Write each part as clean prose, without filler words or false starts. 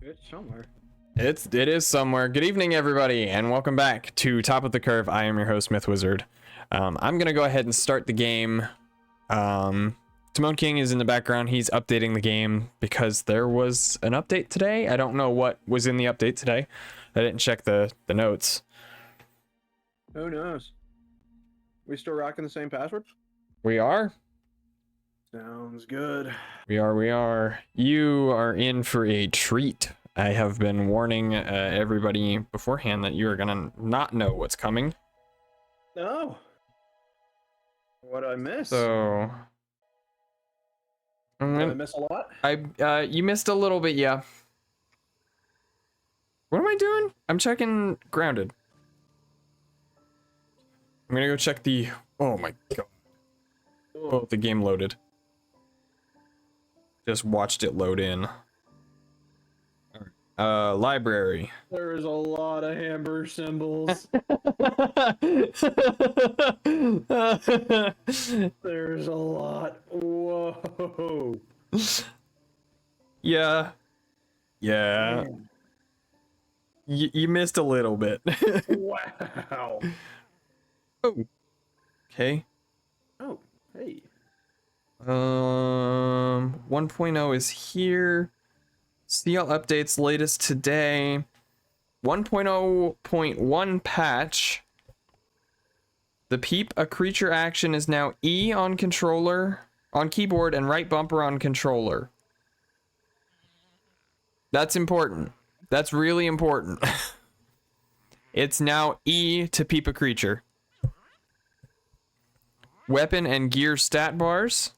It's somewhere. It is somewhere. Good evening, everybody, and welcome back to Top of the Curve. I am your host, Myth Wizard. I'm gonna go ahead and start the game. Timon King is in the background. He's updating the game because there was an update today. I don't know what was in the update today. I didn't check the notes. Who knows? We still rocking the same password? We are. Sounds good. We are. You are in for a treat. I have been warning everybody beforehand that you are gonna not know what's coming. No. What I miss? So Did I miss a lot? you missed a little bit, yeah. What am I doing? I'm checking grounded. I'm gonna go check the. Oh my god. Oh, the game loaded. Just watched it load in. Library. There is a lot of hamburger symbols. There's a lot. Whoa. Yeah. You missed a little bit. Wow. Oh. Okay. Oh, hey. 1.0 is here. CL updates latest today. 1.0.1 patch. The peep a creature action is now E on controller, on keyboard, and right bumper on controller. That's important. That's really important. It's now E to peep a creature. Weapon and gear stat bars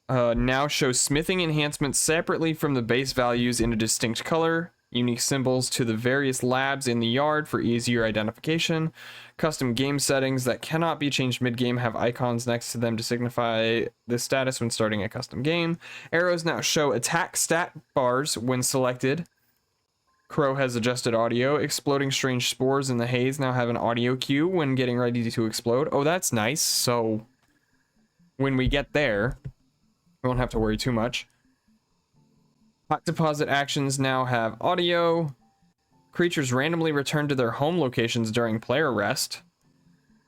now show smithing enhancements separately from the base values in a distinct color. Unique symbols to the various labs in the yard for easier identification. Custom game settings that cannot be changed mid-game have icons next to them to signify the status when starting a custom game. Arrows now show attack stat bars when selected. Crow has adjusted audio. Exploding strange spores in the haze now have an audio cue when getting ready to explode. Oh, that's nice. So when we get there, we won't have to worry too much. Hot deposit actions now have audio. Creatures randomly return to their home locations during player rest.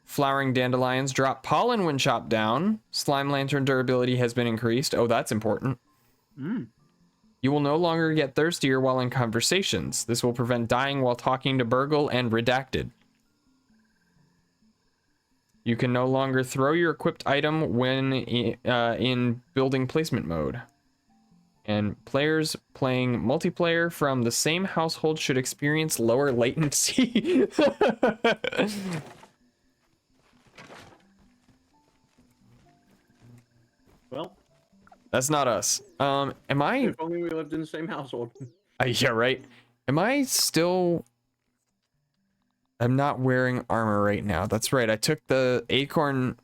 Flowering dandelions drop pollen when chopped down. Slime lantern durability has been increased. Oh, that's important. You will no longer get thirstier while in conversations. This will prevent dying while talking to Burgle and Redacted. You can no longer throw your equipped item when in building placement mode. And players playing multiplayer from the same household should experience lower latency. Well, that's not us. Am I? if only we lived in the same household. Yeah, right. Am I still? I'm not wearing armor right now. That's right. I took the acorn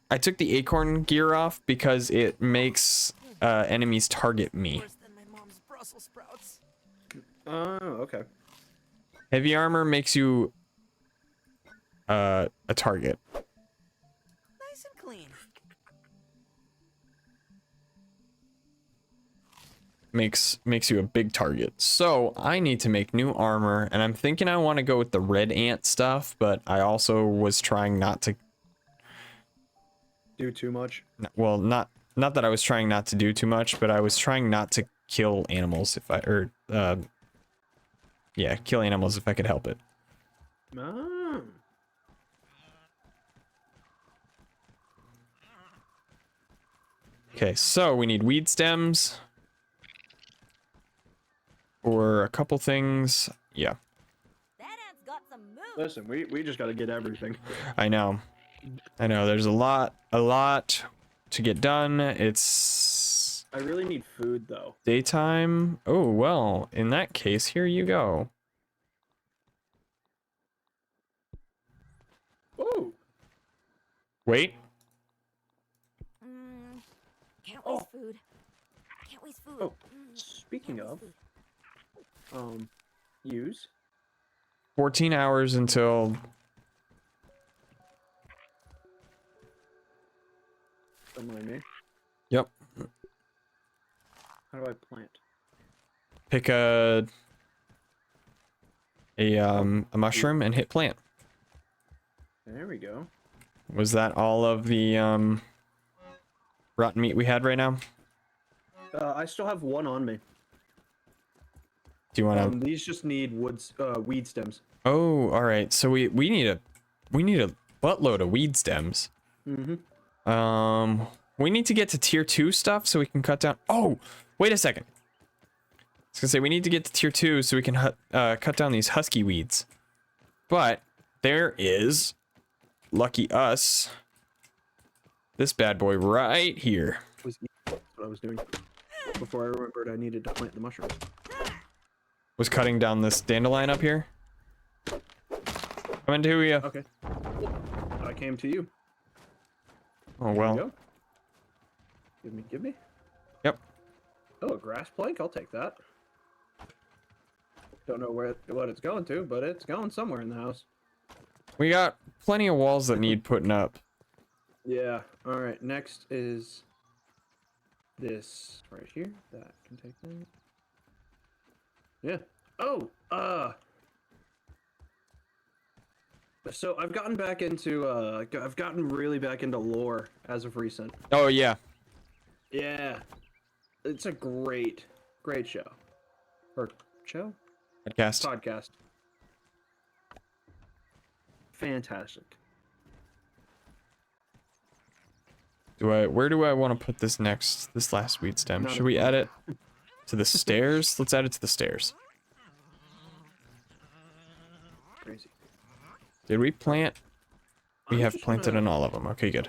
gear off because it makes enemies target me. Oh, okay. Heavy armor makes you a target. Nice and clean. Makes you a big target. So I need to make new armor, and I'm thinking I want to go with the red ant stuff, but I also was trying not to Do too much. well, not that I was trying not to do too much, but I was trying not to kill animals kill animals if I could help it. Oh. Okay, so we need weed stems for a couple things. Yeah, That ant's got some moves. Listen, we just gotta get everything. I know. There's a lot to get done. It's I really need food though. daytime. Oh, well, in that case, here you go. Oh. Wait. Can't waste food. Can't waste food. Oh. Speaking of, use 14 hours until remind me. Yep. How do I plant? Pick a a mushroom and hit plant. There we go. Was that all of the rotten meat we had right now? I still have one on me. Do you want to? These just need weed stems. Oh, all right. So we need a buttload of weed stems. Mm-hmm. We need to get to tier 2 stuff so we can cut down. Oh, wait a second. I was gonna say we need to get to tier 2 so we can cut down these husky weeds. But there is, lucky us, this bad boy right here. That's what I was doing before I remembered I needed to plant the mushrooms. Was cutting down this dandelion up here. Coming to you. Okay. I came to you. Oh well. There you go. Give me. Yep. Oh, a grass plank. I'll take that. Don't know what it's going to, but it's going somewhere in the house. We got plenty of walls that need putting up. Yeah. All right. Next is this right here. That can take that. Yeah. Oh. So I've gotten back into I've gotten really back into lore as of recent. Oh yeah. Yeah. It's a great show. Or show? Podcast. Fantastic. Where do I want to put this next? This last weed stem. Should we add it to the stairs? Let's add it to the stairs. Crazy. Did we plant? We have planted in all of them. Okay, good.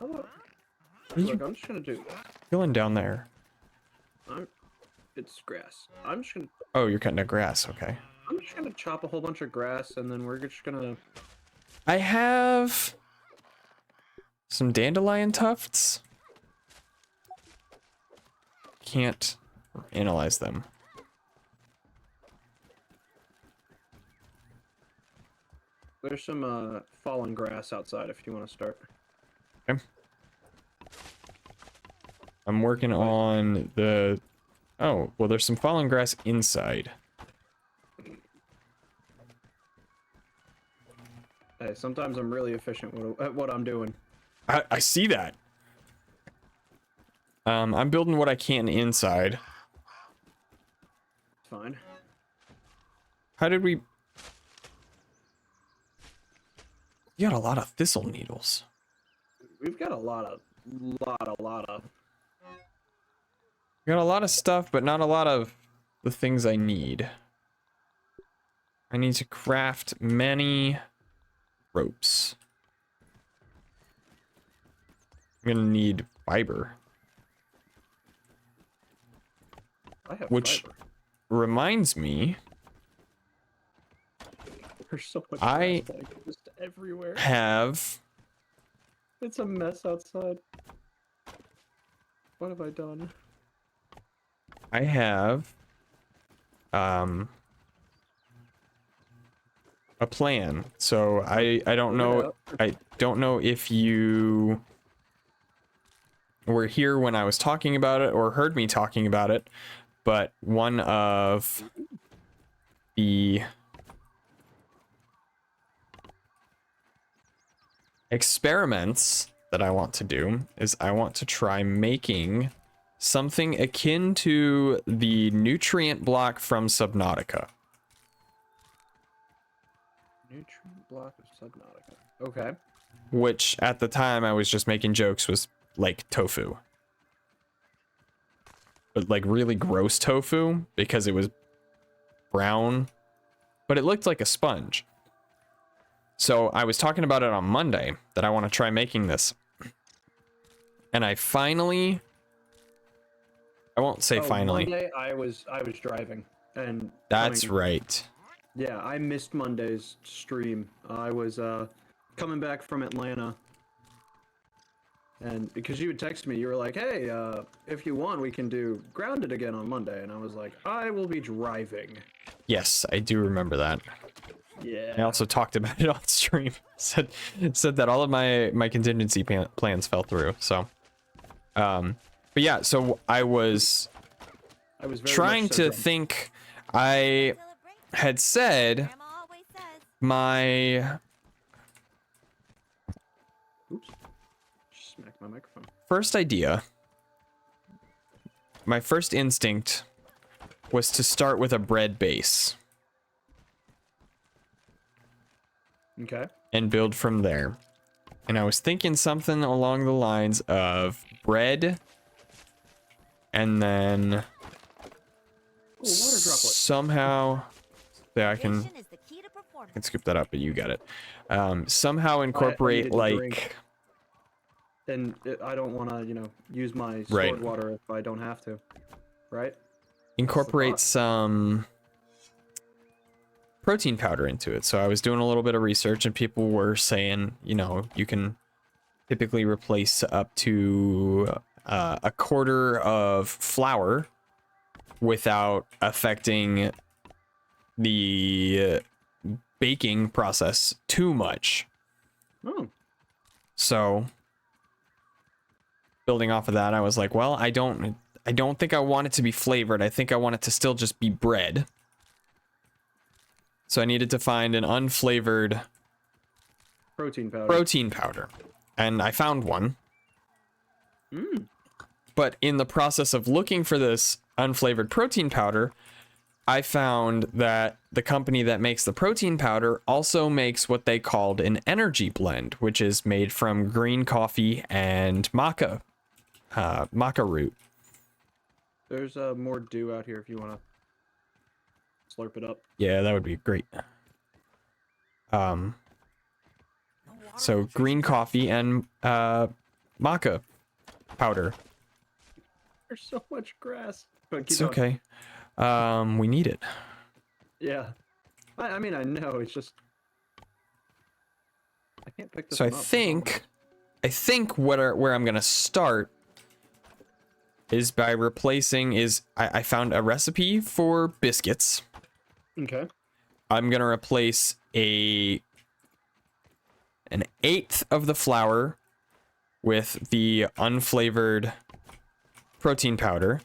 Look, I'm just gonna do. Feeling down there. It's grass. I'm just gonna. Oh, you're cutting the grass. Okay. I'm just gonna chop a whole bunch of grass, and then we're just gonna. I have some dandelion tufts. Can't analyze them. There's some fallen grass outside if you want to start. Okay. I'm working on the. Oh, well, there's some fallen grass inside. Hey, sometimes I'm really efficient at what I'm doing. I see that. I'm building what I can inside. It's fine. How did we? You got a lot of thistle needles. We've got a lot of. You got a lot of stuff, but not a lot of the things I need. I need to craft many ropes. I'm gonna need fiber. I have Which fiber. reminds me, There's so much I grass like just everywhere. have. It's a mess outside. What have I done? I have a plan. So I don't know if you were here when I was talking about it or heard me talking about it, but one of the experiments that I want to do is I want to try making something akin to the nutrient block from Subnautica. Nutrient block of Subnautica. Okay. Which at the time I was just making jokes was like tofu. But like really gross tofu because it was brown, but it looked like a sponge. So I was talking about it on Monday that I want to try making this. And I finally, I won't say finally. Monday I was driving and That's right. Yeah, I missed Monday's stream. I was coming back from Atlanta. And because you had texted me, you were like, hey, if you want, we can do Grounded again on Monday. And I was like, I will be driving. Yes, I do remember that. Yeah. I also talked about it on stream. said that all of my contingency plans fell through. So, but yeah, so I was very trying much so to drunk. think. I had said Grandma always says. my Oops. Smacked my microphone. first idea, my first instinct was to start with a bread base Okay. and build from there. And I was thinking something along the lines of bread and then Oh, water droplet. somehow, yeah, I can Patience is the key to performance. scoop that up, but you got it. Somehow I incorporate needed to like drink. And I don't want to, use my stored Right. water if I don't have to. Right? incorporate thought. some protein powder into it. So I was doing a little bit of research and people were saying, you can typically replace up to a quarter of flour without affecting the baking process too much. Oh. So building off of that, I was like, well, I don't think I want it to be flavored. I think I want it to still just be bread. So I needed to find an unflavored Protein powder. And I found one. Mm. But in the process of looking for this unflavored protein powder, I found that the company that makes the protein powder also makes what they called an energy blend, which is made from green coffee and maca root. There's more dew out here if you want to slurp it up. Yeah, that would be great. So green coffee and maca powder. There's so much grass. But It's keep going. okay. We need it. Yeah. I mean, I know. It's just... I can't pick this So I one up. think where I'm gonna start is by replacing I found a recipe for biscuits. Okay. I'm gonna replace an eighth of the flour with the unflavored protein powder,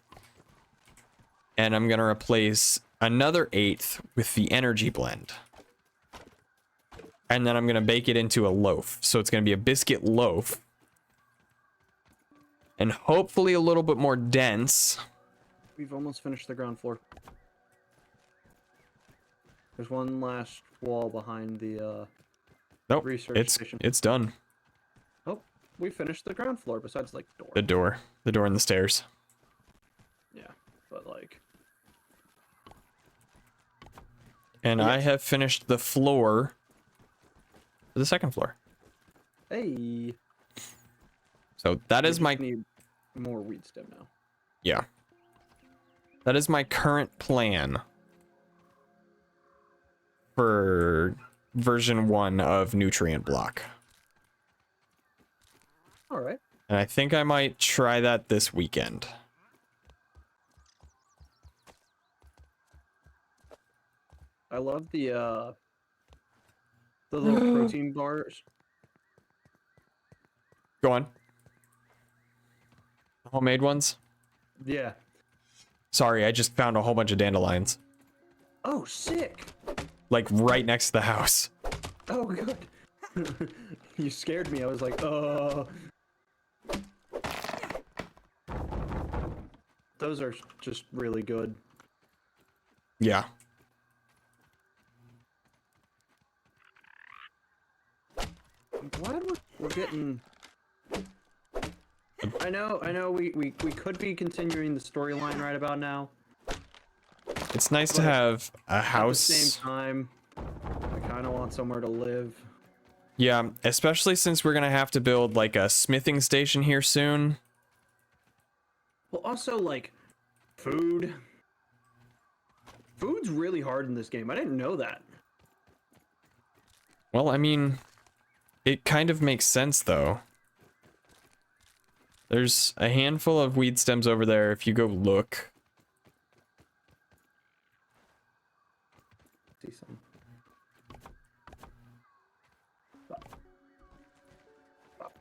and I'm gonna replace another eighth with the energy blend. And then I'm gonna bake it into a loaf. So it's gonna be a biscuit loaf. And hopefully a little bit more dense. We've almost finished the ground floor. There's one last wall behind the Nope, research station. it's done. Oh, we finished the ground floor besides like door. The door and the stairs. Yeah, but like... And I have finished the floor for the second floor. Hey. So that We is just my need more weed stem now. yeah. That is my current plan for version 1 of Nutrient Block. All right. And I think I might try that this weekend. I love the little protein bars. Go on. Homemade ones? Yeah. Sorry, I just found a whole bunch of dandelions. Oh, sick. Like right next to the house. Oh, good. You scared me. I was like, Those are just really good. Yeah. I'm glad we're getting... I know we could be continuing the storyline right about now. It's nice to But have a At the house. same time, I kind of want somewhere to live. Yeah, especially since we're gonna have to build like a smithing station here soon. Well, also, like, food. Food's really hard in this game. I didn't know that. Well, I mean, it kind of makes sense though. There's a handful of weed stems over there if you go look. See some. Stop. Stop.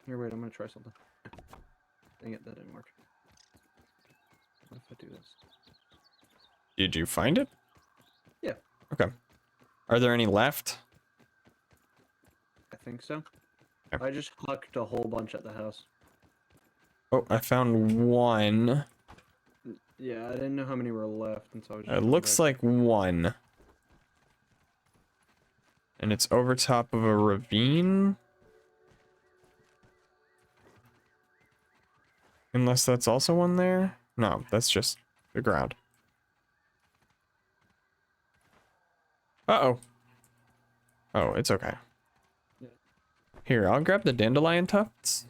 Here, wait, I'm gonna try something. Dang it, that didn't work. I do this. Did you find it? Yeah. Okay. Are there any left? I think so. Okay. I just hucked a whole bunch at the house. Oh, I found one. Yeah, I didn't know how many were left, and so I was just It looks like one. And it's over top of a ravine. Unless that's also one there? No, that's just the ground. Uh-oh. Oh, it's okay. Yeah. Here, I'll grab the dandelion tufts.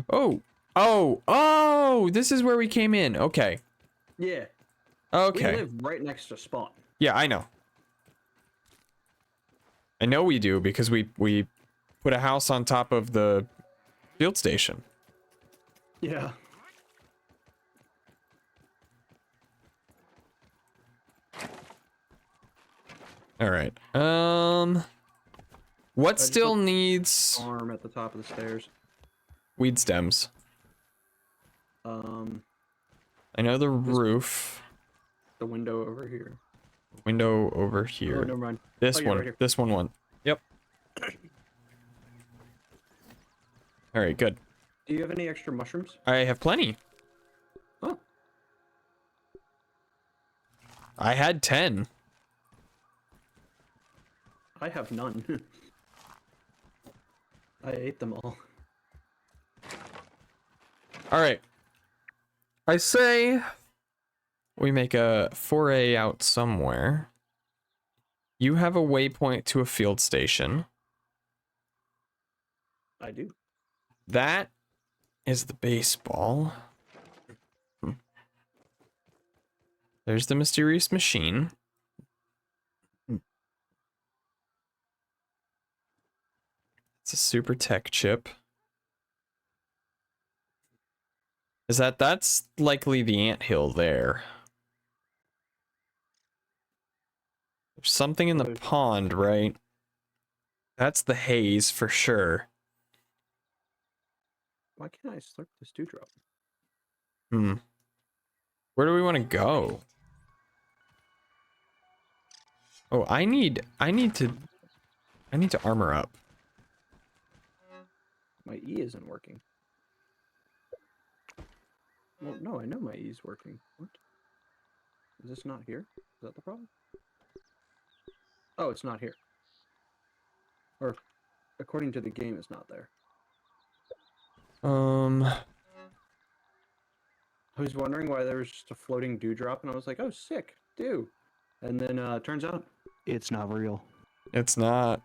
Oh! Oh! Oh! This is where we came in. Okay. Yeah. Okay. We live right next to spawn. Yeah, I know. I know we do because we put a house on top of the field station. Yeah. All right. What just still put needs Arm at the top of the stairs. weed stems? Um, I know the roof. the window over here. Window over Oh, here. never mind. This yeah, one. right here. This one. Yep. All right, good. Do you have any extra mushrooms? I have plenty. Oh, I had 10. I have none. I ate them all. All right. I say we make a foray out somewhere. You have a waypoint to a field station. I do. That is the baseball. There's the mysterious machine. It's a super tech chip. That's likely the anthill there. There's something in the pond, right? That's the haze for sure. Why can't I slurp this dewdrop? Hmm. Where do we want to go? Oh, I need to armor up. My E isn't working. Well, no, I know my E is working. What? Is this not here? Is that the problem? Oh, it's not here. Or, according to the game, it's not there. I was wondering why there was just a floating dewdrop, and I was like, oh, sick, dew. And then, turns out, it's not real. It's not.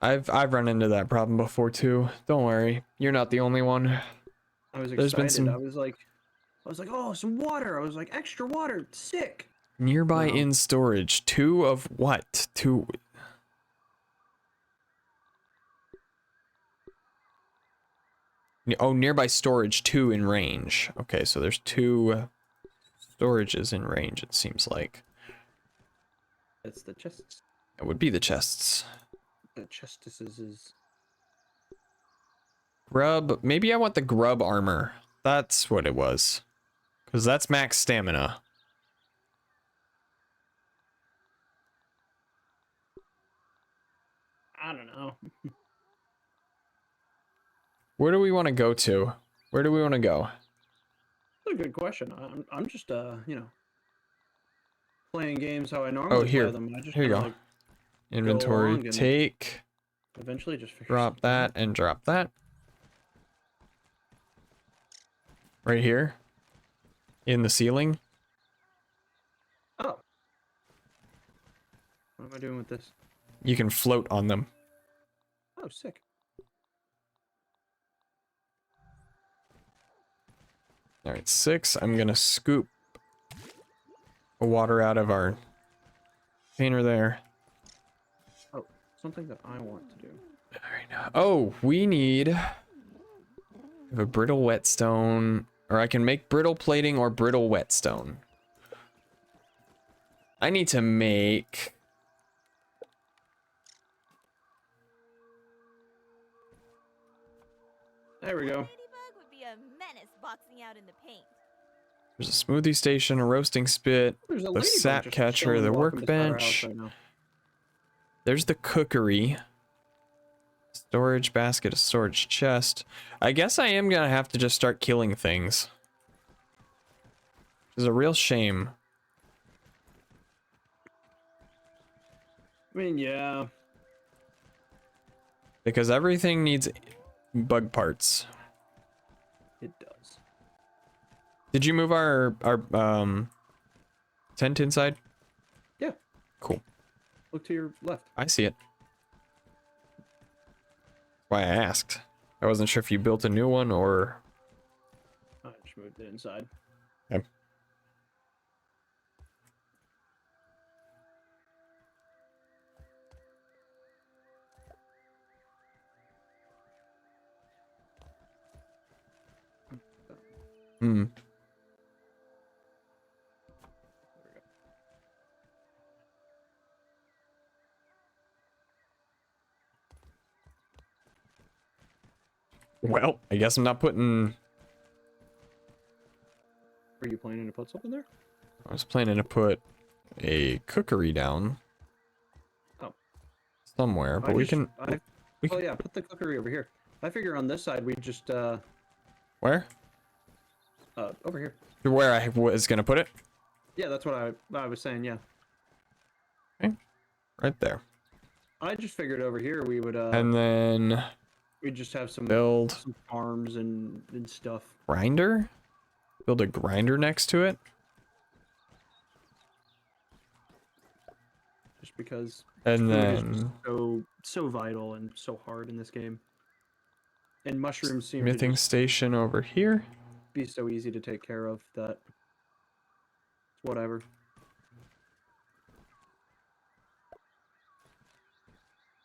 I've run into that problem before too. Don't worry, you're not the only one. I was There's been excited. some- I was like, oh, some water. I was like, extra water, sick. Nearby No. in storage. 2 of what? 2. Oh, nearby storage, 2 in range. Okay, so there's 2 storages in range, it seems like. It's the chests. It would be the chests. The chestises. Grub. Maybe I want the grub armor. That's what it was. Because that's max stamina. I don't know. Where do we want to go to? Where do we want to go? That's a good question. I'm just, you know, playing games how I normally here. play them. I just Here you kinda, go. like, Inventory. along and- Take. eventually just figure Drop something that out. and drop that. Right here. In the ceiling. Oh. What am I doing with this? You can float on them. Oh, sick. All right, 6. I'm gonna scoop water out of our container there. Oh, something that I want to do. All right. Oh, we need a brittle whetstone, or I can make brittle plating or brittle whetstone. I need to make. There we go. Ladybug would be a a menace boxing out in the paint. There's a smoothie station, a roasting spit, There's a the ladybug sap just catcher, chilling the walking beside our house workbench. right now. There's the cookery. Storage basket, a storage chest. I guess I am gonna have to just start killing things. It's a real shame. I mean, yeah. Because everything needs bug parts. It does. Did you move our tent inside? Yeah. Cool. Look to your left. I see it. Why I asked. I wasn't sure if you built a new one or... I just moved it inside. Okay. Hmm. Well, I guess I'm not putting... Were you planning to put something there? I was planning to put a cookery down. Oh. Somewhere, but we can... we Oh can... yeah, put the cookery over here. I figure on this side we just Where? over here. Where I was gonna put it? Yeah, that's what I was saying. Yeah. Okay. Right there. I just figured over here we would And then... we'd just have some build... farms and stuff. grinder? Build a grinder next to it? Just because And food is then... just so vital and so hard in this game. And mushrooms seem to smithing just station over here. be so easy to take care of that it's whatever.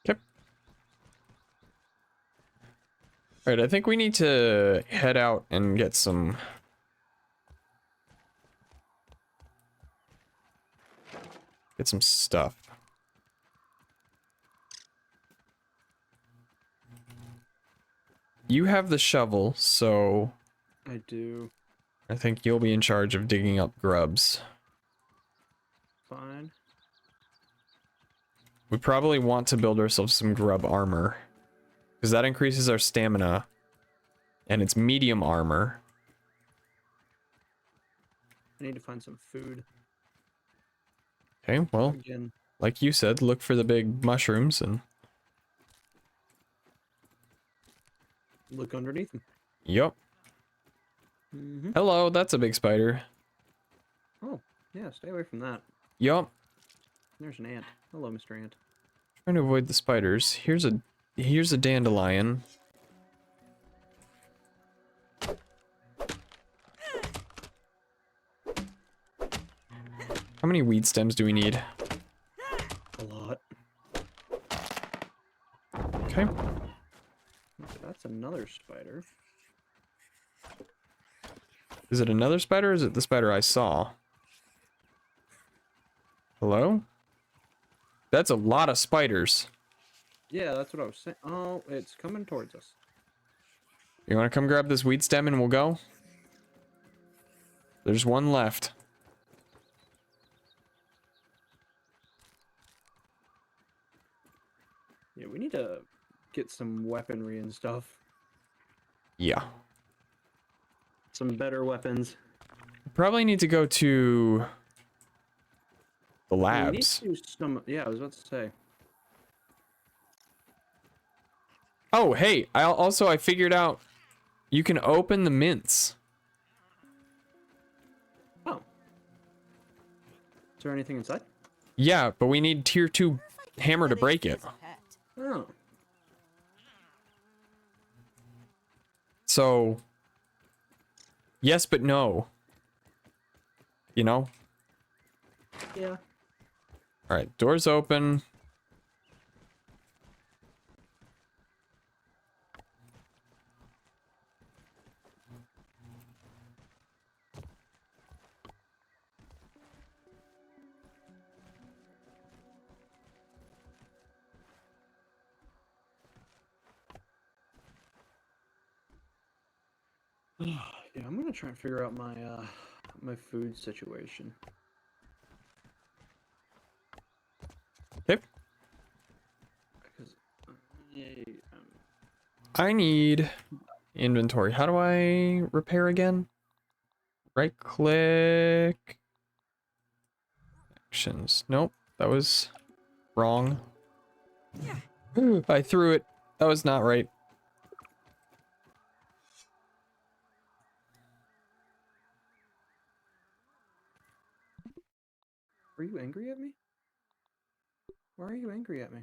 Yep. Alright, I think we need to head out and get some... stuff. You have the shovel, so... I do. I think you'll be in charge of digging up grubs. Fine. We probably want to build ourselves some grub armor. Because that increases our stamina. And it's medium armor. I need to find some food. Okay, well, Again. like you said, look for the big mushrooms and... Look underneath them. yup. Mm-hmm. Hello, that's a big spider. Oh, yeah, stay away from that. Yup. There's an ant. Hello, Mr. Ant. Trying to avoid the spiders. Here's a dandelion. How many weed stems do we need? A lot. Okay. That's another spider. Is it another spider or is it the spider I saw? Hello? That's a lot of spiders. Yeah, that's what I was saying. Oh, it's coming towards us. You want to come grab this weed stem and we'll go? There's one left. Yeah, we need to get some weaponry and stuff. Yeah. Some better weapons. Probably need to go to the We need labs. to do some. Yeah, I was about to say. Oh, hey, I figured out you can open the mints. Oh. Is there anything inside? Yeah, but we need tier 2 hammer to break it. Oh. So, yes, but no. You know? Yeah. All right, doors open. Yeah, I'm gonna try and figure out my my food situation. Okay. Because I, I need inventory. How do I repair again? Right click. Actions. Nope, that was wrong. I threw it. That was not right. are you angry at me? Why are you angry at me?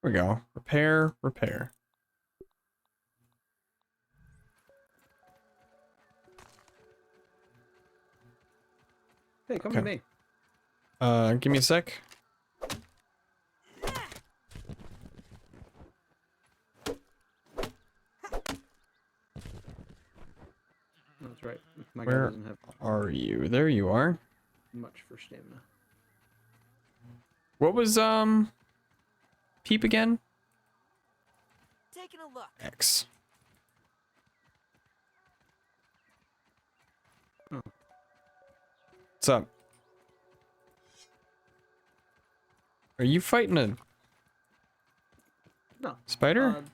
Here we go. Repair, repair. Hey, come Okay. to me. Give me a sec. That's right. My guy Where doesn't have are you? There you are. much for stamina. What was peep again? Taking a look. X. Oh. What's up? Are you fighting a No. spider?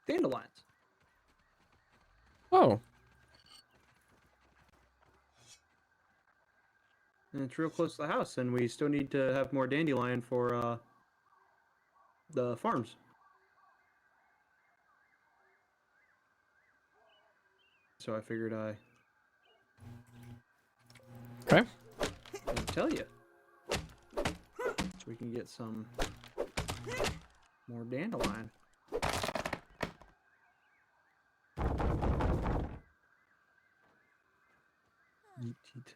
Dandelions. Oh, And it's real close to the house, and we still need to have more dandelion for the farms. So I figured I okay. would tell you. So we can get some more dandelion. Yeet, yeet.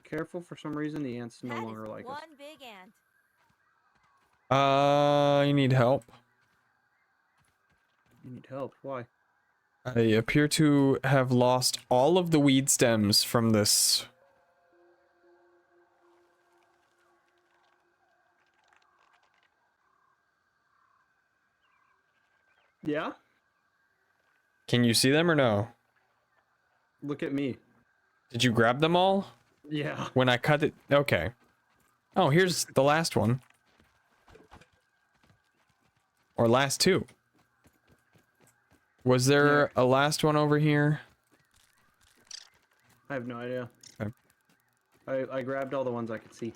Careful, for some reason the ants no That longer is like us. one big ant. You need help. You need help. Why? I appear to have lost all of the weed stems from this. Yeah? Can you see them or no? Look at me. Did you grab them all? Yeah. When I cut it? Okay. Oh, here's the last one. Or last two. Was there a last one over here? I have no idea. Okay. I grabbed all the ones I could see.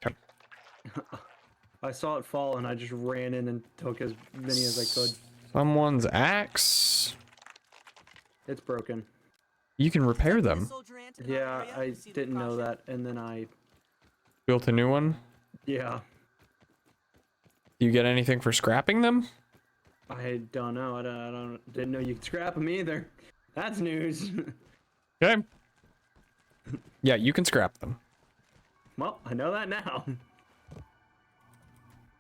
Okay. I saw it fall and I just ran in and took as many as I could. Someone's axe. It's broken. You can repair them. Yeah, I didn't know that, and then I... Built a new one. Yeah. Do you get anything for scrapping them? I don't know. Didn't know you could scrap them either. That's news. Okay. Yeah, you can scrap them. Well, I know that now.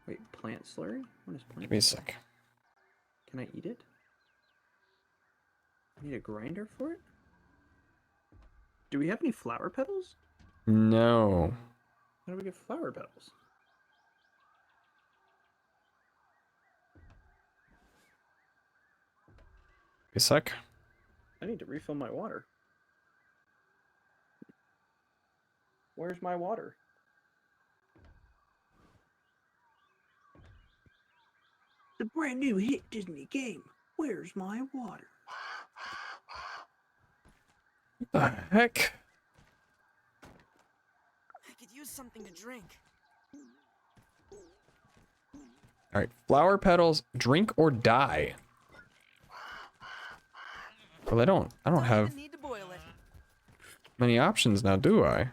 Wait, plant slurry? What is plant? Give me a sec. Can I eat it? I need a grinder for it? Do we have any flower petals? No. How do we get flower petals? Give me a sec. I need to refill my water. Where's my water? The brand new hit Disney game. Where's my water? What the heck? I could use something to drink. All right, flower petals, drink or die. Well, I don't have Need to boil it. many options now, do I?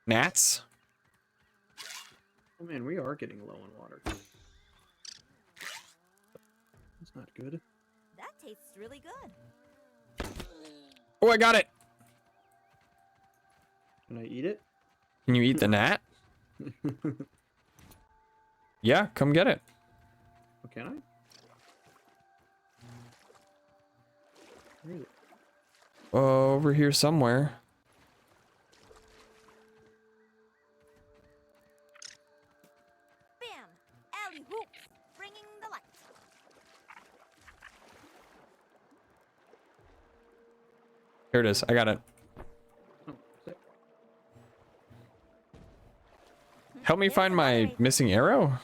Gnats? Oh man, we are getting low on water. That's not good. That tastes really good. Oh, I got it. Can I eat it? Can you eat the gnat? Yeah, come get it. Oh, can I? Where is it? Over here somewhere. Bam! Alley hoops, bringing the light. Here it is. I got it. Oh, sick. Help me There's find the my moderator. missing arrow.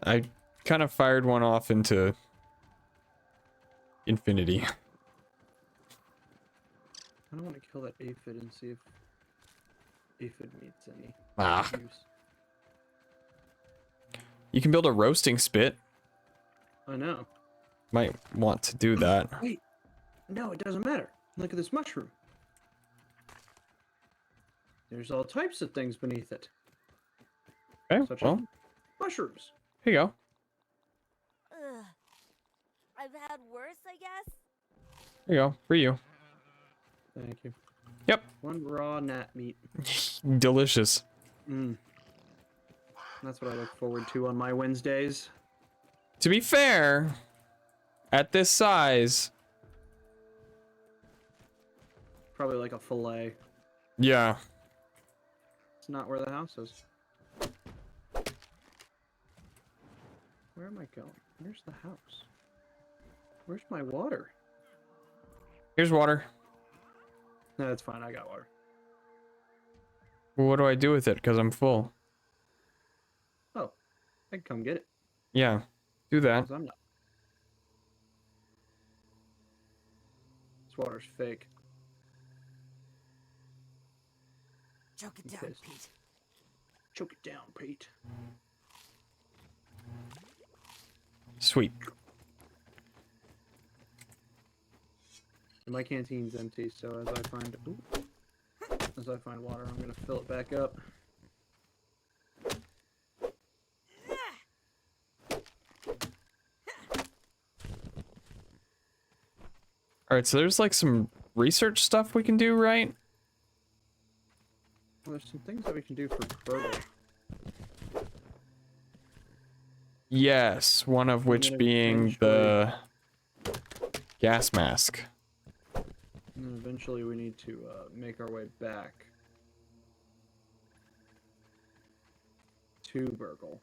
I kind of fired one off into infinity. I don't want to kill that aphid and see if aphid meets any Ah. use. You can build a roasting spit. I know. Might want to do that. Wait. No, it doesn't matter. Look at this mushroom. There's all types of things beneath it. Okay, Such well, as mushrooms. here you go. Ugh. I've had worse, I guess. Here you go. For you. Thank you. Yep. One raw gnat meat. Delicious. Mmm. That's what I look forward to on my Wednesdays. To be fair, at this size, Probably like a fillet. yeah. It's not where the house is. Where am I going? Where's the house? Where's my water? Here's water. No, that's fine. I got water. Well, what do I do with it? Because I'm full. Oh, I can come get it. Yeah, do that. 'Cause I'm not. This water's fake. Choke it down, Okay. Pete. Choke it down, Pete. Sweet. And my canteen's empty, so as I find water, I'm gonna fill it back up. All right, so there's like some research stuff we can do, right? Well, there's some things that we can do for Burgle. Yes, one of which then being the gas mask. And then eventually we need to make our way back to Burgle.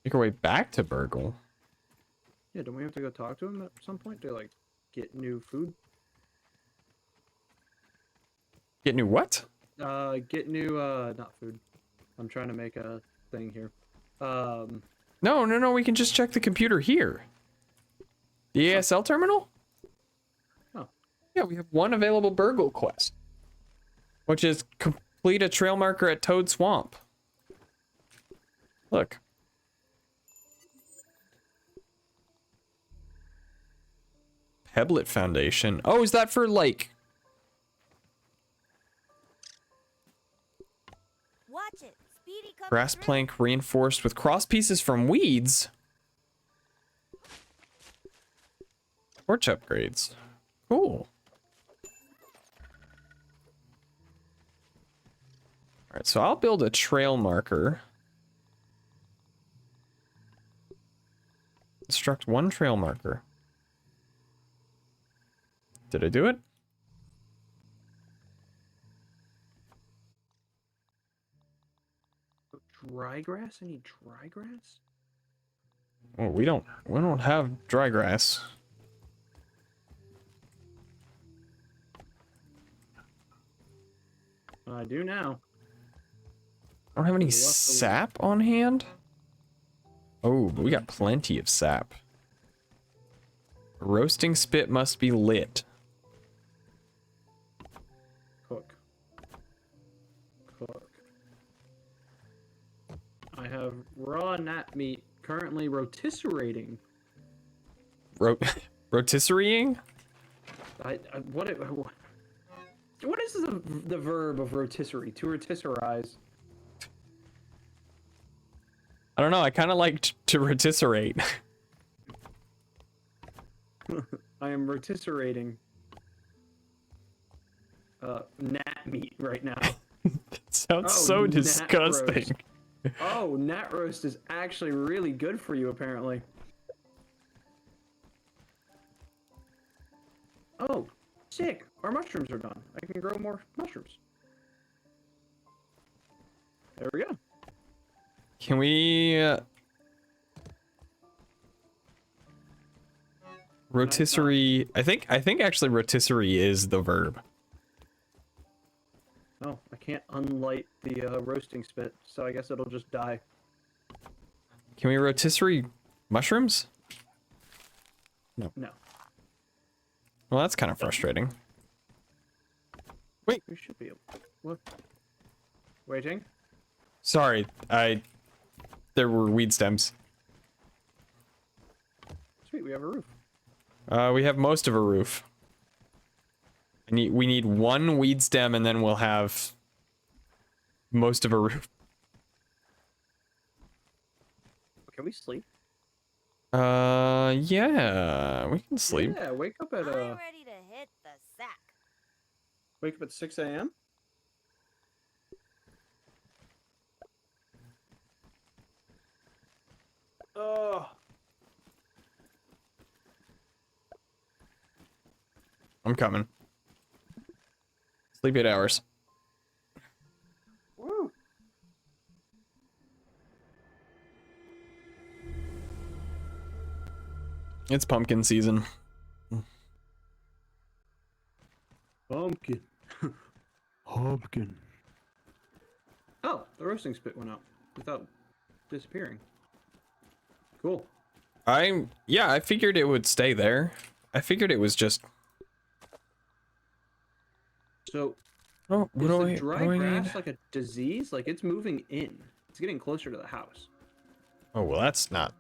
Make our way back to Burgle. Yeah, don't we have to go talk to him at some point to like get new food? Get new what? Get new not food. I'm trying to make a thing here. No, we can just check the computer here. The ASL terminal? Oh. Yeah, we have one available Burgle quest, which is complete a trail marker at Toad Swamp. Look. Pebblet Foundation. Oh, is that for like... Watch it. Speedy coming Grass through. plank reinforced with cross pieces from weeds? Torch upgrades. Cool. Alright, so I'll build a trail marker. Construct one trail marker. Did I do it? Dry grass? Any dry grass? Oh, we don't have dry grass. I do now. I don't have any Luckily- sap on hand. Oh, but we got plenty of sap. Roasting spit must be lit. Cook. Cook. I have raw gnat meat currently rotisserating. Rotisserieing? What is the verb of rotisserie? To rotisserize. I don't know. I kind of like to rotisserate. I am rotisserating gnat meat right now. That sounds Oh, so gnat disgusting. roast. Oh, gnat roast is actually really good for you, apparently. Oh, sick. Our mushrooms are done. I can grow more mushrooms. There we go. Can we rotisserie? I think actually rotisserie is the verb. Oh, I can't unlight the roasting spit, so I guess it'll just die. Can we rotisserie mushrooms? No. Well, that's kind of frustrating. We should be able. What? Waiting. Sorry, there were weed stems. Sweet, we have a roof. We have most of a roof. We need one weed stem and then we'll have most of a roof. Can we sleep? Yeah, we can sleep. Yeah, wake up at I'm ready to hit the sack. wake up at 6 a.m. Oh, I'm coming. Sleep 8 hours. woo. It's pumpkin season. Pumpkin. Pumpkin. Oh, the roasting spit went out without disappearing. Cool. Yeah, I figured it would stay there. I figured it was just. So, Oh, is what the do dry I need? grass like a disease? Like it's moving in. It's getting closer to the house. Oh, well, that's not.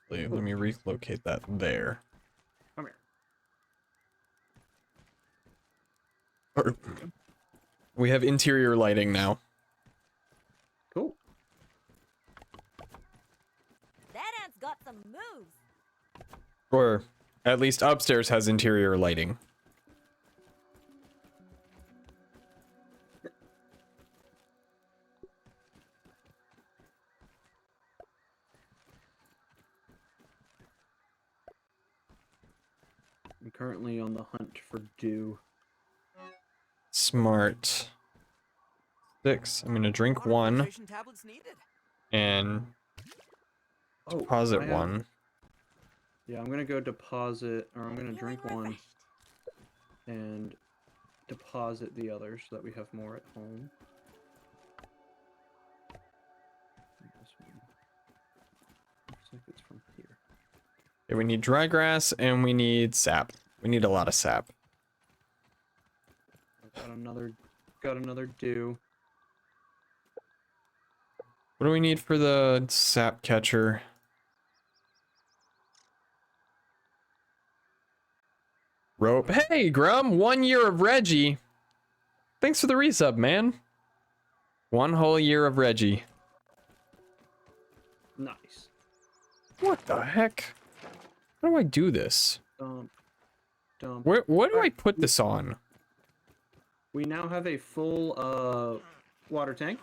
Let me relocate that there. Come here. We have interior lighting now. Cool. That ant's got some moves. Or at least upstairs has interior lighting. I'm currently on the hunt for dew. Smart. 6. I'm gonna drink 1 Tablets needed. and Oh, deposit I have- 1. Yeah, I'm gonna go deposit, or I'm gonna drink Feeling 1 refreshed. and deposit the other so that we have more at home. This one. Looks like it's from here. Okay, we need dry grass and we need sap. We need a lot of sap. I've got another dew. What do we need for the sap catcher? Rope. Hey, Grum, 1 year of Reggie. Thanks for the resub, man. 1 whole year of Reggie. Nice. What the heck? How do I do this? Dump. What do I put this on? We now have a full water tank.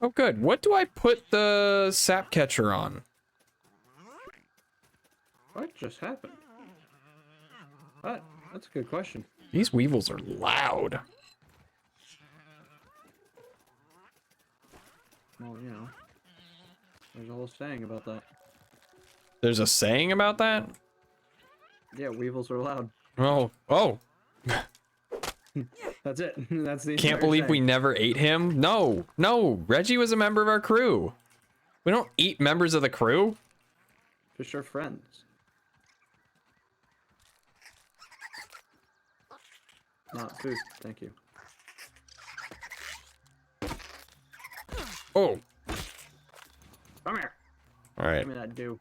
Oh, good. What do I put the sap catcher on? What just happened? That's a good question. These weevils are loud. Well, you know, there's a whole saying about that. There's a saying about that? Yeah, weevils are loud. Oh. That's it. That's the Can't entire believe we saying. never ate him. No. Reggie was a member of our crew. We don't eat members of the crew. Just your friends. Not food, thank you. Oh. Come here. All right. Give me that dew.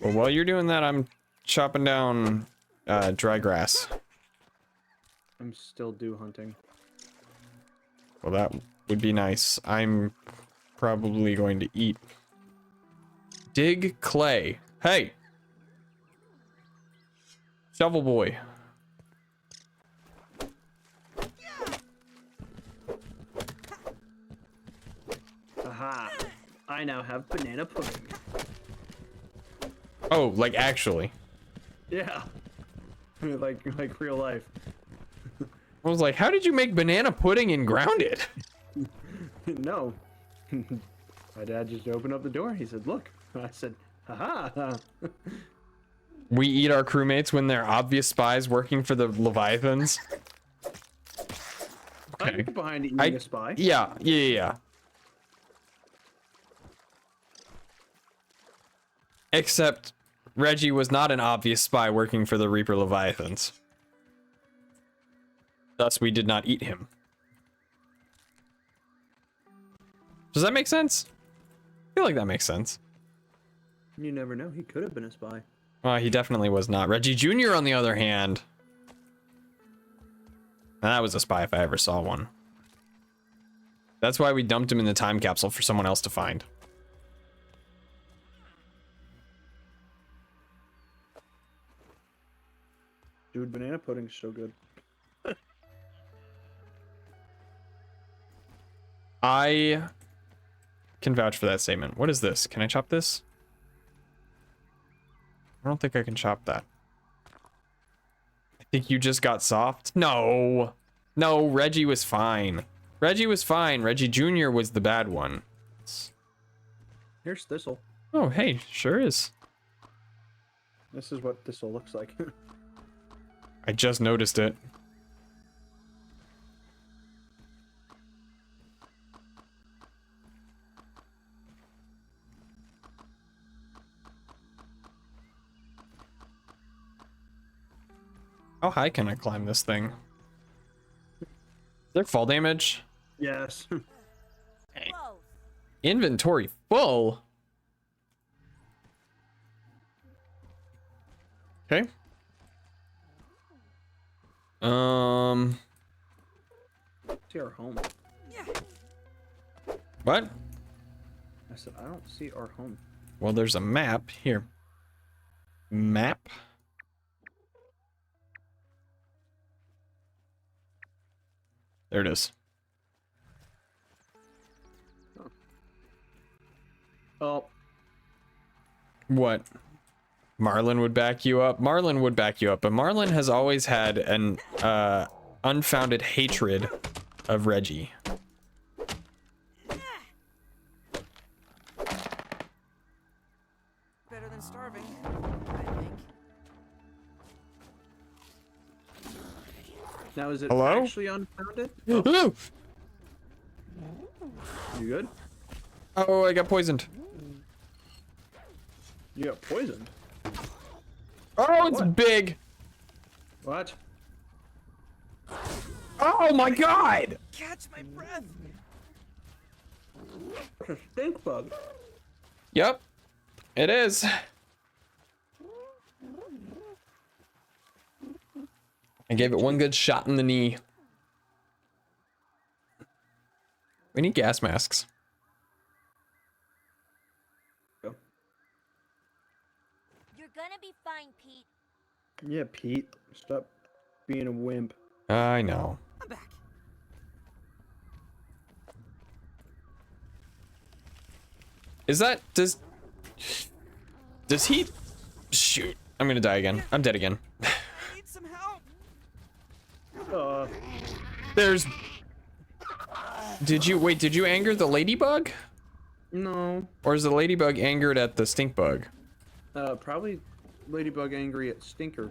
Well, while you're doing that, I'm chopping down dry grass. I'm still dew hunting. Well, that would be nice. I'm probably going to eat. Dig clay. Hey! Shovel boy. Aha! I now have banana pudding. Oh, like actually. Yeah. like real life. I was like, how did you make banana pudding and ground it? No. My dad just opened up the door. He said, look. I said, haha. We eat our crewmates when they're obvious spies working for the Leviathans. I Okay. get behind eating a spy. Yeah. Except Reggie was not an obvious spy working for the Reaper Leviathans. Thus, we did not eat him. Does that make sense? I feel like that makes sense. You never know. He could have been a spy. He definitely was not. Reggie Jr., on the other hand. That was a spy if I ever saw one. That's why we dumped him in the time capsule for someone else to find. Dude, banana pudding's so good. I can vouch for that statement. What is this? Can I chop this? I don't think I can chop that. I think you just got soft. No. No, Reggie was fine. Reggie was fine. Reggie Jr. was the bad one. Here's thistle. Oh, hey, sure is. This is what thistle looks like. I just noticed it. How high can I climb this thing? Is there fall damage? Yes. Whoa. Inventory full. Okay. See our home. What? I said, I don't see our home. Well, there's a map here. Map. There it is. Oh. What? Marlin would back you up. Marlin would back you up, but Marlin has always had an unfounded hatred of Reggie. Better than starving, I think. Now, is it Hello? actually unfounded? Oh. You good? Oh, I got poisoned. You got poisoned. Oh, it's What? big. What? Oh my god. Catch my breath! It's a stink bug. Yep, it is. I gave it one good shot in the knee. We need gas masks. Go. You're gonna be fine, Pete. Yeah, Pete. Stop being a wimp. I know. I'm back. Is that does he shoot? I'm gonna die again. I'm dead again. I need some help. There's Did you anger the ladybug? No. Or is the ladybug angered at the stink bug? Probably ladybug angry at Stinker.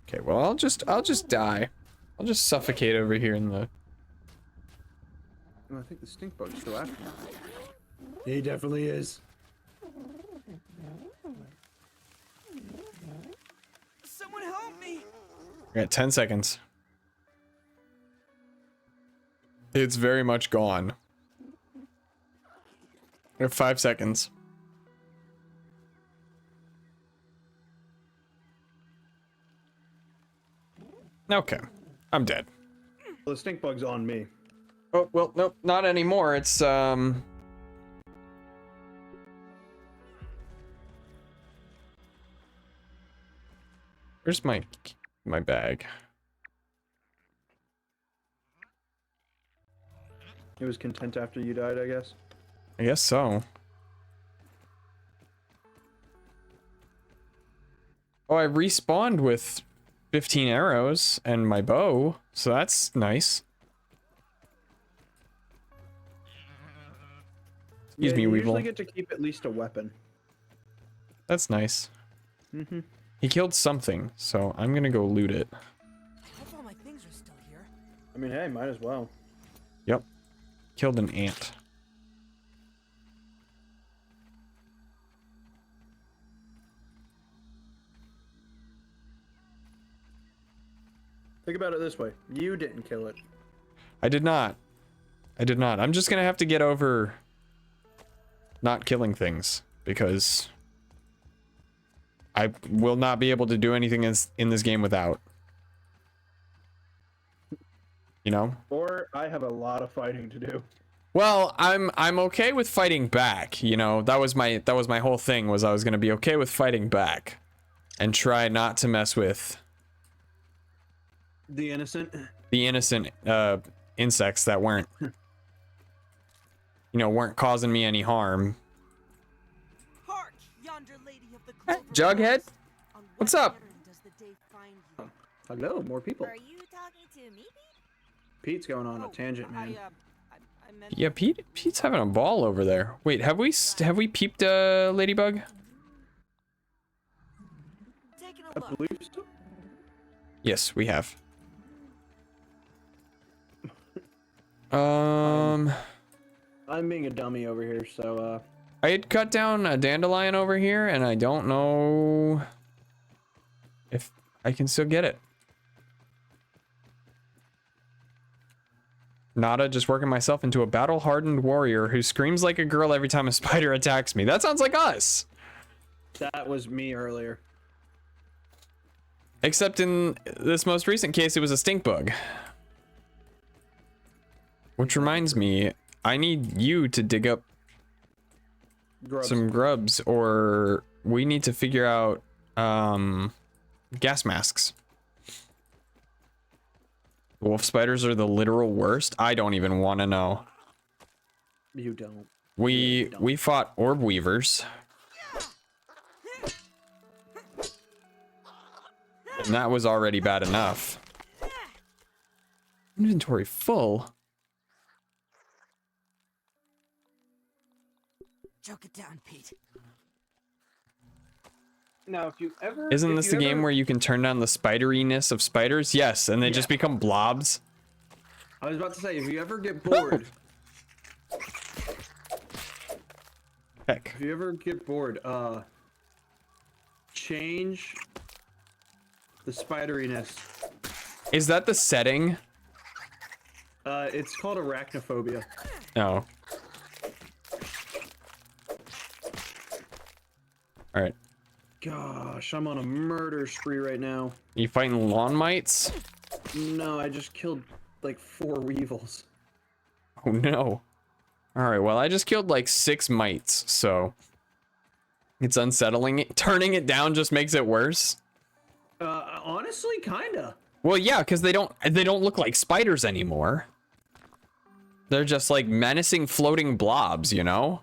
Okay, well I'll just die. I'll just suffocate over here in the Oh, I think the stink bug's still after me. He definitely is. Someone help me! I got 10 seconds. It's very much gone. I have 5 seconds. Okay. I'm dead. Well, the stink bug's on me. Oh, well, nope, not anymore. It's, where's my bag? It was content after you died, I guess. I guess so. Oh, I respawned with 15 arrows and my bow, so that's nice. Excuse me, you Weevil. usually get to keep at least a weapon. That's nice. Mm-hmm. He killed something, so I'm gonna go loot it. I hope all my things are still here. I mean, hey, might as well. Yep. Killed an ant. Think about it this way. You didn't kill it. I did not. I did not. I'm just gonna have to get over not killing things because I will not be able to do anything in this game without. You know? Or I have a lot of fighting to do. Well, I'm okay with fighting back, you know. That was my whole thing, was I was going to be okay with fighting back and try not to mess with The innocent. the innocent insects that weren't weren't causing me any harm. Hark, yonder lady of the clover Jughead? fields. On what What's up? errand does the day find you? Hello, more people. Are you talking to me, Pete? Pete's going on a Oh, tangent, man. I meant Yeah, Pete's having a ball over there. Wait, have we peeped Ladybug? taking a I look. believe so. Yes, we have. Um, I'm being a dummy over here, so I had cut down a dandelion over here, and I don't know if I can still get it. Nada, just working myself into a battle-hardened warrior who screams like a girl every time a spider attacks me. That sounds like us. that was me earlier. Except in this most recent case, it was a stink bug. Which reminds me, I need you to dig up Grubs. some grubs, or we need to figure out gas masks. Wolf spiders are the literal worst. I don't even want to know. You don't. We fought orb weavers, and that was already bad enough. Inventory full. Choke it down, Pete. Now, if you ever Isn't if this you the game ever- where you can turn down the spideriness of spiders? Yes, and they just become blobs. I was about to say, if you ever get bored, Heck. if you ever get bored, change the spideriness. Is that the setting? It's called arachnophobia. No. Alright. Gosh, I'm on a murder spree right now. You fighting lawn mites? No, I just killed like 4 weevils. Oh no. Alright, well I just killed like 6 mites, so it's unsettling. Turning it down just makes it worse. Honestly, kinda. Well, yeah, because they don't look like spiders anymore. They're just like menacing floating blobs, you know?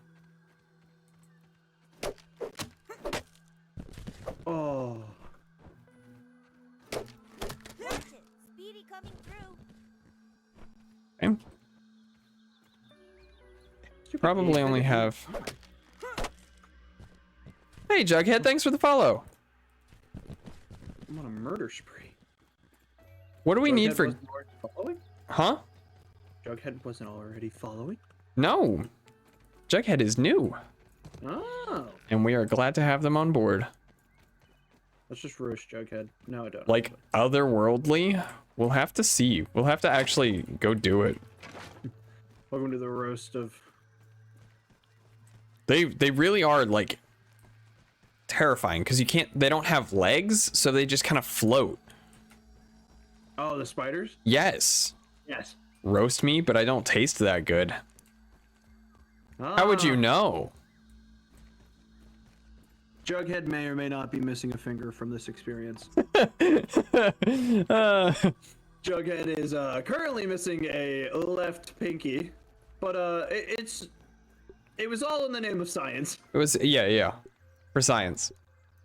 Oh. Watch it. Speedy coming through. Okay. Probably only have... Hey, Jughead, thanks for the follow. I'm on a murder spree. What do we need Jughead for... wasn't already following? Huh? Jughead wasn't already following? No. Jughead is new, Oh. and we are glad to have them on board. Let's just roast Jughead. No, I don't. Like, otherworldly? We'll have to see. We'll have to actually go do it. Welcome to the roast of... They really are, like, terrifying, because they don't have legs, so they just kind of float. Oh, the spiders? Yes. Yes. Roast me, but I don't taste that good. How would you Ah, know? Jughead may or may not be missing a finger from this experience. Jughead is currently missing a left pinky, but it was all in the name of science. It was, yeah. For science.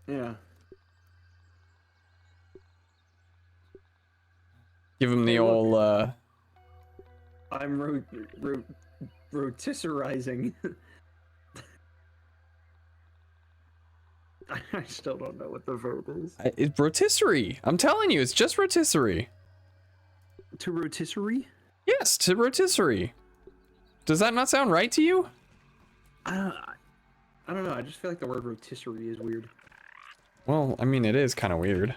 Yeah. Give him the Hey, look. old, I'm rotisserizing. I still don't know what the verb is. it's rotisserie. I'm telling you, it's just rotisserie. To rotisserie? Yes, to rotisserie. Does that not sound right to you? I don't know. I just feel like the word rotisserie is weird. Well, I mean, it is kind of weird.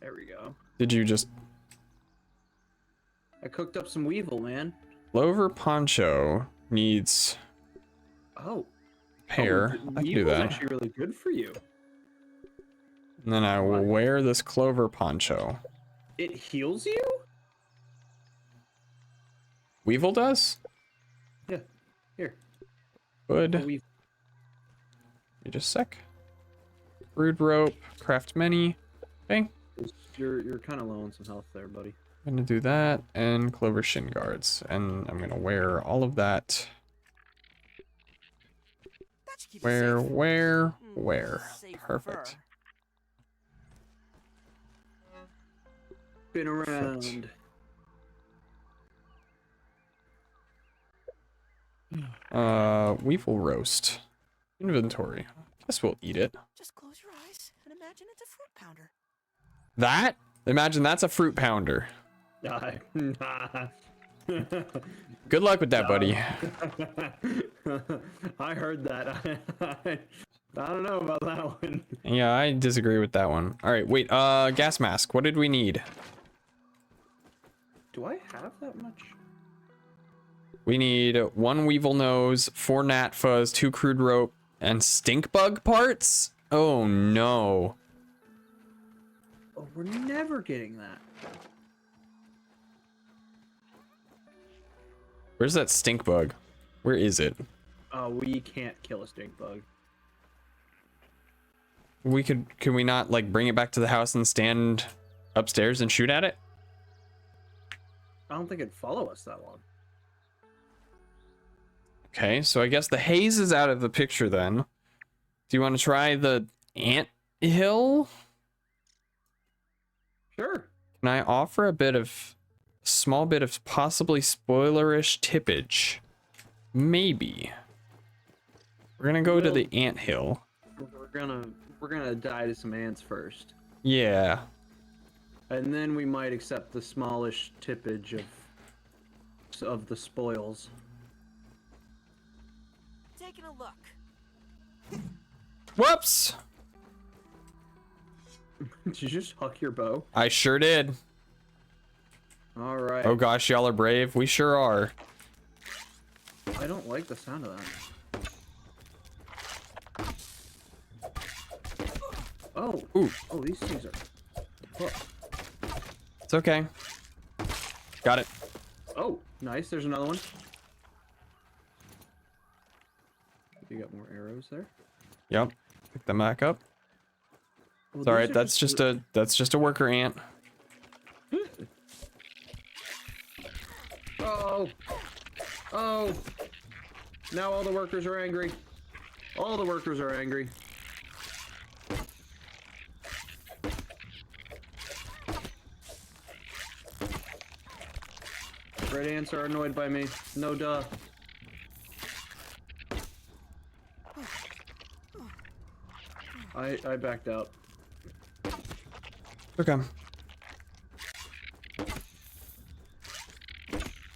There we go. Did you just... I cooked up some weevil, man. Clover poncho needs Oh. pear. I can do Weevil's that. actually really good for you. And then I will wear this clover poncho. It heals you? Weevil does? Yeah. Here. Good. Weevil. You just sec. Rude rope. Craft many. Okay. You're kind of low on some health there, buddy. I'm gonna do that and clover shin guards. And I'm gonna wear all of that. That should keep you safe. Where? Safe for Perfect. Been around. Weevil roast. Inventory. Guess we'll eat it. Just close your eyes and imagine it's a fruit pounder. That? Imagine that's a fruit pounder. Good luck with that, buddy. I heard that. I don't know about that one. Yeah, I disagree with that one. All right, wait. Gas mask. What did we need? Do I have that much? We need 1 weevil nose, 4 gnat fuzz, 2 crude rope, and stink bug parts? Oh no. Oh, we're never getting that. Where's that stink bug? Where is it? We can't kill a stink bug. Can we not like bring it back to the house and stand upstairs and shoot at it? I don't think it'd follow us that long. Okay, so I guess the haze is out of the picture then. Do you want to try the ant hill? Sure. Can I offer a small bit of possibly spoilerish tippage? Maybe. We're gonna go to the ant hill. We're gonna die to some ants first. Yeah. And then we might accept the smallish tippage of the spoils. Taking a look. Whoops! Did you just huck your bow? I sure did. All right. Oh gosh, y'all are brave. We sure are. I don't like the sound of that. Oh. Ooh. Oh, these things are. Oh. It's okay. Got it. Oh, nice. There's another one. You got more arrows there. Yep. Pick them back up. Well, It's all right. these are That's just a worker ant. Oh. Oh. Now all the workers are angry. All the workers are angry. Red ants are annoyed by me. No duh. I backed out. Okay.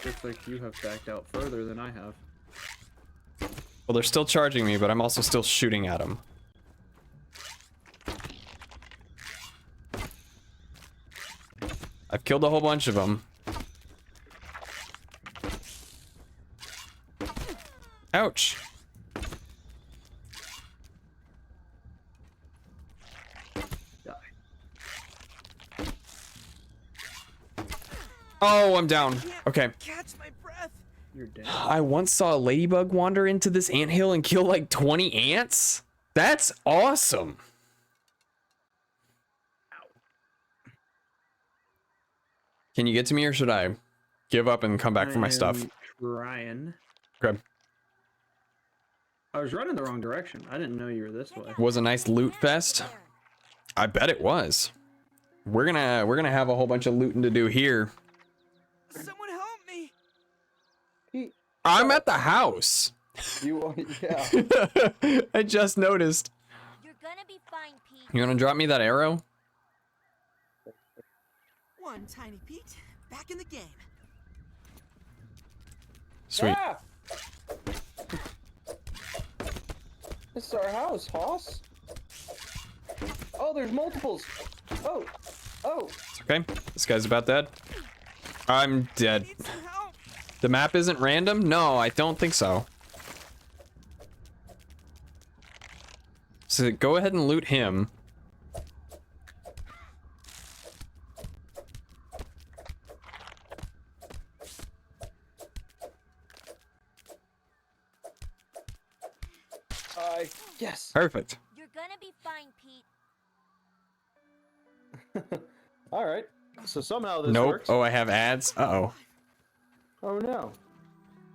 Looks like you have backed out further than I have. Well, they're still charging me, but I'm also still shooting at them. I've killed a whole bunch of them. Ouch. Oh, I'm down. Can't Okay. catch my breath. You're dead. I once saw a ladybug wander into this anthill and kill like 20 ants. That's awesome. Can you get to me, or should I give up and come back for my stuff? Trying. Okay. I was running the wrong direction. I didn't know you were this way. Was a nice loot fest. I bet it was. We're gonna have a whole bunch of looting to do here. Someone help me. I'm at the house. You are, yeah. I just noticed. You're gonna be fine, Pete. You wanna drop me that arrow? One tiny Pete, back in the game. Sweet. Ah! This is our house, Hoss. Oh, there's multiples. Oh, oh. It's okay. This guy's about dead. I'm dead. Need some help. The map isn't random? No, I don't think so. So go ahead and loot him. Yes. You're Perfect. gonna be fine, Pete. All right. So somehow this Nope. works. Oh, I have ads. Uh-oh. Oh no.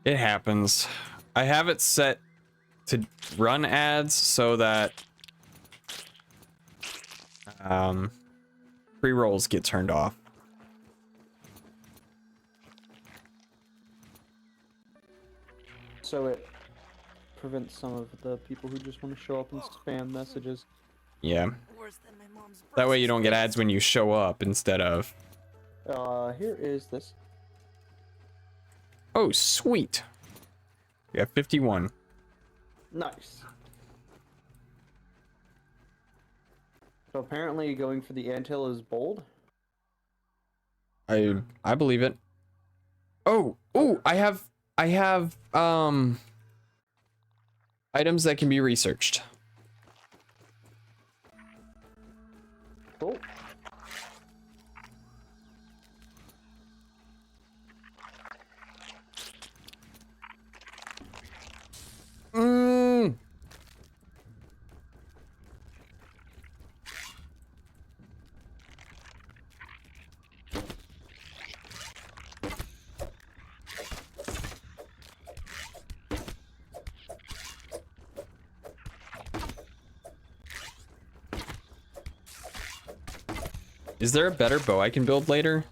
It happens. I have it set to run ads so that pre-rolls get turned off. So it prevents some of the people who just want to show up and spam messages. Yeah. Worse than my mom's That way you Brussels don't get sprouts. ads when you show up instead of... Here is this. Oh, sweet. We have 51. Nice. So apparently going for the anthill is bold. I believe it. Oh, I have items that can be researched. Cool. Is there a better bow I can build later?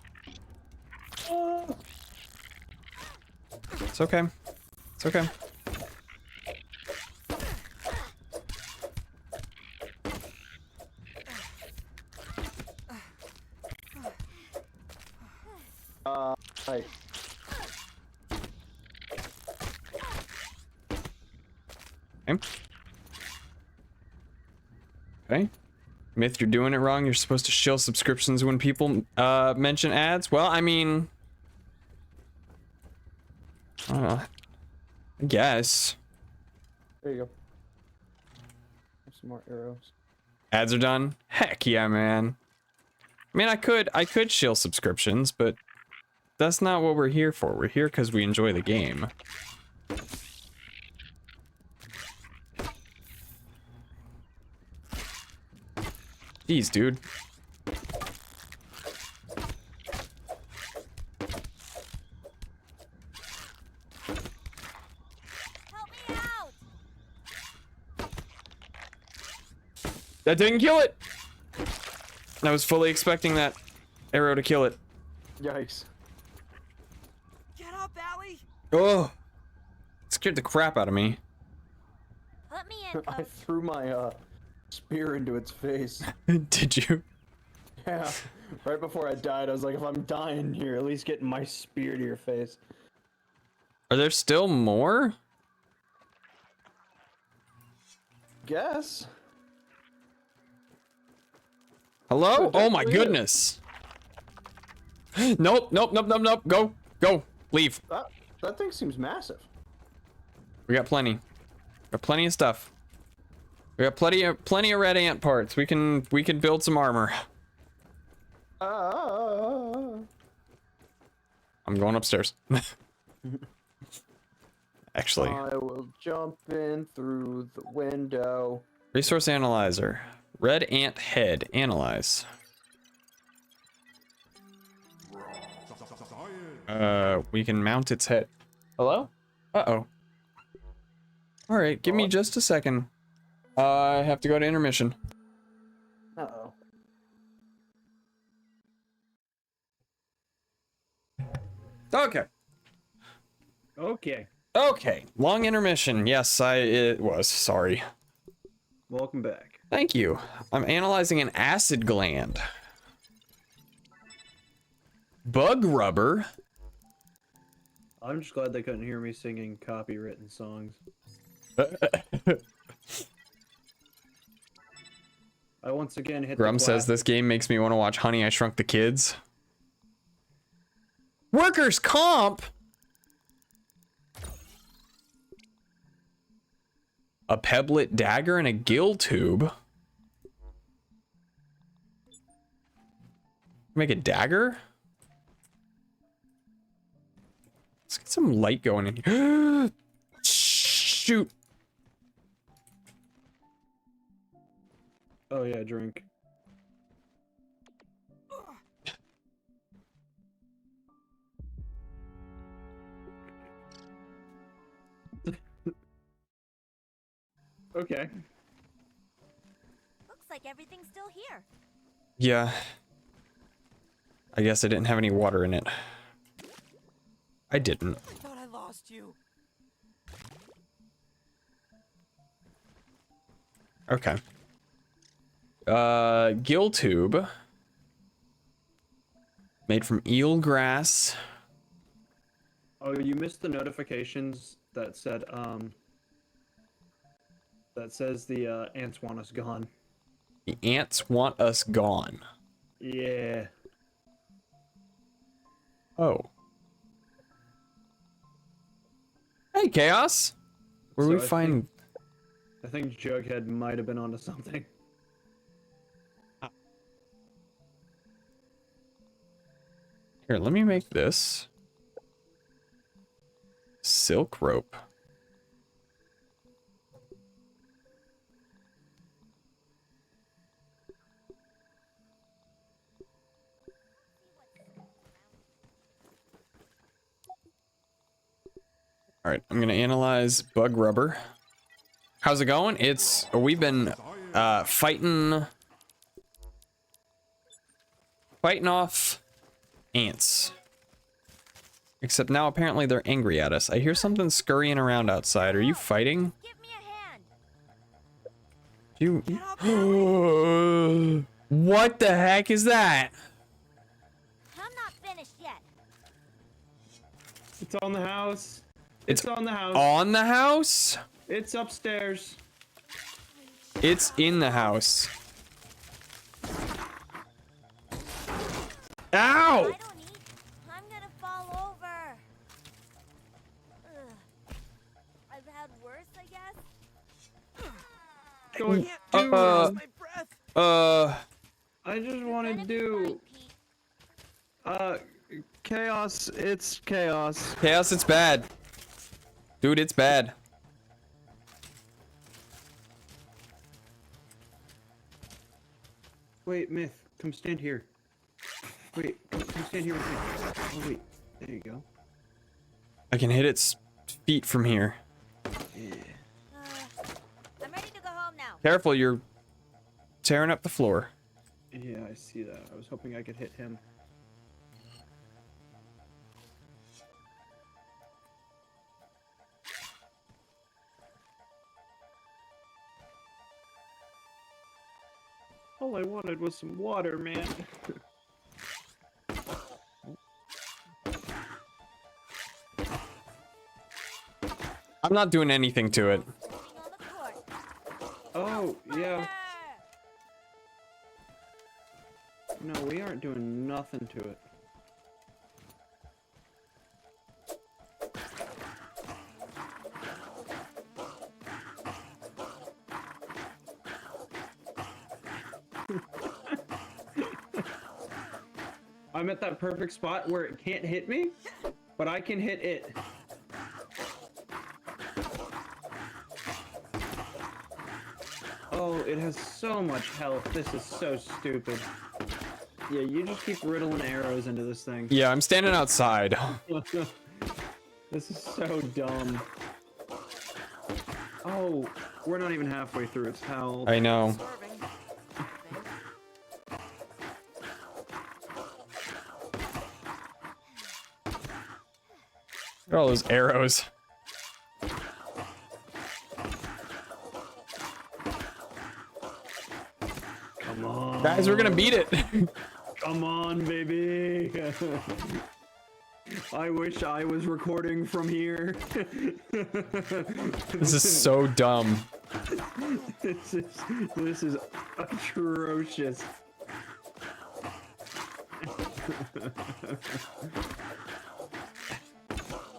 It's okay. It's okay. Hi. Okay. Okay. Myth, you're doing it wrong. You're supposed to shill subscriptions when people mention ads. Well, I mean, I guess There you go. Have some more arrows. ads are done. Heck yeah, man. I mean, I could shill subscriptions, but that's not what we're here for. We're here because we enjoy the game. Jeez, dude. Help me out! That didn't kill it. I was fully expecting that arrow to kill it. Yikes. Get up, Allie. Oh, it scared the crap out of me. Put me in, I Coach. threw my spear into its face. Did you? Yeah. Right before I died, I was like, if I'm dying here, at least get my spear to your face. Are there still more? Guess. Hello? Oh, Oh my yeah. goodness. Nope, nope, nope, nope, nope. Go, go, leave. That thing seems massive. We got plenty. Got plenty of stuff. We got plenty of red ant parts. We can build some armor. I'm going upstairs. Actually, I will jump in through the window. resource analyzer. Red ant head. Analyze. We can mount its head. Hello? Uh-oh. All right, give me just a second. I have to go to intermission. Uh-oh. Okay. Okay. Okay. Long intermission. Yes, it was. Sorry. Welcome back. Thank you. I'm analyzing an acid gland. Bug rubber. I'm just glad they couldn't hear me singing copywritten songs. I once again hit Grum the says this game makes me want to watch Honey, I Shrunk the Kids. Workers' comp? A pebblet dagger and a gill tube. Make a dagger? Let's get some light going in here. Shoot. Oh yeah, drink. Okay. Looks like everything's still here. Yeah. I guess I didn't have any water in it. I didn't. I thought I lost you. Okay. Gill tube. Made from eel grass. Oh, you missed the notifications that said, that says the, ants want us gone. The ants want us gone. Yeah. Oh. Hey, Chaos! Where So we I find... I think Jughead might have been onto something. Here, let me make this. Silk rope. All right, I'm gonna analyze bug rubber. How's it going? We've been fighting off ants. Except now apparently they're angry at us. I hear something scurrying around outside. Are you fighting? Give me a hand. You What the heck is that? I'm not finished yet. It's on the house. It's on the house. On the house? It's upstairs. It's in the house. Ow! I don't eat. I'm gonna fall over. Ugh. I've had worse, I guess. I Going- can't do this. My breath. I just You're want to gonna be do, fine, Pete. chaos. It's chaos. Chaos, it's bad. Dude, it's bad. Wait, Myth, come stand here. Wait, come stand here with me. Oh wait, there you go. I can hit its feet from here. Yeah. I'm ready to go home now. Careful, you're tearing up the floor. Yeah, I see that. I was hoping I could hit him. All I wanted was some water, man. I'm not doing anything to it. Sitting on the court. Oh, yeah. Fire! No, we aren't doing nothing to it. I'm at that perfect spot where it can't hit me. But I can hit it. Oh, it has so much health. This is so stupid. Yeah, you just keep riddling arrows into this thing. Yeah, I'm standing outside. This is so dumb. Oh, we're not even halfway through its health. I know. Serving. Look at all those arrows. Come on. Guys, we're gonna beat it. Come on, baby. I wish I was recording from here. This is so dumb. This is atrocious.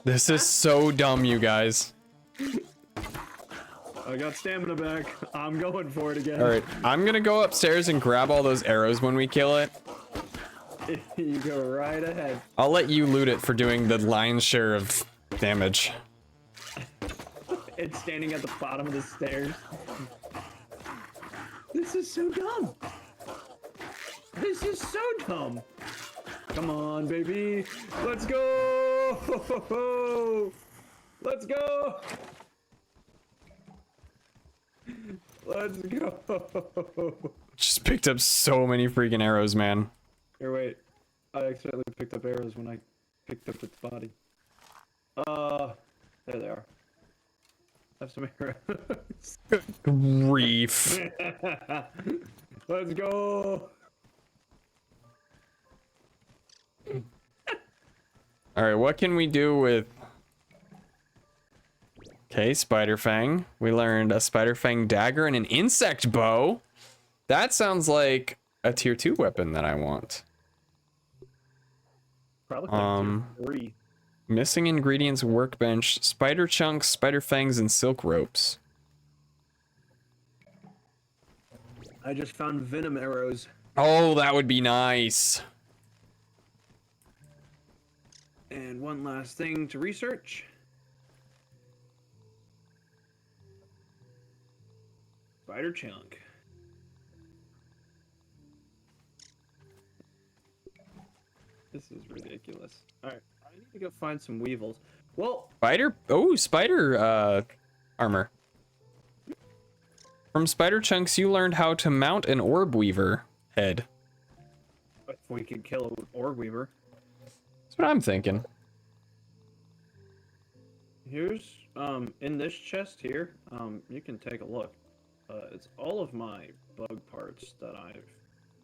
This is so dumb, you guys. I got stamina back. I'm going for it again. All right, I'm gonna go upstairs and grab all those arrows when we kill it. You go right ahead. I'll let you loot it for doing the lion's share of damage. It's standing at the bottom of the stairs. This is so dumb. This is so dumb. Come on, baby. Let's go. Let's go. Let's go. Just picked up so many freaking arrows, man. Here, wait. I accidentally picked up arrows when I picked up its body. There they are. Have some arrows. Grief. Let's go. All right, what can we do with... Okay, Spider Fang. We learned a Spider Fang dagger and an insect bow. That sounds like a tier 2 weapon that I want. Probably tier 3. Missing ingredients workbench, spider chunks, spider fangs, and silk ropes. I just found venom arrows. Oh, that would be nice. And one last thing to research. Spider chunk. This is ridiculous. Alright, I need to go find some weevils. Well, Spider armor. From spider chunks, you learned how to mount an orb weaver head. if we could kill an orb weaver. That's what I'm thinking. Here's, in this chest here, you can take a look. It's all of my bug parts that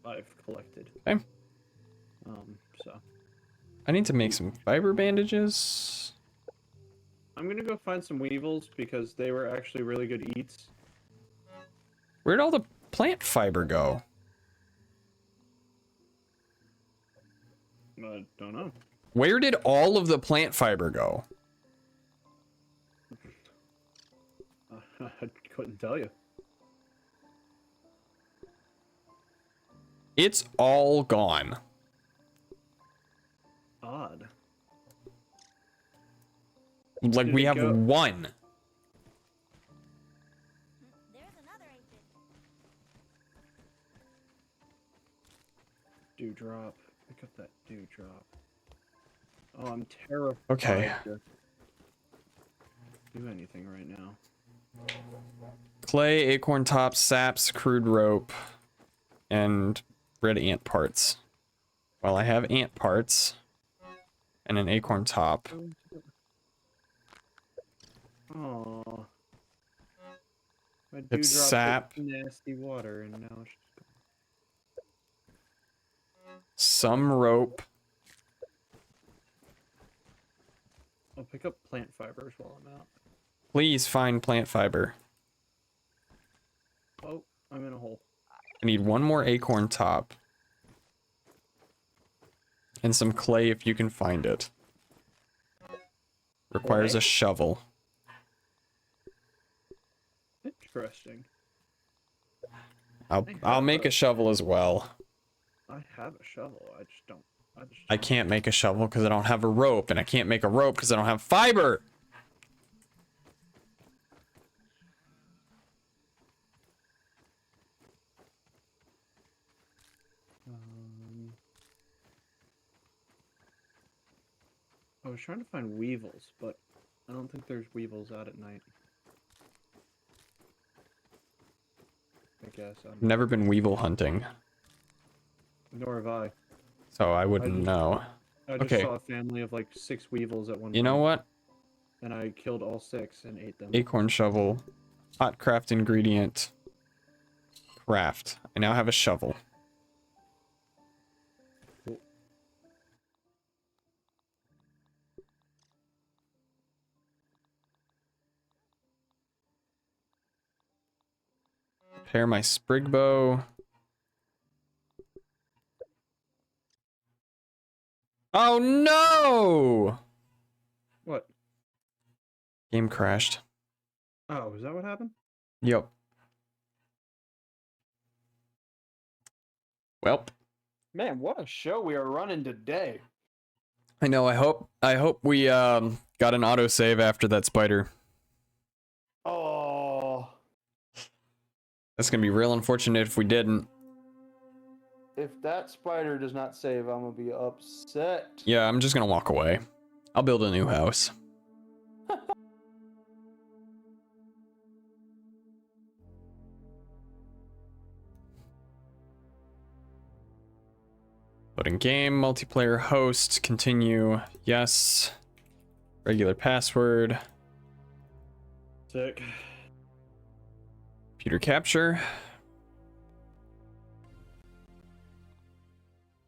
I've collected. Okay. So. I need to make some fiber bandages. I'm gonna go find some weevils because they were actually really good eats. Where'd all the plant fiber go? I don't know. Where did all of the plant fiber go? I couldn't tell you. It's all gone. Odd. Like, Did we it have go? one. There's another ancient. Dewdrop. Pick up that dewdrop. Oh, I'm terrified Okay. to do anything right now. Clay, acorn tops, saps, crude rope, and red ant parts. Well, I have ant parts and an acorn top. Oh. My It's dewdrop sap. hit nasty water, and now it's Some rope. I'll pick up plant fibers while I'm out. Please find plant fiber. Oh, I'm in a hole. I need one more acorn top. And some clay if you can find it. Requires a shovel. Interesting. I'll make a shovel as well. I have a shovel. I just don't I can't make a shovel because I don't have a rope, and I can't make a rope because I don't have fiber. I was trying to find weevils, but I don't think there's weevils out at night. I guess. I've never been weevil hunting, Nor have I. so I wouldn't just- know. I just Okay. saw a family of like 6 weevils at one You know point, what? and I killed all 6 and ate them. Acorn shovel, hot craft ingredient, craft. I now have a shovel. Cool. Repair my sprig bow. Oh no! What? Game crashed. Oh, is that what happened? Yep. Well, Man, what a show we are running today. I know. I hope we got an autosave after that spider. Oh, That's gonna be real unfortunate if we didn't. if that spider does not save, I'm gonna be upset. Yeah, I'm just gonna walk away. I'll build a new house. Loading game, multiplayer host, continue, yes. Regular password, Sick. computer capture.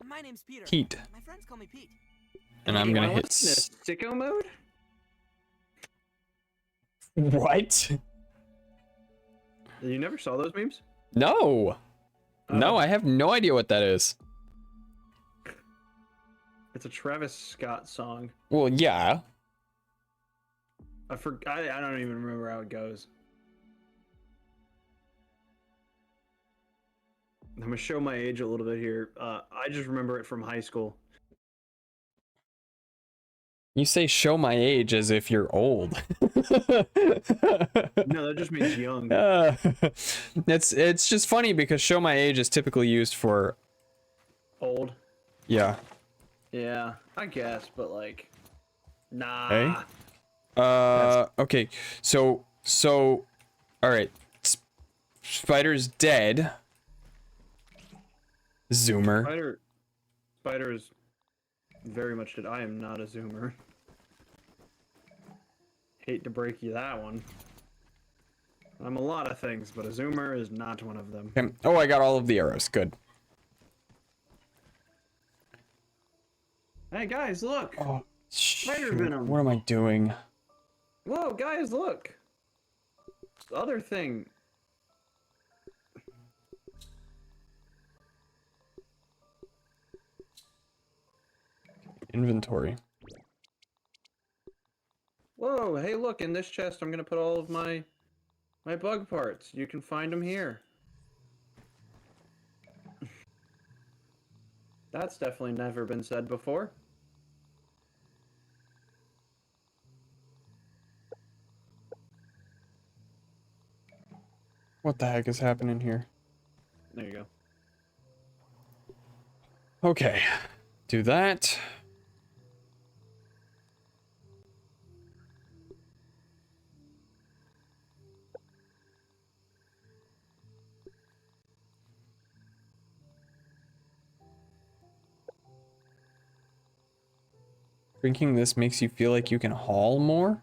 My name's Peter. Heat. My friends call me Pete. And I'm gonna hit sicko mode. What? You never saw those memes? No. No, Oh. I have no idea what that is. It's a Travis Scott song. Well, yeah. I don't even remember how it goes. I'm gonna show my age a little bit here. I just remember it from high school. You say show my age as if you're old. No, that just means young. It's just funny because show my age is typically used for Old. yeah. Yeah, I guess, but like, nah. Hey? Okay. So all right. Spider's dead. Zoomer. Spider is very much dead. I am not a zoomer. Hate to break you that one. I'm a lot of things, but a zoomer is not one of them. Okay. Oh, I got all of the arrows. Good. Hey guys, look! Oh, Spider shoot. venom. What am I doing? Whoa, guys, look! The other thing. Inventory. Whoa, hey, look! In this chest, I'm gonna put all of my bug parts. You can find them here. That's definitely never been said before. What the heck is happening here? There you go. Okay. Do that. Drinking this makes you feel like you can haul more?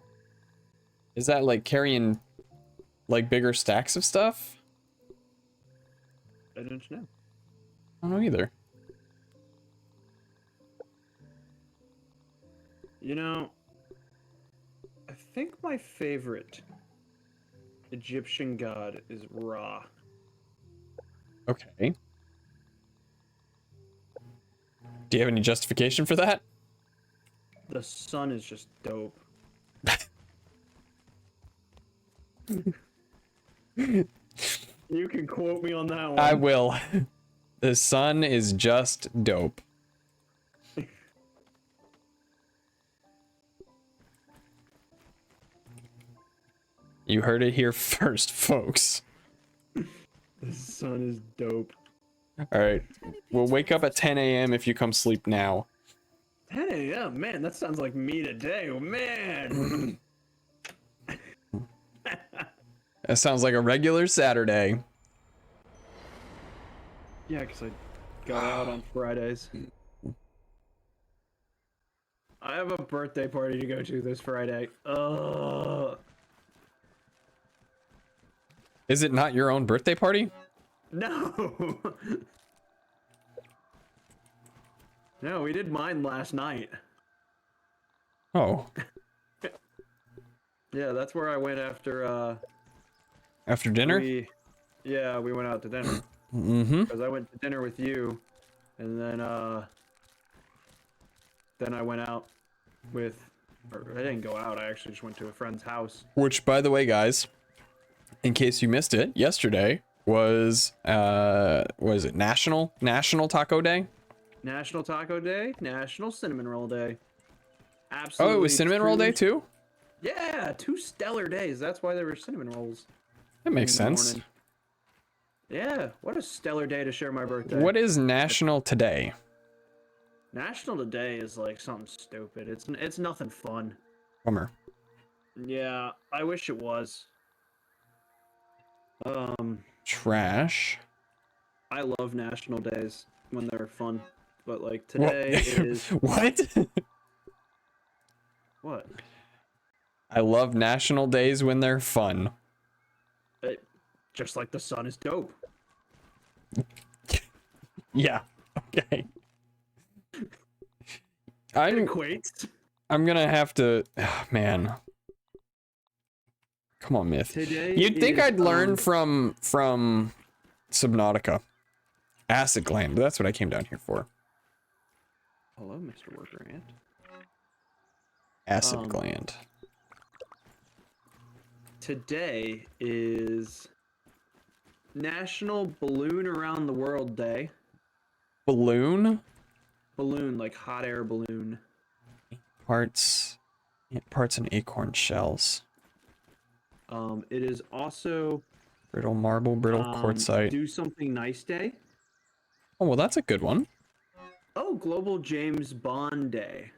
Is that like carrying like bigger stacks of stuff? I didn't know. I don't know either. You know, I think my favorite Egyptian god is Ra. Okay. Do you have any justification for that? The sun is just dope. You can quote me on that one. I will. The sun is just dope. You heard it here first, folks. The sun is dope. All right. We'll wake up at 10 a.m. if you come sleep now. 10 a.m. Man, that sounds like me today. Oh, man. That sounds like a regular Saturday. Yeah, because I got out on Fridays. I have a birthday party to go to this Friday. Is it not your own birthday party? No. No, we did mine last night. Oh. Yeah, that's where I went after After dinner? we went out to dinner. Mm-hmm. Because I went to dinner with you, and then I went out with, or I didn't go out, I actually just went to a friend's house. Which, by the way, guys, in case you missed it, yesterday was what is it? National Taco Day? National Taco Day, National Cinnamon Roll Day. Absolutely. Oh, it was Cinnamon Roll Day too? Yeah, 2 stellar days. That's why there were cinnamon rolls. That makes in the sense. morning. Yeah, what a stellar day to share my birthday. What is National Today? National Today is like something stupid. It's nothing fun. Bummer. Yeah, I wish it was. Trash. I love national days when they're fun, but like today is What? what? I love national days when they're fun. Just like the sun is dope. Yeah. Okay. It I'm equates. gonna have to. Oh, man. Come on, Myth. Today You'd think is, I'd learn from Subnautica. Acid gland. That's what I came down here for. Hello, Mr. Worker Ant. Acid gland. Today is National Balloon Around the World Day. Balloon Balloon, like hot air balloon. parts. Yeah, parts and acorn shells. It is also Brittle marble, brittle quartzite. Do Something Nice Day. Oh, well, that's a good one. Oh, Global James Bond Day.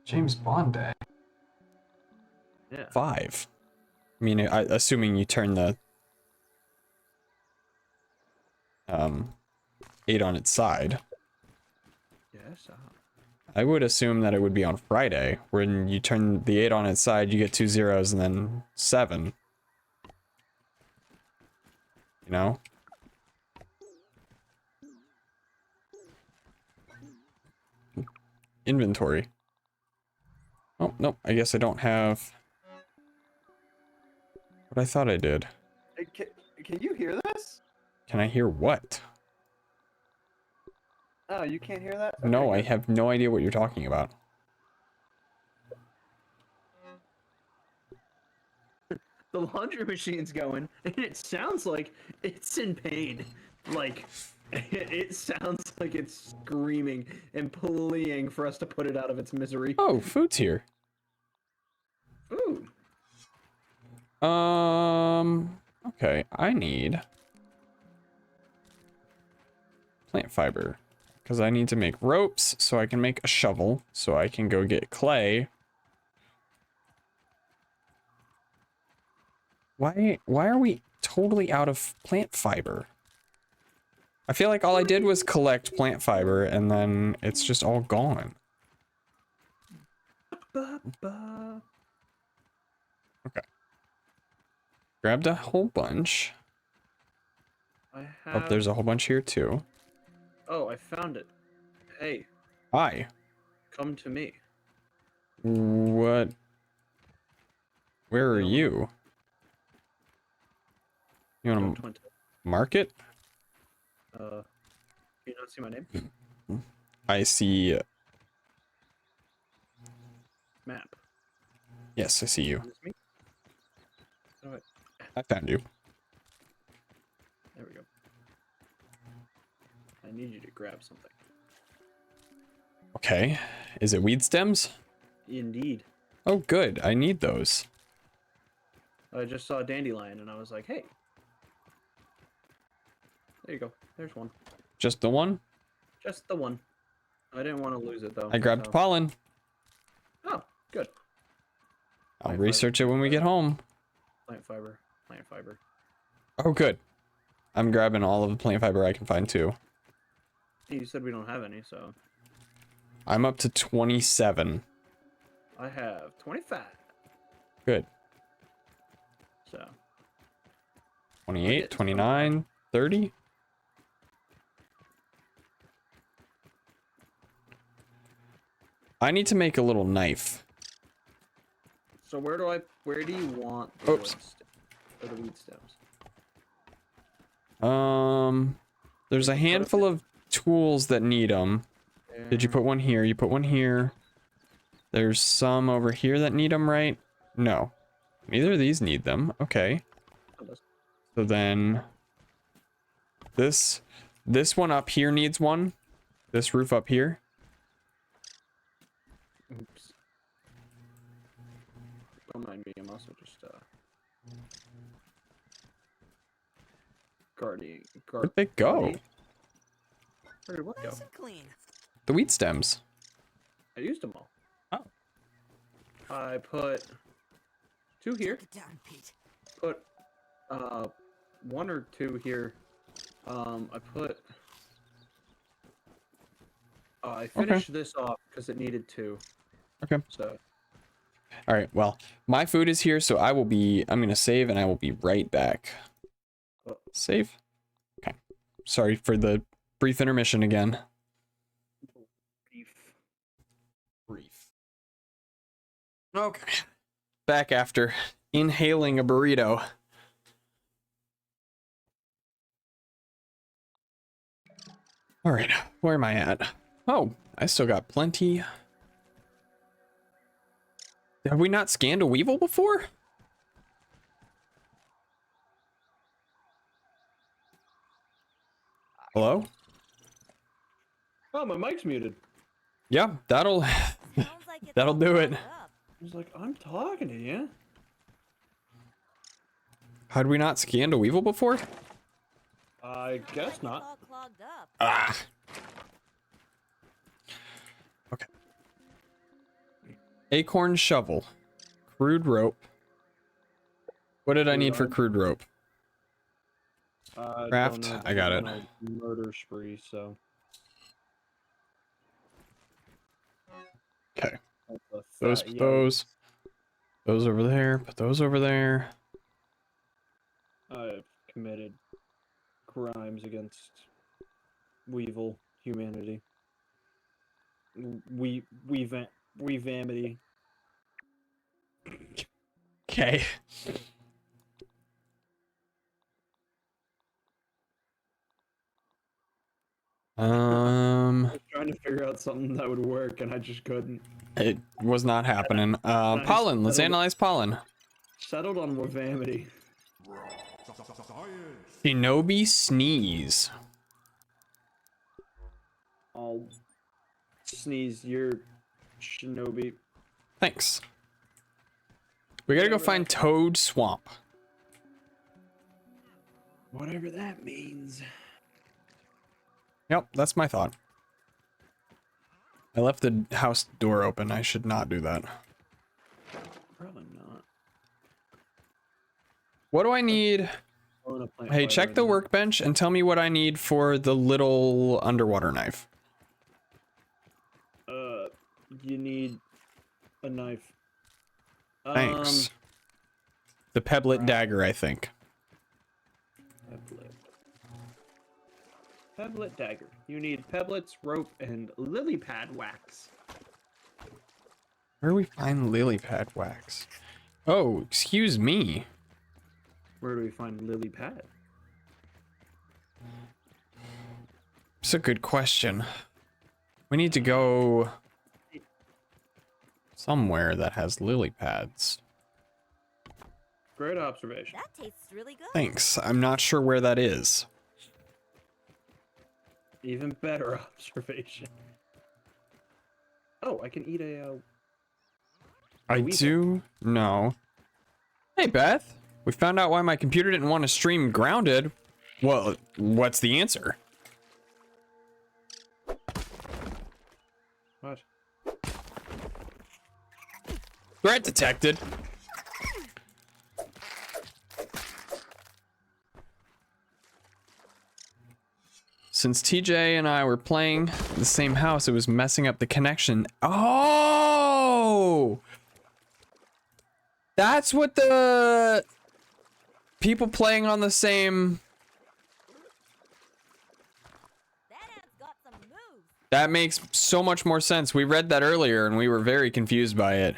James Bond Day. Yeah. 5. I mean, assuming you turn the 8 on its side. Yes. I would assume that it would be on Friday. When you turn the 8 on its side, you get 2 zeros and then 7. You know? Inventory. Oh, nope. I guess I don't have what I thought I did. Can you hear this? Can I hear what? Oh, you can't hear that? No, I Okay, have no idea what you're talking about. the laundry machine's going, and it sounds like it's in pain. Like, it sounds like it's screaming and pleading for us to put it out of its misery. Oh, food's here. Ooh. Okay, I need plant fiber because I need to make ropes so I can make a shovel so I can go get clay. Why are we totally out of plant fiber? I feel like all I did was collect plant fiber and then it's just all gone. Okay. Grabbed a whole bunch. I Oh, have... there's a whole bunch here too. Oh, I found it. Hey, Hi. come to me. What? Where are you? You Go want to Twente. mark it? Can you not see my name? I see. Map. Yes, I see you. Is this me? Oh, wait. I found you. There we go. I need you to grab something. Okay. Is it weed stems? Indeed. Oh, good. I need those. I just saw a dandelion and I was like, hey. There you go. There's one. Just the one? Just the one. I didn't want to lose it though. I grabbed so- pollen. Oh, good. I'll Plant research it fiber, when we get home. Plant fiber. Plant fiber. Oh, good. I'm grabbing all of the plant fiber I can find too. You said we don't have any, so I'm up to 27. I have 25. Good. So 28, 29, 30. I need to make a little knife. So where do you want the Oops. wood or the weed stems? There's a handful of tools that need them. Did you put one here? You put one here. There's some over here that need them, right? No. Neither of these need them. Okay. So then this one up here needs one. This roof up here. Oops. Don't mind me, I'm also just guarding. Where'd they go? Where did what go? Nice and clean. The wheat stems. I used them all. Oh. I put 2 here. Take it down, Pete. Put 1 or 2 here. I put. I finished this off because it needed 2. Okay. So All right. Well, my food is here, so I'm going to save and I will be right back. Oh. Save. Okay. Sorry for the brief intermission again. Brief. Okay. Back after inhaling a burrito. All right. Where am I at? Oh, I still got plenty. Have we not scanned a weevil before? Hello? Oh, my mic's muted. Yeah, that'll Sounds like it's That'll all do it. clogged up. I was like, I'm talking to you. Had we not scanned a weevil before? I Sounds guess like it's not. all clogged up. Ah. Okay. Acorn shovel. Crude rope. What did I need for crude rope? Craft, Don't know, I got I'm it. on a murder spree, so. Okay. That's a Those, fat put yellow. those. Those over there. Put those over there. I've committed crimes against Weevil humanity. Weavamity. Okay. I was trying to figure out something that would work, and I just couldn't. It was not happening. Nice. Pollen. Let's Settled. analyze pollen. Settled on Weavamity. Shinobi sneeze. I'll sneeze your shinobi. Thanks. We gotta go find Toad Swamp. Whatever that means. Yep, that's my thought. I left the house door open. I should not do that. Probably not. What do I need? I wanna plant Hey, fiber check in the there. workbench and tell me what I need for the little underwater knife. You need a knife. Thanks. The pebblet dagger, I think. Pebblet dagger. You need pebblets, rope, and lily pad wax. Where do we find lily pad wax? Oh, excuse me. Where do we find lily pad? It's a good question. We need to go somewhere that has lily pads. Great observation. That tastes really good. Thanks. I'm not sure where that is. Even better observation. Oh, I can eat a I do know. Hey, Beth. We found out why my computer didn't want to stream Grounded. Well, what's the answer? What? Threat detected. Since TJ and I were playing in the same house, it was messing up the connection. Oh! That's what the people playing on the same... That ant's got some moves. That makes so much more sense. We read that earlier and we were very confused by it.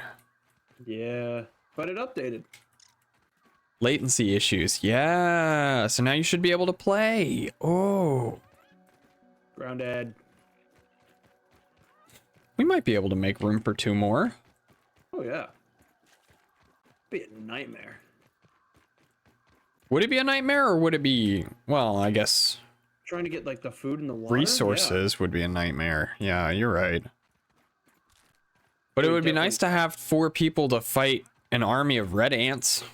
Yeah, but it updated. Latency issues. Yeah. So now you should be able to play. Oh. Grounded. We might be able to make room for 2 more. Oh yeah. Be a nightmare. Would it be a nightmare or would it be, well, I guess Trying to get like the food and the water. resources would be a nightmare. Yeah, you're right. But it It would would be nice to have 4 people to fight an army of red ants.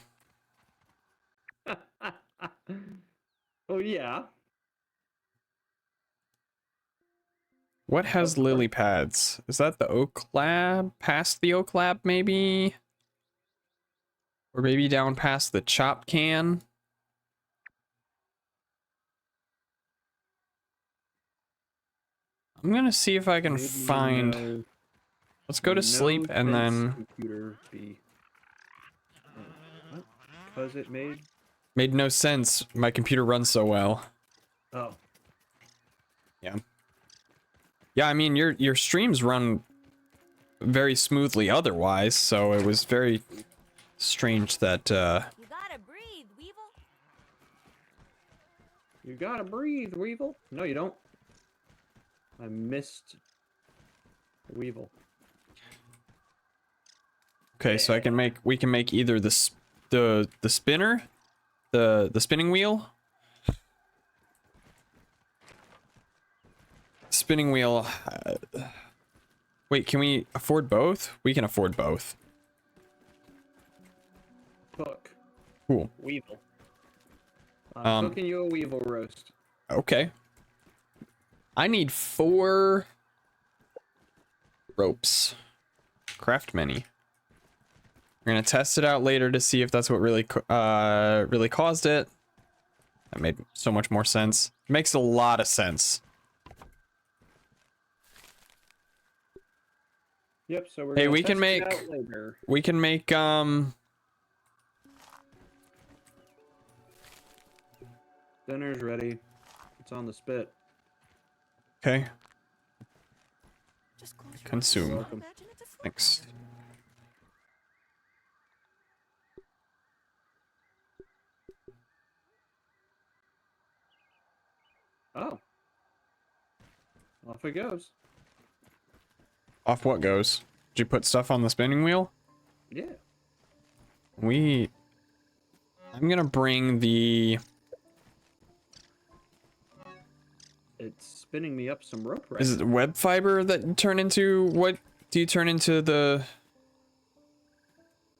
Yeah. Oh yeah. What has lily pads? Is that the oak lab? Past the oak lab, maybe? Or maybe down past the chop can? I'm gonna see if I can Made me find... know Let's go to no sleep and sense then... computer be. What? Because it made. Made no sense. My computer runs so well. Oh. Yeah. Yeah, I mean, your streams run very smoothly otherwise, so it was very strange that, You gotta breathe, Weevil. You gotta breathe, Weevil. No, you don't. I missed Weevil. Okay, so we can make either the spinner, the spinning wheel. Spinning wheel. Wait, can we afford both? We can afford both. Cook. Cool. Weevil. I'm Um, cooking you a Weevil roast. Okay. I need 4 ropes. Craft many. We're gonna test it out later to see if that's what really caused it. That made so much more sense. Makes a lot of sense. Yep. So we're. Hey, gonna we can test it make- out later. We can make Dinner's ready. It's on the spit. Okay. Just close your Consume. eyes. Welcome. Imagine it's a food Thanks. pattern. Oh. Off it goes. Off what goes? Did you put stuff on the spinning wheel? Yeah. I'm gonna bring the... It's spinning me up some rope right Is it web fiber that you turn into? What do you turn into the...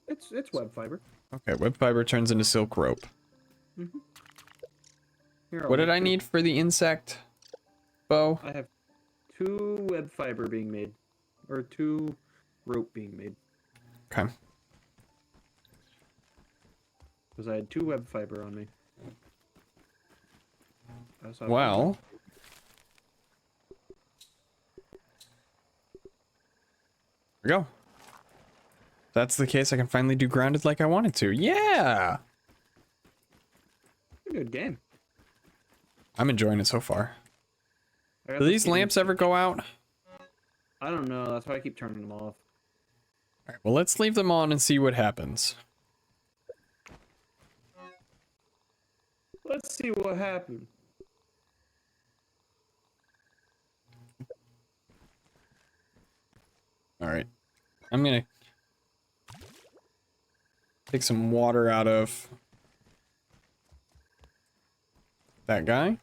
It's web fiber. Okay, web fiber turns into silk rope. Here, I'll What did make I two. need for the insect bow? I have 2 web fiber being made, or 2 rope being made, Okay. because I had 2 web fiber on me. I also have Well, there we go. If that's the case, I can finally do grounded like I wanted to. Yeah! a good game. I'm enjoying it so far. I got Do the these feeling- lamps ever go out? I don't know. That's why I keep turning them off. Alright, well, let's leave them on and see what happens. Let's see what happened. Alright. I'm gonna take some water out of that guy.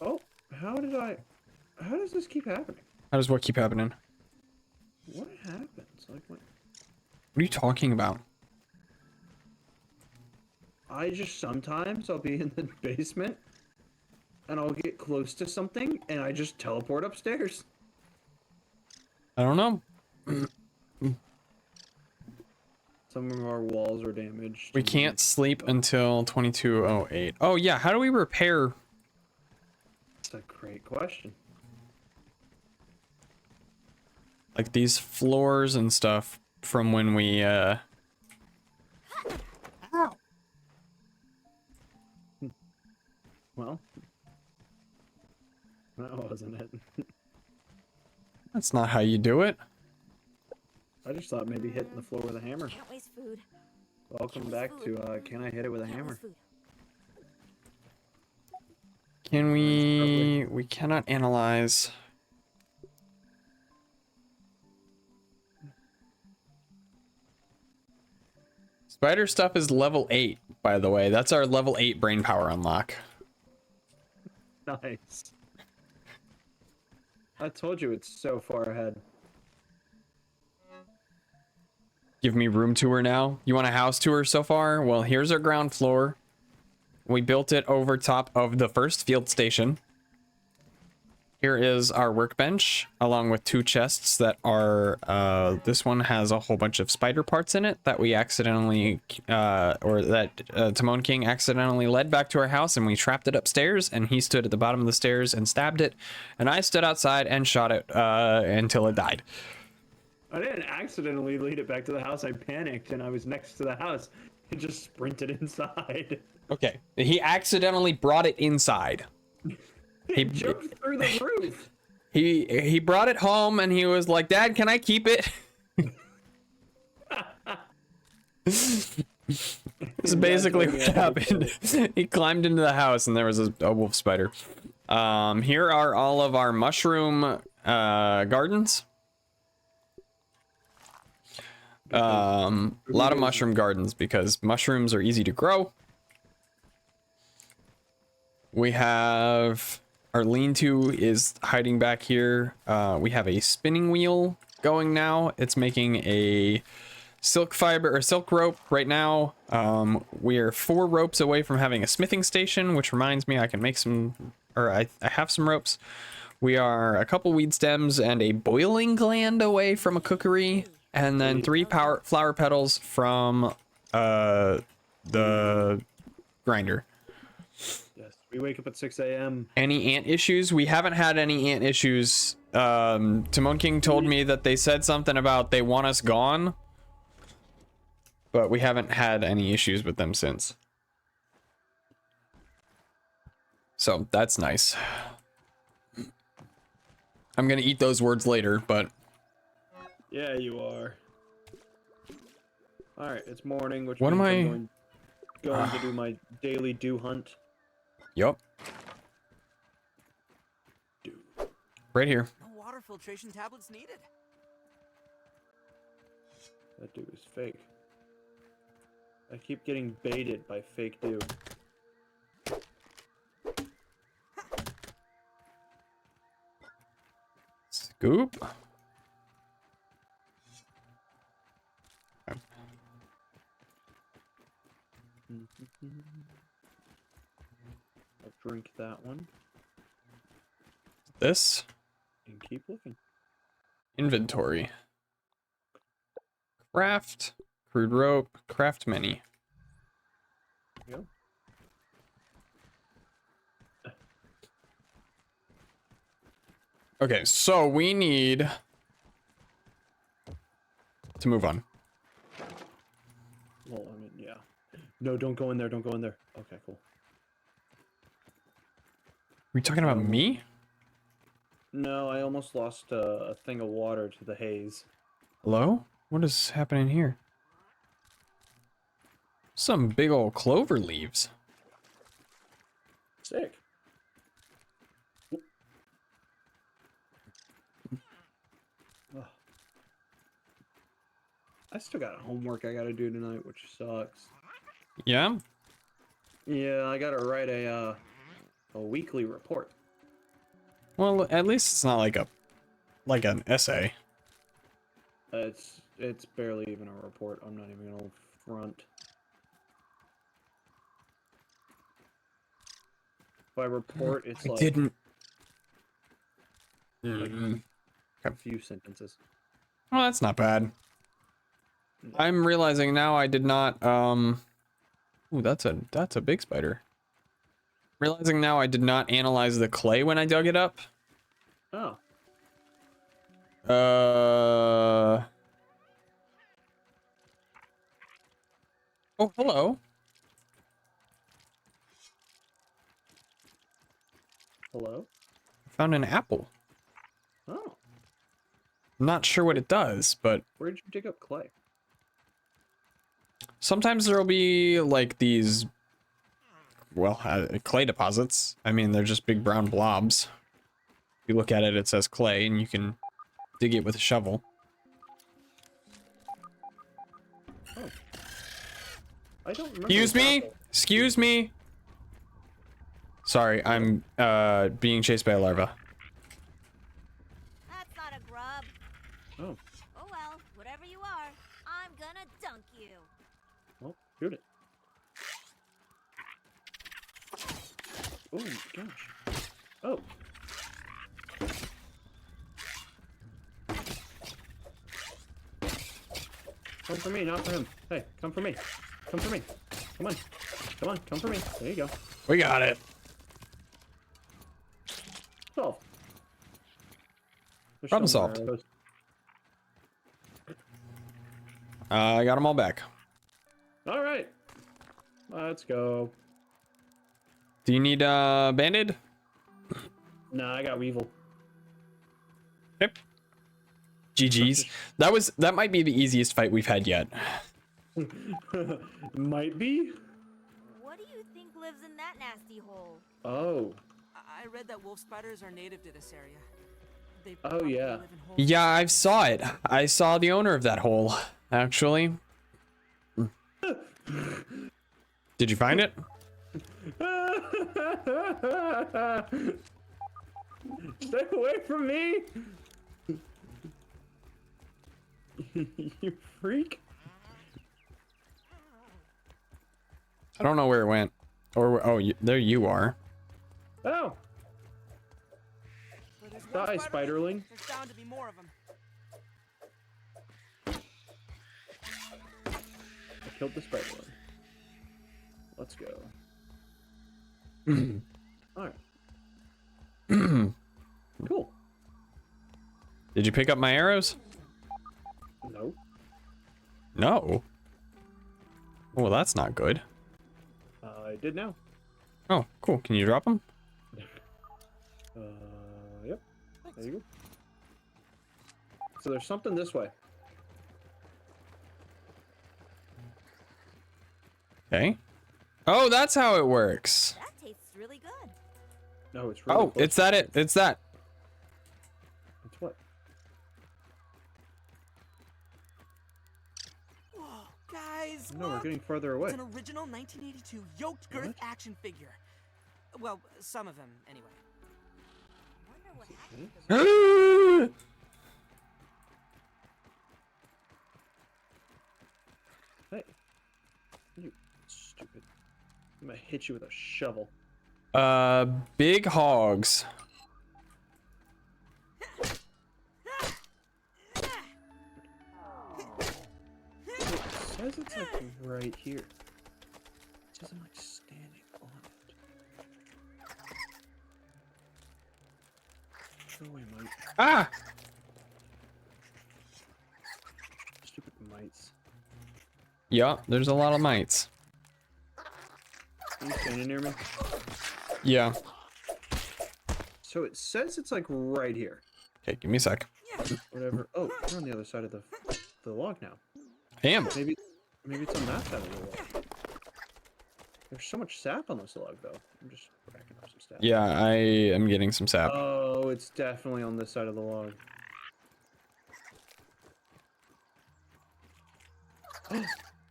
Oh, how does this keep happening? How does what keep happening? What happens? It's like what? What are you talking about? I just sometimes I'll be in the basement and I'll get close to something and I just teleport upstairs. I don't know. Some of our walls are damaged. We can't sleep until 22:08. Oh yeah, how do we repair? That's a great question. Like these floors and stuff from when we Well, that wasn't it. That's not how you do it. I just thought maybe hitting the floor with a hammer. Can't waste food. Welcome back to Can I Hit It With a Can't Hammer? waste food. Can we cannot analyze. Spider stuff is level 8, by the way. That's our level 8 brain power unlock. Nice. I told you it's so far ahead. Give me room tour now. You want a house tour so far? Well, here's our ground floor. We built it over top of the first field station. Here is our workbench, along with 2 chests that are, this one has a whole bunch of spider parts in it that we accidentally, or that Timon King accidentally led back to our house, and we trapped it upstairs, and he stood at the bottom of the stairs and stabbed it, and I stood outside and shot it until it died. I didn't accidentally lead it back to the house. I panicked and I was next to the house and just sprinted inside. Okay, he accidentally brought it inside. He jumped through the roof. He brought it home and he was like, "Dad, can I keep it?" This is basically what happened. He climbed into the house and there was a wolf spider. Here are all of our mushroom gardens. A lot of mushroom gardens because mushrooms are easy to grow. We have our lean-to is hiding back here. We have a spinning wheel going now. It's making a silk fiber or silk rope right now. We are 4 ropes away from having a smithing station, which reminds me I can make some, or I have some ropes. We are a couple weed stems and a boiling gland away from a cookery, and then 3 flower petals from the grinder. Yes, we wake up at 6 a.m. Any ant issues? We haven't had any ant issues. Timon King told me that they said something about they want us gone, but we haven't had any issues with them since. So that's nice. I'm gonna eat those words later, but Yeah, you are. All right, it's morning, which What means am I- I'm going to do my daily dew hunt. yup, Dew. right here. No water filtration tablets needed. That dew is fake. I keep getting baited by fake dew. Scoop. I'll drink that one This and keep looking. inventory. Craft, crude rope, craft many. There you go. Okay, so we need to move on. Well, I mean, yeah. No, don't go in there. Don't go in there. Okay, cool. Are we talking about me? No, I almost lost a thing of water to the haze. Hello? What is happening here? Some big old clover leaves. Sick. Ugh. I still got homework I gotta do tonight, which sucks. Yeah? Yeah, I gotta write a weekly report. Well, at least it's not like an essay. It's barely even a report. I'm not even gonna front. By report, it's I like didn't. a few sentences. Well, that's not bad. Yeah. I'm realizing now I did not. Ooh, that's a big spider. Realizing now I did not analyze the clay when I dug it up. Oh, Oh, hello. hello. Found an apple. Oh, I'm not sure what it does, but where did you dig up clay? sometimes there'll be like these, well, clay deposits. I mean, they're just big brown blobs. If you look at it, it says clay, and you can dig it with a shovel. Oh, I don't remember. Excuse this me? apple. Excuse me? Sorry, I'm being chased by a larva. That's not a grub. Oh, Oh well, whatever you are, I'm gonna dunk you. well, shoot it. Oh my gosh. Oh. Come for me, not for him. Hey, come for me. Come for me. Come on. Come on, come for me. There you go. We got it. Solved. There's Problem still more solved. arrows. I got them all back. All right. Let's go. Do you need Band-Aid? Nah, I got Weevil. Yep. GG's. That might be the easiest fight we've had yet. Might be. What do you think lives in that nasty hole? Oh. I read that wolf spiders are native to this area. They Oh, probably yeah. live in holes. Yeah, I saw it. I saw the owner of that hole, actually. Did you find it? Stay away from me! You freak. I don't know where it went. Or, oh, there you are. Oh! Where there's one Die, spider, spiderling. there's bound to be more of them. I killed the spiderling. Let's go. Alright. Cool. Did you pick up my arrows? No. No. Well, that's not good. I did now. Oh, cool. Can you drop them? Yep. There you go. So there's something this way. Okay. Oh, that's how it works. That tastes really good. No, it's really Oh, close. it's that. It's that. It's what? Whoa, guys, No, we're look! getting farther away. It's an original 1982 yoked girth What? action figure. Well, some of them, anyway. Wonder what happened to them. Hey. You stupid. I'm gonna hit you with a shovel. Big hogs. It says it's like right here. It says I'm like standing on it. Go away, mite. Ah! Stupid mites. Yeah, there's a lot of mites. Are you standing near me? Yeah. So it says it's like right here. Okay, give me a sec. Whatever. Oh, we're on the other side of the log now. Damn. Maybe it's on that side of the log. There's so much sap on this log, though. I'm just racking up some sap. Yeah, I am getting some sap. Oh, it's definitely on this side of the log.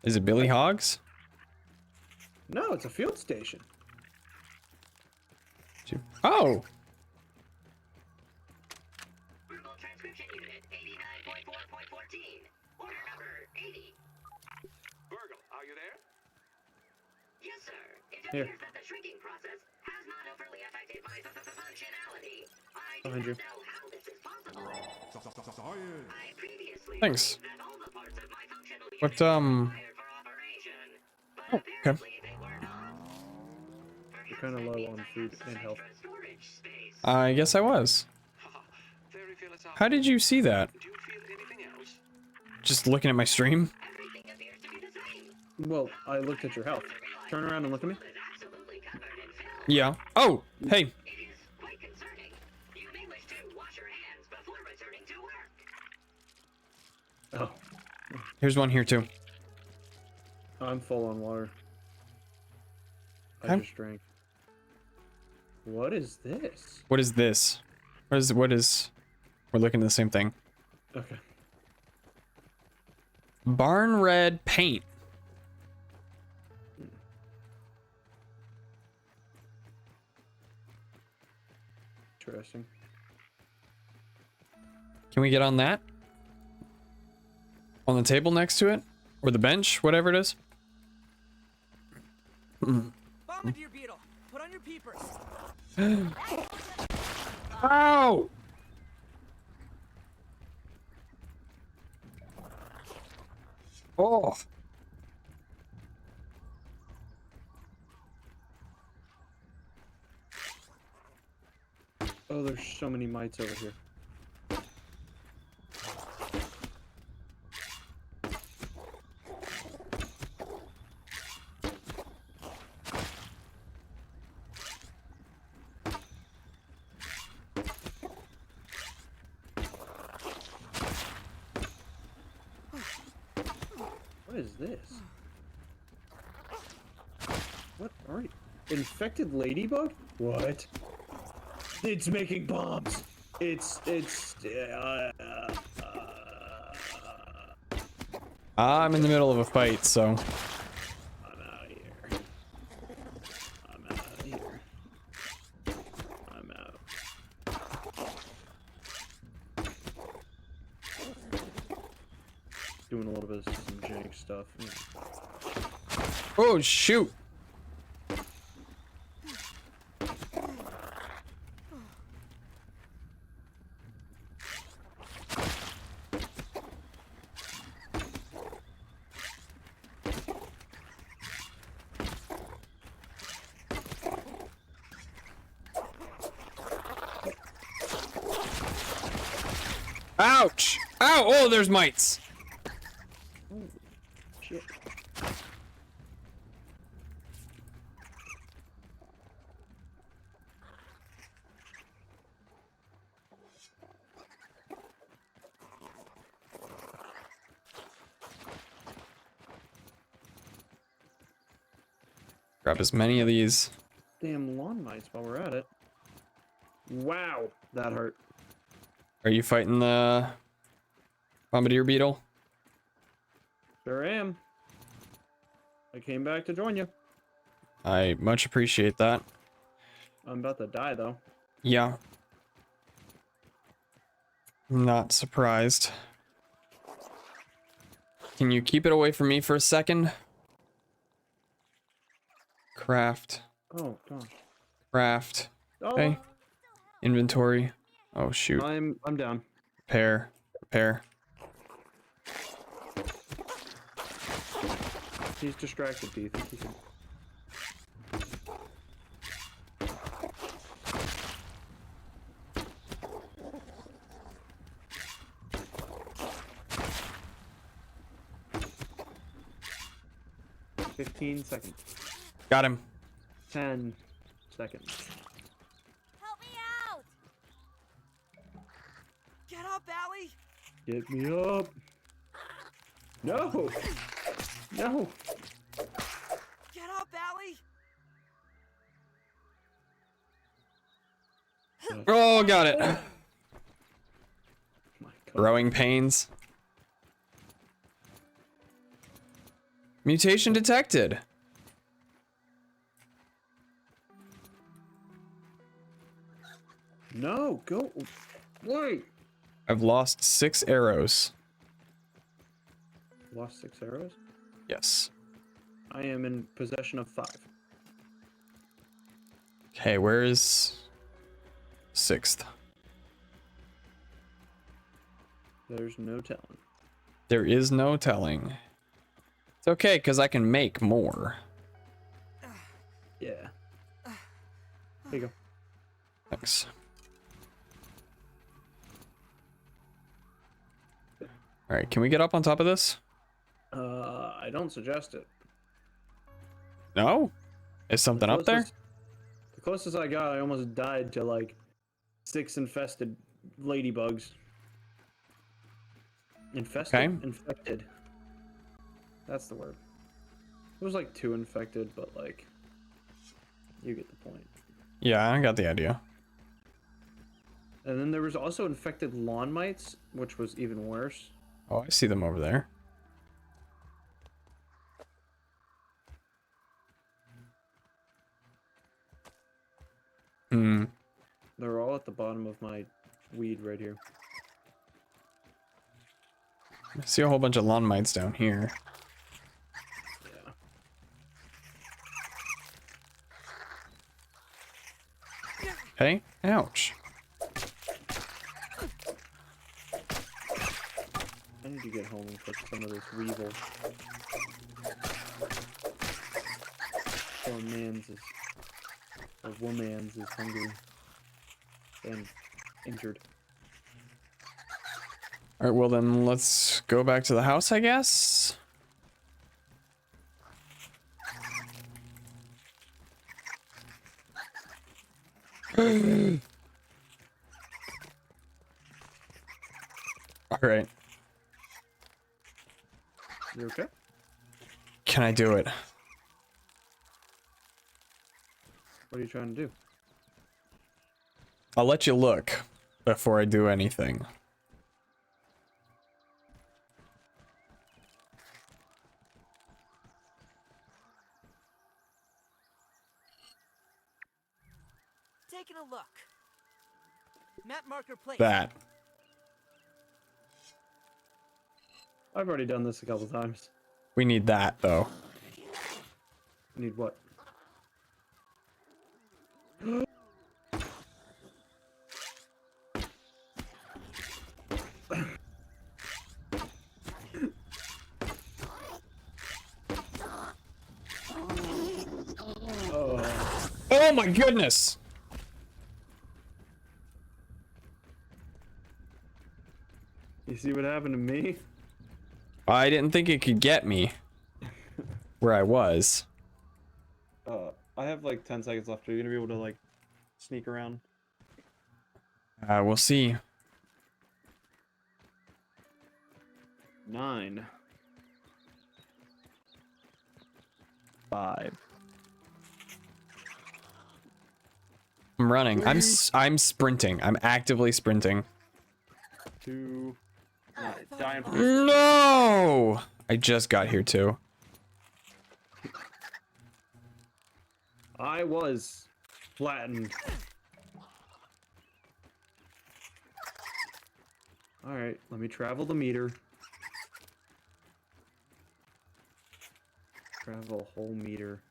Is it Billy Hogs? No, it's a field station. Oh! Verbal transcription unit 89.4.14. Yes, sir. It Here. appears that the shrinking process has not overly affected my functionality. I do Behind you. not know how this is possible. I previously Thanks. believed that all the parts of my functional What, unit were required for operation, but Oh, okay. apparently they were not. You're kind of Perhaps that low means on I have food some and health. extra storage space. I guess I was. Very philosophical. How did you see that? Do you feel anything else? Just looking at my stream? Everything appears to be the same. Well, I looked at your health. Turn around and look at me. It is absolutely covered in film. Yeah. Oh, hey. It is quite concerning. You may wish to wash your hands before returning to work. Oh, Here's one here too. I'm full on water. I Okay. just drank. What is this? What is this? What is... We're looking at the same thing. Okay. Barn red paint. Interesting. Can we get on that? On the table next to it? Or the bench? Whatever it is? Bombardier Beetle, put on your peepers. Ow! Oh. Oh, there's so many mites over here. What is this? What are you? Infected ladybug? What? It's making bombs. I'm in the middle of a fight, so... I'm out of here. I'm out of here. I'm out. Doing a little bit of some jank stuff. Oh, shoot! Ouch! Ow! Oh, there's mites! Shit. Grab as many of these. Damn lawn mites while we're at it. Wow, that hurt. Are you fighting the bombardier beetle? Sure am. I came back to join you. I much appreciate that. I'm about to die though. Yeah. Not surprised. Can you keep it away from me for a second? Craft. Oh gosh. Craft. Oh, Okay. Inventory. Oh shoot. I'm down. Repair. Repair. He's distracted. Do you think he can? "15 seconds. Got him. 10 seconds. Help me out! Get up, Allie. Get me up. No. No. Get up, Allie. Oh, got it. My God. Growing pains. Mutation detected. No, go. Wait. I've lost 6 arrows. Lost 6 arrows? Yes. I am in possession of 5. Okay, where is 6th? There's no telling. There is no telling. It's okay, because I can make more. Yeah. There you go. Thanks. All right, can we get up on top of this? I don't suggest it. No? Is something up there? The closest I got, I almost died to like 6 infested ladybugs. Infested? Okay. Infected. That's the word. It was like 2 infected, but like, you get the point. Yeah, I got the idea. And then there was also infected lawn mites, which was even worse. Oh, I see them over there. Hmm. They're all at the bottom of my weed right here. I see a whole bunch of lawn mites down here. Yeah. Okay. Ouch. I need to get home and cook some of this weevil. So a man's is, or woman's is hungry and injured. All right, well then let's go back to the house, I guess. All right. You okay? Can I do it? What are you trying to do? I'll let you look before I do anything. Taking a look. Map marker place. That. I've already done this a couple times. We need that, though. Need what? Oh my goodness! You see what happened to me? I didn't think it could get me where I was. I have like 10 seconds left. Are you gonna be able to like sneak around? We'll see. 9. 5. I'm running. I'm sprinting. I'm actively sprinting. 2. Dying. No! I just got here too. I was flattened. Alright, let me travel the meter. Travel a whole meter.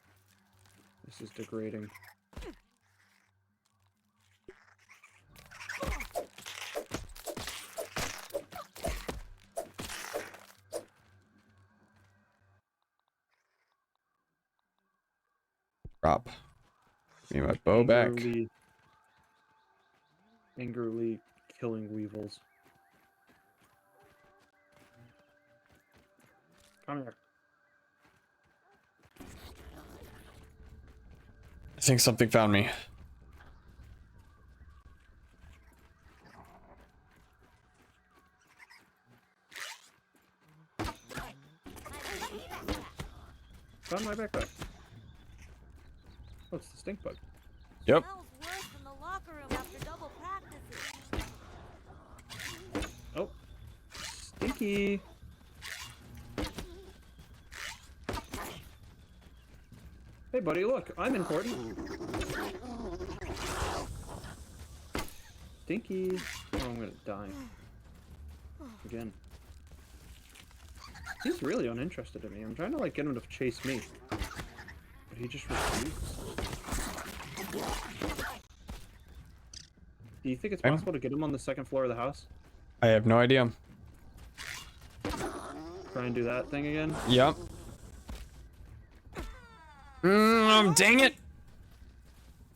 This is degrading. Drop. Give me my bow back. Angrily killing weevils. Come here. I think something found me. Found my backpack. Oh, it's the stink bug. Yep. Smells worse than the locker room after double practices. Oh, stinky. Hey, buddy, look, I'm important. Stinky. Oh, I'm gonna die. Again. He's really uninterested in me. I'm trying to, like, get him to chase me. he just refuses? Do you think it's possible to get him on the second floor of the house? I have no idea. Try and do that thing again? Yep. Dang it!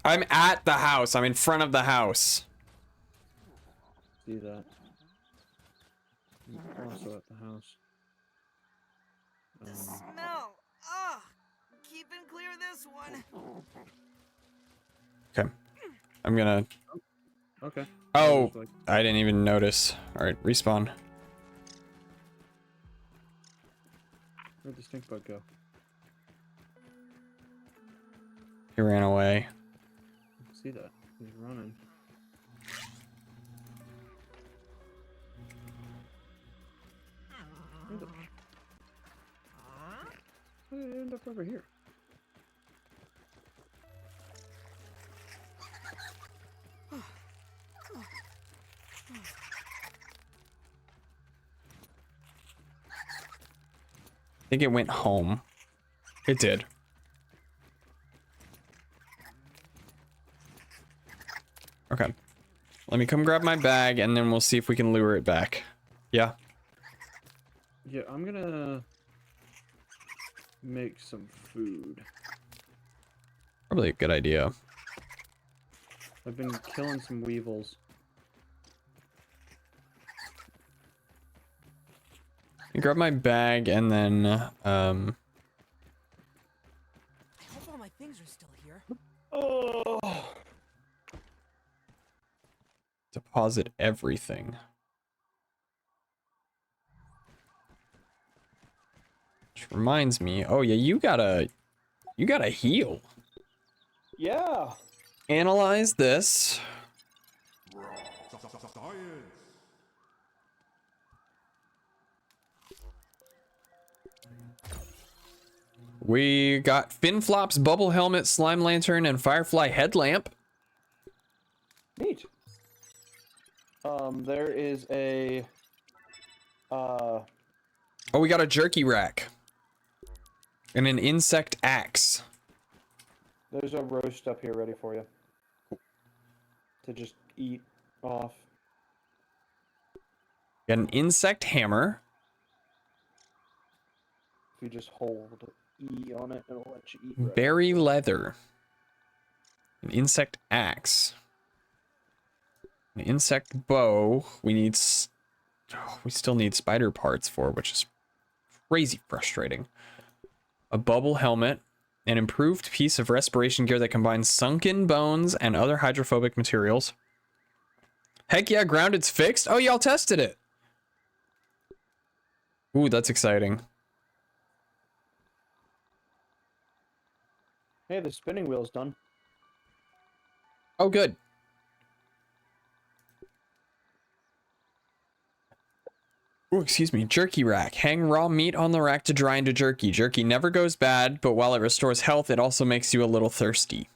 I'm at the house. I'm in front of the house. See that. I'm also at the house. The smell. Ah, keep and clear this one. Okay. I'm gonna... Okay. Oh, Like, I didn't even notice. Alright, respawn. where'd the stink bug go? He ran away. See that? He's running. Where the... How did it end up over here? I think it went home. It did. Okay. Let me come grab my bag and then we'll see if we can lure it back. Yeah. Yeah, I'm gonna make some food. Probably a good idea. I've been killing some weevils. You grab my bag and then I hope all my things are still here. Oh. deposit everything. Which reminds me, oh yeah, you gotta heal. Yeah. Analyze this. We got Fin Flop's bubble helmet, slime lantern, and firefly headlamp. Neat. There is a Oh, we got a jerky rack. And an insect axe. there's a roast up here ready for you. To just eat off. Got an insect hammer. If you just hold E on it, it'll let you eat right. Berry leather. An insect axe. An insect bow. We still need spider parts for, which is crazy frustrating. A bubble helmet. An improved piece of respiration gear that combines sunken bones and other hydrophobic materials. Heck yeah, grounded's fixed. Oh, y'all tested it. Ooh, that's exciting. Hey, the spinning wheel's done. Oh, good. Oh, excuse me. Jerky rack. Hang raw meat on the rack to dry into jerky. Jerky never goes bad, but while it restores health, it also makes you a little thirsty.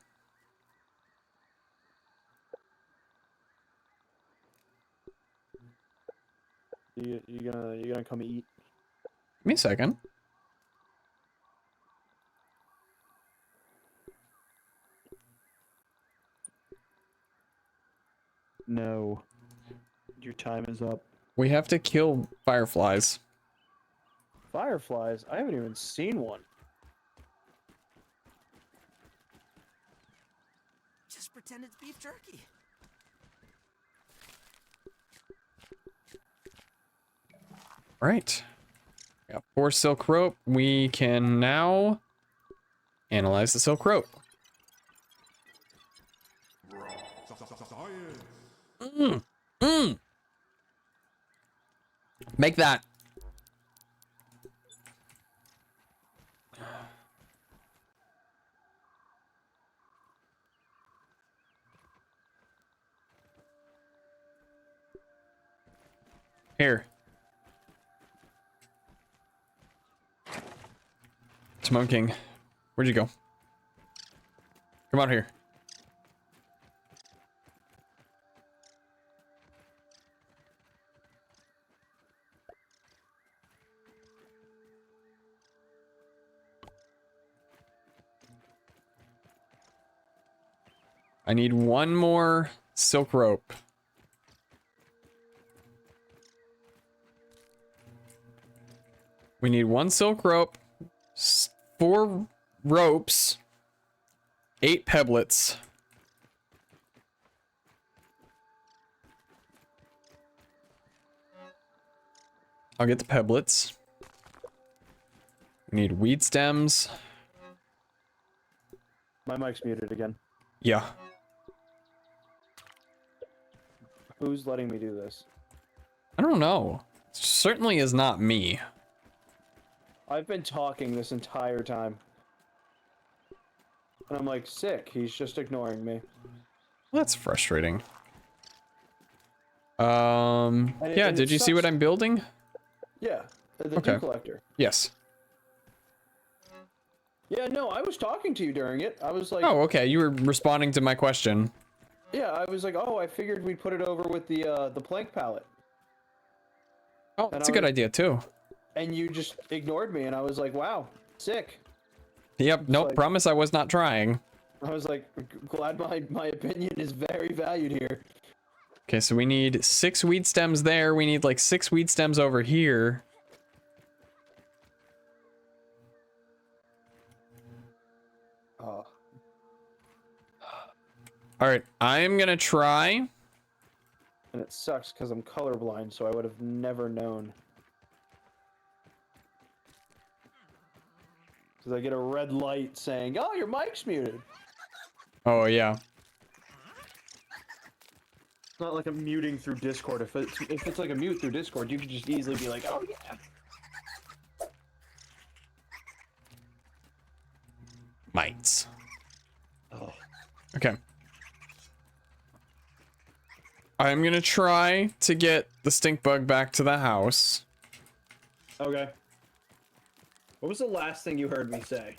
You gonna come eat? Give me a second. No. Your time is up. We have to kill fireflies. Fireflies? I haven't even seen one. Just pretend it's beef jerky. All right. Got 4 silk rope. We can now analyze the silk rope. Make that. Here. Timon King. Where'd you go? Come out here. I need one more silk rope. We need one silk rope, 4 ropes, 8 pebblets. I'll get the pebblets. We need weed stems. My mic's muted again. Yeah. Who's letting me do this? I don't know. Certainly is not me. I've been talking this entire time. And I'm like, sick. He's just ignoring me. That's frustrating. And Yeah, and did you see what sucks- I'm building? Yeah, the Okay. dew collector. Yes. Yeah, no, I was talking to you during it. I was like, Oh, okay. You were responding to my question. yeah, I was like, oh, I figured we'd put it over with the plank palette. Oh, that's a good idea too. And you just ignored me, and I was like, wow, sick. Yep. Nope. like- Promise I was not trying. I was like, glad my opinion is very valued here. Okay, so we need 6 weed stems there. We need like 6 weed stems over here. Oh. All right, I'm gonna try. And it sucks because I'm colorblind, so I would have never known. Because I get a red light saying, oh, your mic's muted. Oh yeah. It's not like I'm muting through Discord. If it's like a mute through Discord, you could just easily be like, oh yeah. Mites. Oh. Okay. I'm gonna try to get the stink bug back to the house. Okay. What was the last thing you heard me say?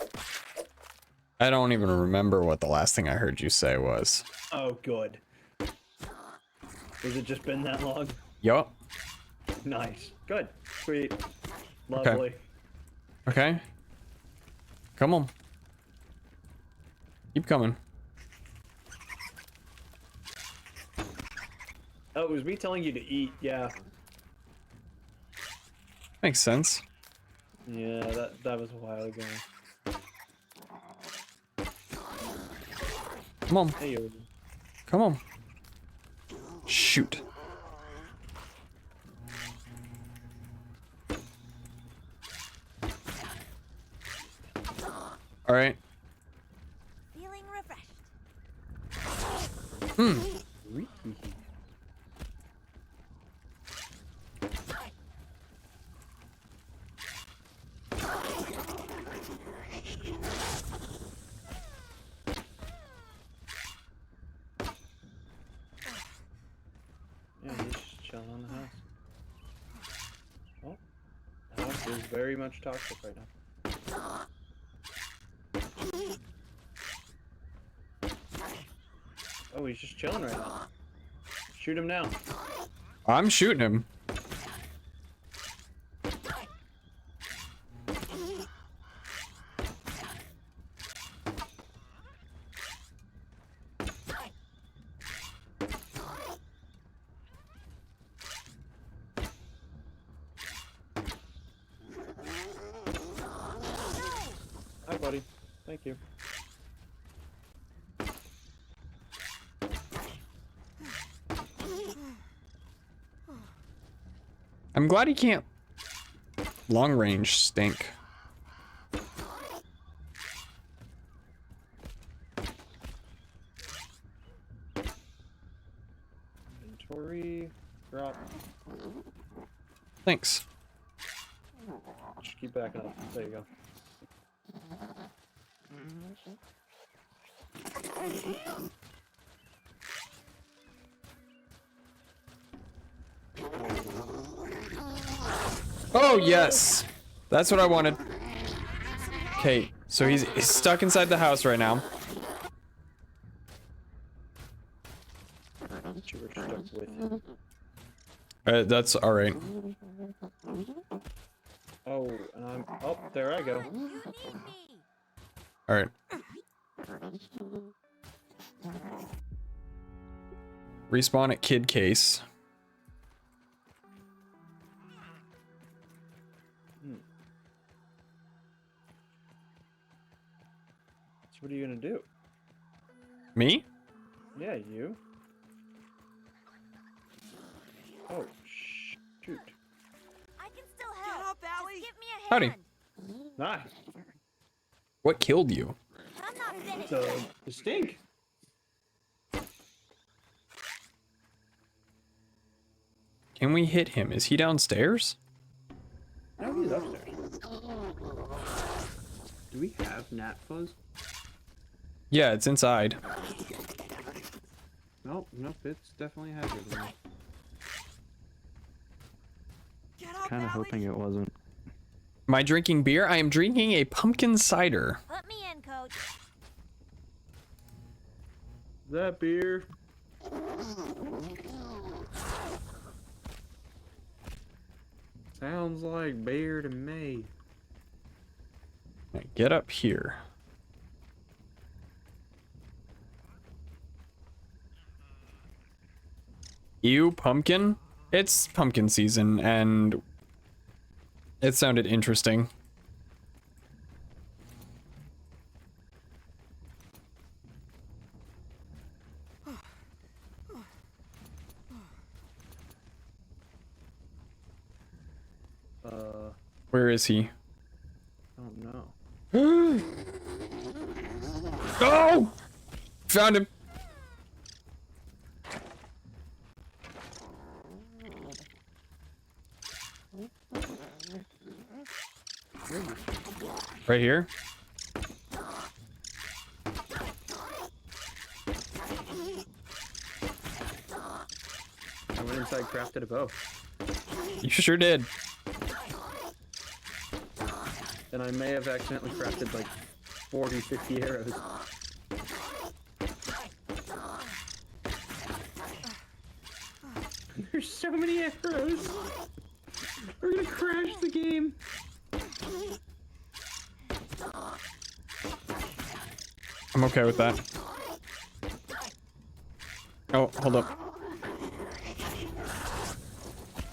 I don't even remember what the last thing I heard you say was. Oh, good. Has it just been that long? Yup. Nice. Good. Sweet. Lovely. Okay. Come on. Keep coming. Oh, it was me telling you to eat. Yeah. Makes sense. Yeah, that was a while ago. Come on. Hey, Odin. Come on. Shoot. All right. Feeling refreshed. Yeah, he's just chilling on the house. Oh, the house is very much toxic right now. Oh, he's just chilling right now. Shoot him now. I'm shooting him. Hi, buddy. Thank you. I'm glad he can't long range stink. Inventory. Drop. Thanks. Just keep backing up. There you go. Oh, yes. That's what I wanted. Okay, so he's stuck inside the house right now. That you were stuck with. That's all right. Oh, and I'm... Oh, there I go. You need me. All right. Respawn at Kid Case. So what are you gonna do? Me? Yeah, you. Oh, shoot. I can still Get help. up, Allie. Just give me a Howdy. hand. Nice. What killed you? I'm not finished. The stink. Can we hit him? Is he downstairs? No, he's upstairs. Do we have gnat fuzz? Yeah, it's inside. Nope, it's definitely hazard. Get up, Kind of Allie. hoping it wasn't. Am I drinking beer? I am drinking a pumpkin cider. Put me in, coach. That beer. Sounds like beer to me. Right, get up here. Ew, pumpkin? It's pumpkin season, and it sounded interesting. Where is he? I don't know. Oh! Found him. Right here. I went inside, crafted a bow, You sure did. and I may have accidentally crafted like 40, 50 arrows. There's so many arrows. We're gonna crash the game. I'm okay with that. Oh, hold up.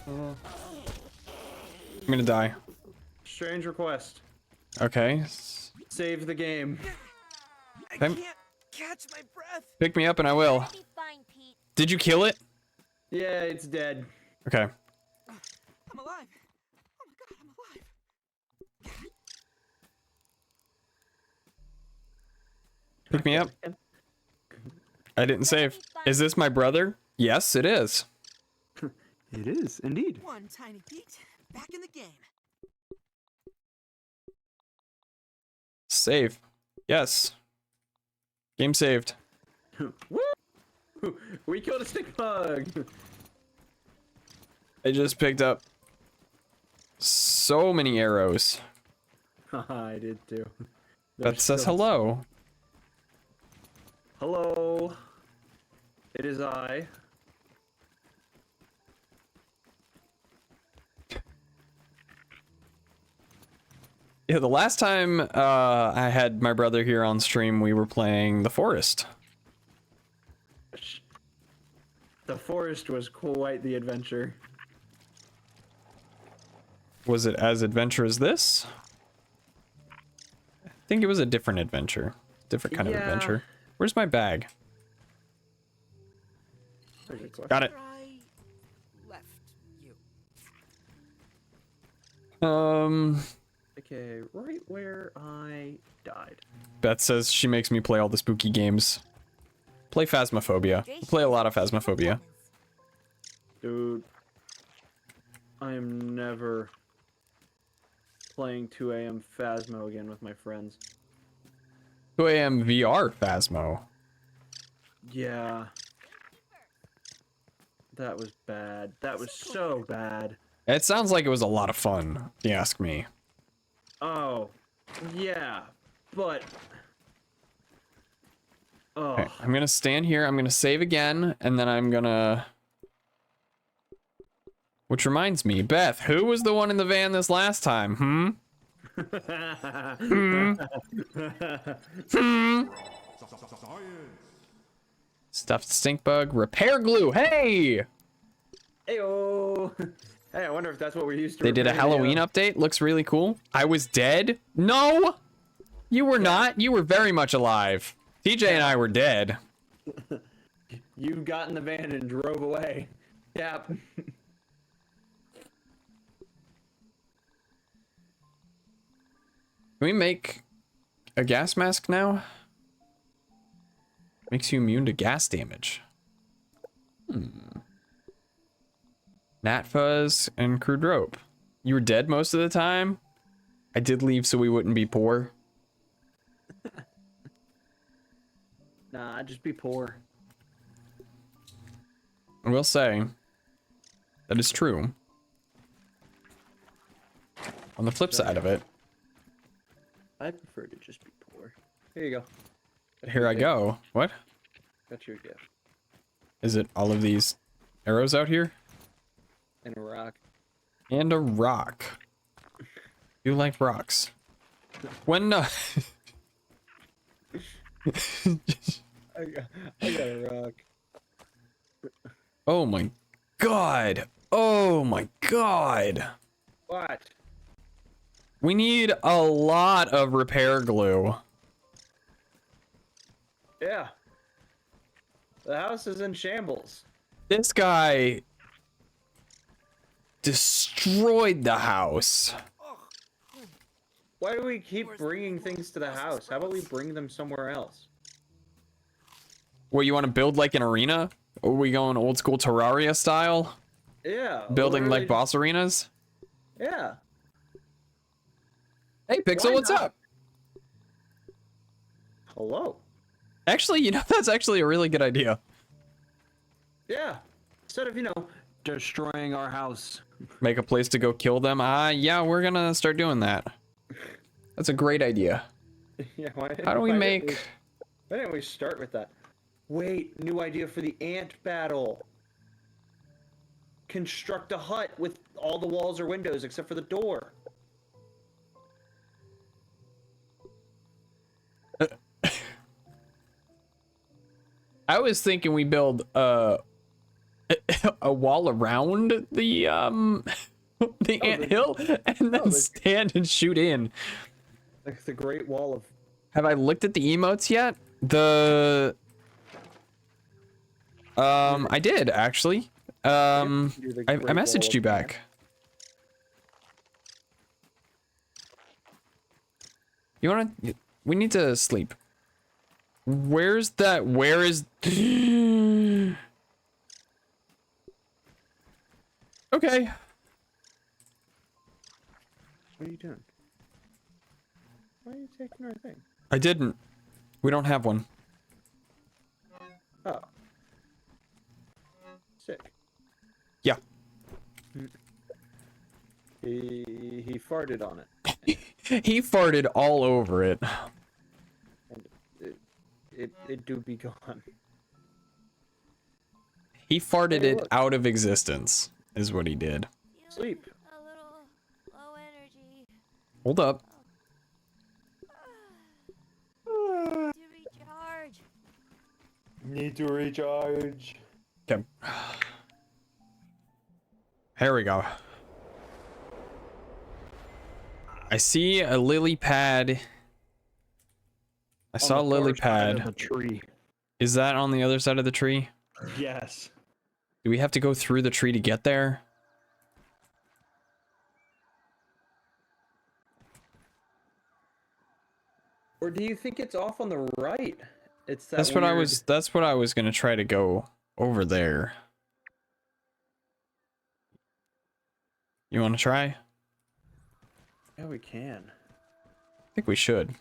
I'm gonna die. Strange request. Okay. Save the game. I Okay. can't catch my breath. Pick me up and I will. Be fine, Pete. Did you kill it? Yeah, it's dead. Okay. I'm alive. Oh my god, I'm alive. Pick me up. I didn't save. Is this my brother? Yes, it is. It is, indeed. One tiny Pete, back in the game. Save. Yes. Game saved. Woo! We killed a stick bug! I just picked up so many arrows. Haha, I did too. That There's says still- hello. Hello. It is I. Yeah, the last time I had my brother here on stream, we were playing The Forest. The forest was quite the adventure. Was it as adventure as this? I think it was a different adventure. Different kind of Yeah. adventure. Where's my bag? There's your question. Got it. I left you. Okay, right where I died. Beth says she makes me play all the spooky games. Play Phasmophobia. Play a lot of Phasmophobia. Dude. I am never playing 2 a.m. Phasmo again with my friends. 2 a.m. VR Phasmo. Yeah. That was bad. That was so bad. It sounds like it was a lot of fun, if you ask me. Oh, yeah, but... Oh, Okay, I'm gonna stand here, I'm gonna save again, and then I'm gonna... Which reminds me, Beth, who was the one in the van this last time, hmm? Stuffed stink bug. Repair glue. Hey! Heyo. Hey, I wonder if that's what we're used to. They did a Halloween update. Looks really cool. I was dead. No! You were not. You were very much alive. TJ and I were dead. You got in the van and drove away. Yep. Can we make a gas mask now? Makes you immune to gas damage. Gnat fuzz and crude rope. You were dead most of the time? I did leave so we wouldn't be poor. Nah, just be poor. I will say, that is true. On the flip side of it, I prefer to just be poor. Here you go. here I go. What? Got your gift. Is it all of these arrows out here? And a rock. And a rock. You like rocks. When I got a rock. Oh my god. Oh my god. What? We need a lot of repair glue. Yeah. The house is in shambles. This guy destroyed the house. Why do we keep bringing things to the house? How about we bring them somewhere else? What, you want to build like an arena? Or are we going old school Terraria style? Yeah. Building literally like boss arenas? Yeah. Hey Pixel, Why what's not? up? Hello. Actually, you know, that's actually a really good idea. Yeah. Instead of, destroying our house. Make a place to go kill them. Yeah, we're gonna start doing that. That's a great idea. Yeah. How do we make... Why didn't we start with that? Wait, new idea for the ant battle. Construct a hut with all the walls or windows except for the door. I was thinking we build a wall around the the anthill and then stand and shoot in. Like the Great Wall of... Have I looked at the emotes yet? I did actually. I messaged you back. You wanna? We need to sleep. Where's that? Where is? Okay. What are you doing? Why are you taking our thing? I didn't. We don't have one. Oh. Sick. Yeah. He farted on it. He farted all over it. And it do be gone. He farted Hey, it look. out of existence, is what he did. Sleep. A little low energy. Hold up. To recharge. Need to recharge. Okay. Here we go. I see a lily pad. I saw a lily pad. A tree. Is that on the other side of the tree? Yes. Do we have to go through the tree to get there? Or do you think it's off on the right? It's that That's what I was gonna try to go over there. You wanna try? Yeah, we can. I think we should.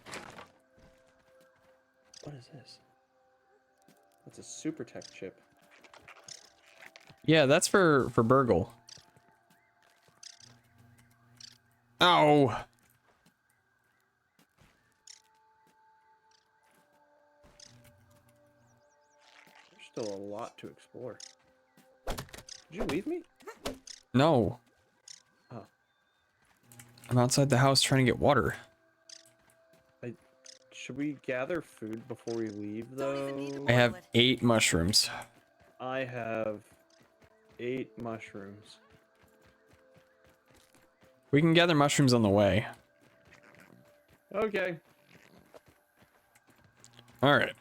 What is this? That's a super tech chip. Yeah, that's for Burgle. Ow! There's still a lot to explore. Did you leave me? No. Oh. I'm outside the house trying to get water. I Should we gather food before we leave, Don't even need to though? I have boil it. 8 mushrooms. I have 8 mushrooms. We can gather mushrooms on the way. Okay. All right.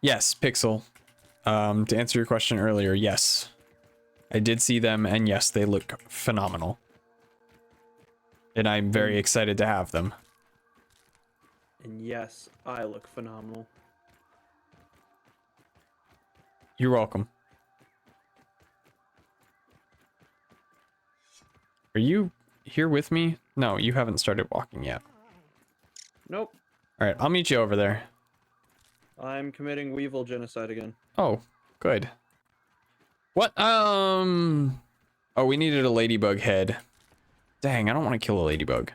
Yes, Pixel. To answer your question earlier, yes. I did see them, and yes, they look phenomenal. And I'm very excited to have them. And yes, I look phenomenal. You're welcome. Are you here with me? No, you haven't started walking yet. Nope. All right, I'll meet you over there. I'm committing Weevil genocide again. Oh, good. What? Oh, we needed a ladybug head. Dang, I don't want to kill a ladybug.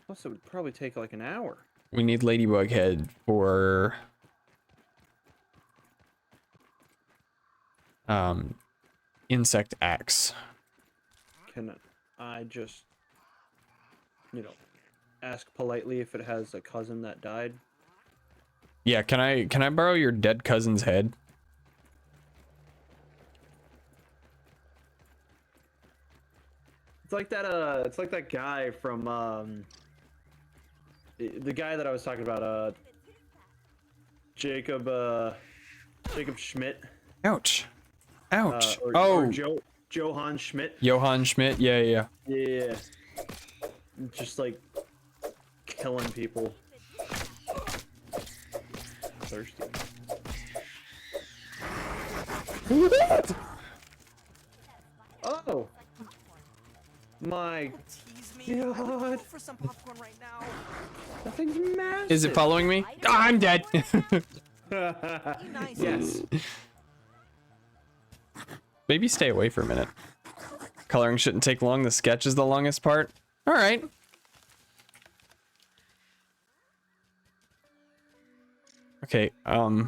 Plus, it would probably take like an hour. We need ladybug head for insect axe. Can I just, you know, ask politely if it has a cousin that died? Yeah, can I borrow your dead cousin's head? It's like that guy from the guy that I was talking about, Jacob Schmidt. Ouch. Ouch. Or Johann Schmidt. Johann Schmidt. Yeah. Yeah. Just like killing people. Thirsty. What? Oh! My Don't tease me. I would go God. for some popcorn right now. That thing's massive. Is it following me? Ah, I'm dead. Be nice. Yes. Maybe stay away for a minute. Coloring shouldn't take long. The sketch is the longest part. All right. Okay, I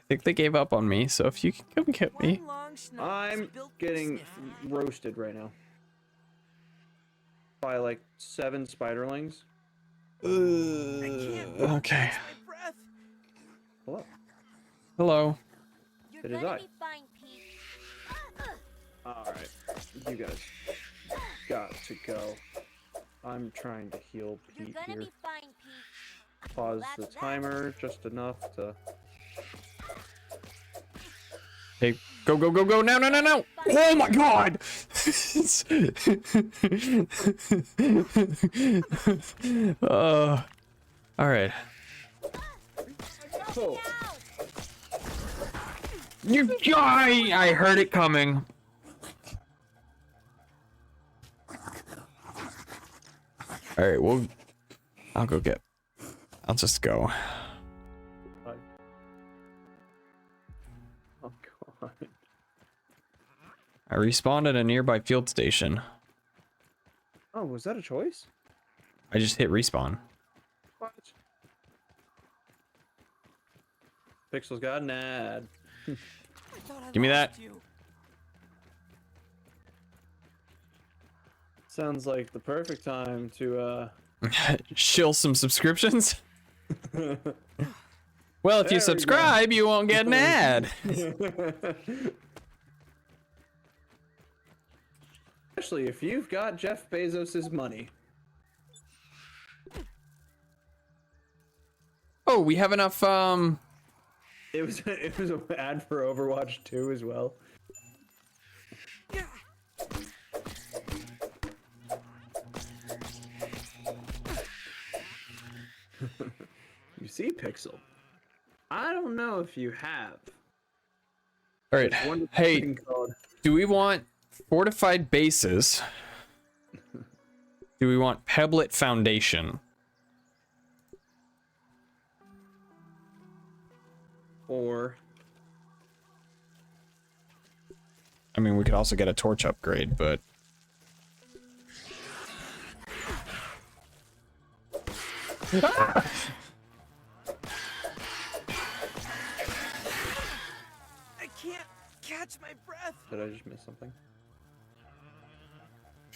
think they gave up on me, so if you can come get me. One long schnoz I'm built for getting sniffing. roasted right now. By like 7 spiderlings. I can't Okay. catch my breath. Hello. Hello. You're It is gonna I. be fine, Pete. Alright. You guys got to go. I'm trying to heal You're Pete gonna here. be fine, Pete. Pause the That's that. timer just enough to. Hey, go, go, go, go. No, no, no, no. Oh my god. All right. Oh. You die. I heard it coming. All right, well, I'll go get. I'll just go. Oh god. I respawned at a nearby field station. Oh, was that a choice? I just hit respawn. What? Pixel's got an ad. I thought I Give me that. lost you. Sounds like the perfect time to Shill some subscriptions. Well, if There we you go. subscribe, you won't get an ad. Especially if you've got Jeff Bezos's money. Oh, we have enough. It was an ad for Overwatch 2 as well. You see, Pixel. I don't know if you have. All right. There's one Hey, thing called do we want fortified bases? Do we want pebblet foundation? or I mean, we could also get a torch upgrade, but I can't catch my breath. did I just miss something?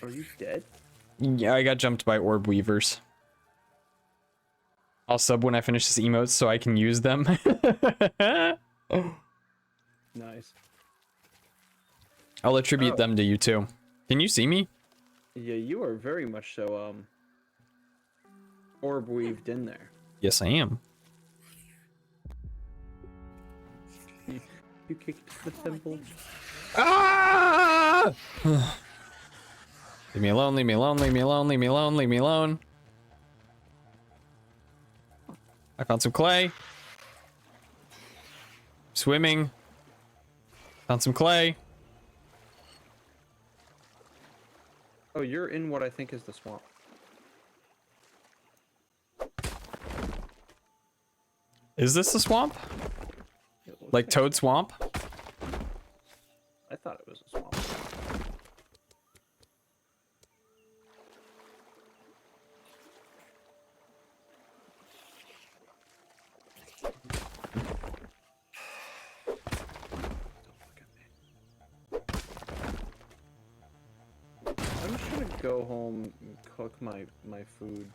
Are you dead? Yeah, I got jumped by orb weavers. I'll sub when I finish this emotes so I can use them. Nice. I'll attribute Oh. them to you too. Can you see me? Yeah, you are very much so, orb weaved in there. Yes, I am. You kicked the temple. Ah! Leave me alone, leave me alone, leave me alone, leave me alone, leave me alone. I found some clay. Swimming. Found some clay. Oh, you're in what I think is the swamp. Is this the swamp? It looks Like Toad Swamp? I thought it was a swamp. I'm just gonna go home and cook my food.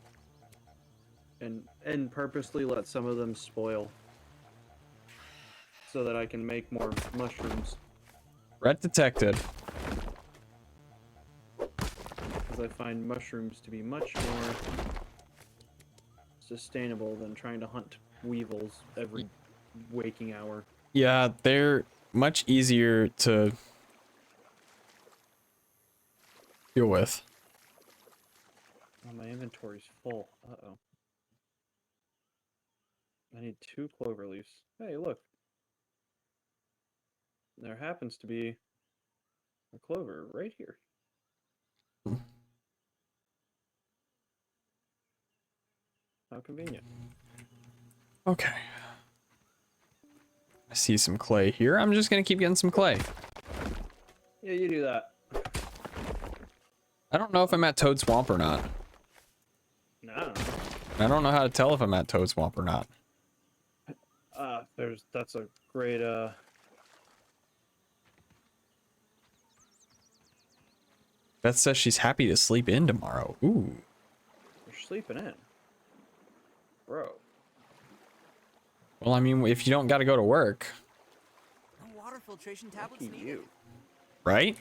And purposely let some of them spoil. So that I can make more mushrooms. Threat detected. Because I find mushrooms to be much more sustainable than trying to hunt weevils every waking hour. Yeah, they're much easier to deal with. Oh, my inventory's full. Uh-oh. I need 2 clover leaves. Hey, look. There happens to be a clover right here. How convenient. Okay. I see some clay here. I'm just gonna keep getting some clay. Yeah, you do that. I don't know if I'm at Toad Swamp or not. No. I don't know how to tell if I'm at Toad Swamp or not. That's a great, Beth says she's happy to sleep in tomorrow. Ooh. you're sleeping in. Bro. Well, I mean, if you don't gotta go to work, No water filtration tablets Lucky needed. you. right?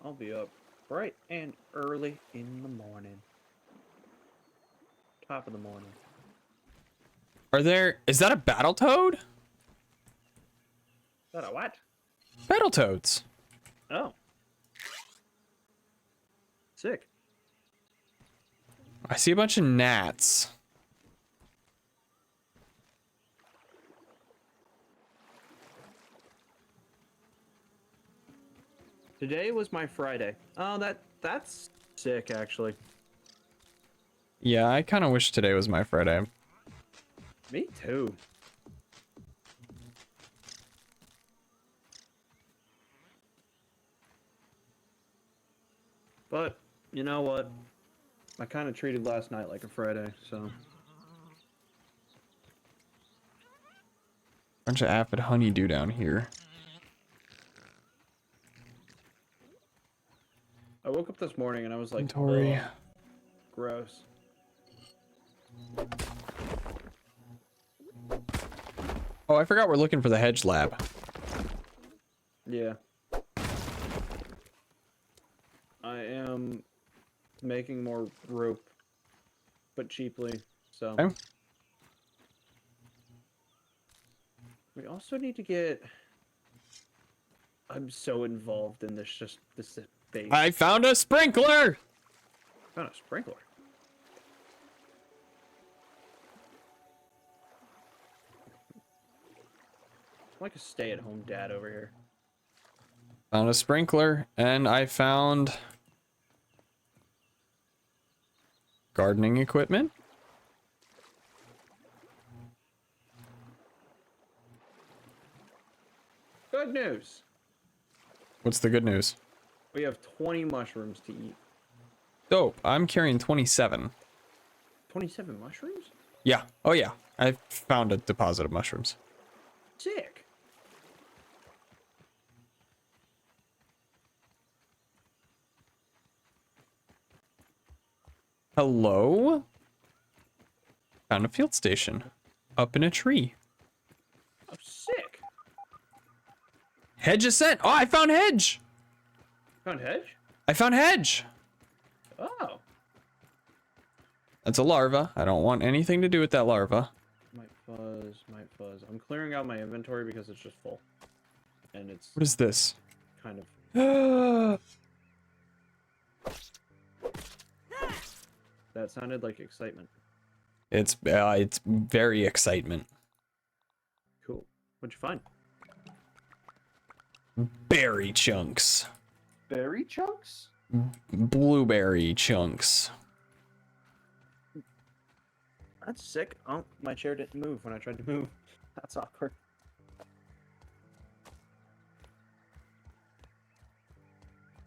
I'll be up bright and early in the morning. Top of the morning. Is that a battle toad? Is that a what? Battle toads. Oh. Sick. I see a bunch of gnats. Today was my Friday. Oh, that's sick, actually. Yeah, I kind of wish today was my Friday. Me too. But, you know what? I kind of treated last night like a Friday, so... Bunch of aphid honeydew down here. I woke up this morning and I was like, Inventory. "Ugh, gross." Oh, I forgot we're looking for the hedge lab. Yeah. I am making more rope, but cheaply, so... Okay. We also need to get... I'm so involved in this base. I found a sprinkler! Found a sprinkler. I'm like a stay-at-home dad over here. Found a sprinkler, and I found gardening equipment. Good news. What's the good news? We have 20 mushrooms to eat. Dope. I'm carrying 27. 27 mushrooms? Yeah. Oh, yeah. I found a deposit of mushrooms. Sick. Hello? Found a field station. Up in a tree. Oh, sick. Hedge ascent. Oh, I found hedge. Found hedge? I found hedge. Oh. That's a larva. I don't want anything to do with that larva. Might fuzz, might fuzz. I'm clearing out my inventory because it's just full. And it's What is this? kind of... Oh, That sounded like excitement. it's very excitement. Cool. What'd you find? Berry chunks. Berry chunks? Blueberry chunks. That's sick. Oh, my chair didn't move when I tried to move. That's awkward.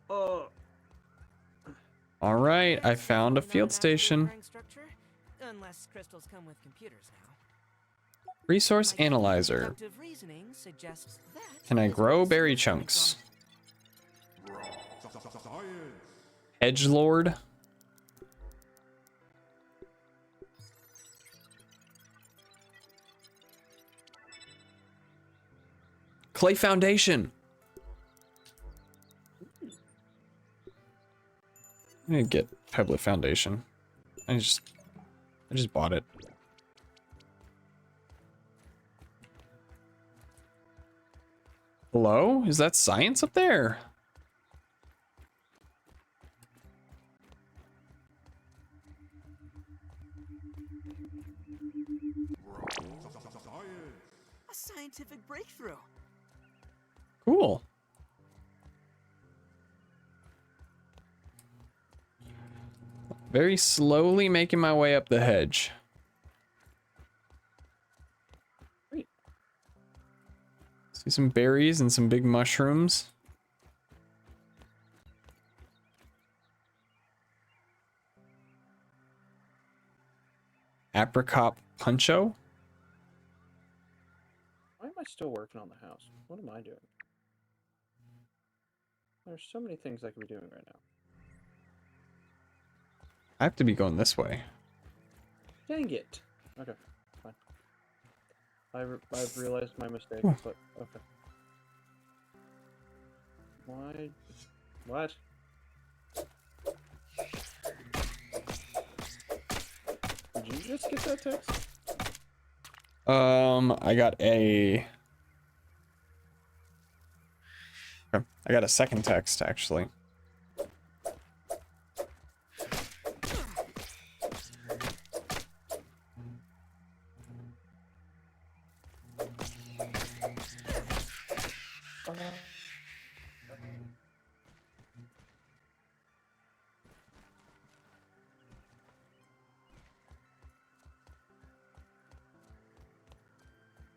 Oh. All right, I found a field station. Structure, unless crystals come with computers now. Resource My analyzer. deductive reasoning suggests that Can I this grow is berry something chunks? from- Edgelord. Clay foundation. I need to get pebblet foundation. I just bought it. Hello? Is that science up there? A scientific breakthrough. Cool. Very slowly making my way up the hedge. Great. See some berries and some big mushrooms. Apricot puncho. Why am I still working on the house? What am I doing? There's so many things I could be doing right now. I have to be going this way. Dang it. Okay, fine. I've realized my mistake, but okay. Why? What? Did you just get that text? I got a... Okay, I got a second text, actually.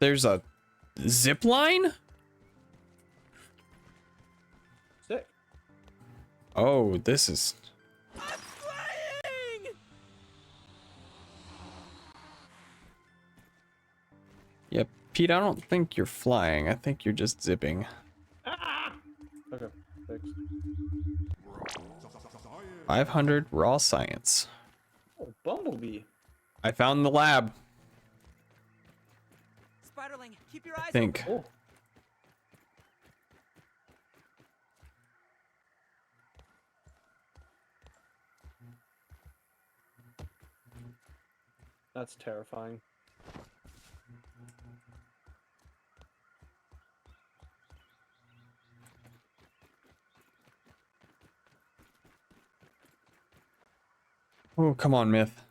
There's a zip line? Sick. Oh, this is... Yeah, Pete, I don't think you're flying. I think you're just zipping. Okay, fixed. 500 raw science. Oh, Bumblebee. I found the lab, Spiderling, keep your eyes I think. Oh. That's terrifying. Oh, come on, Myth.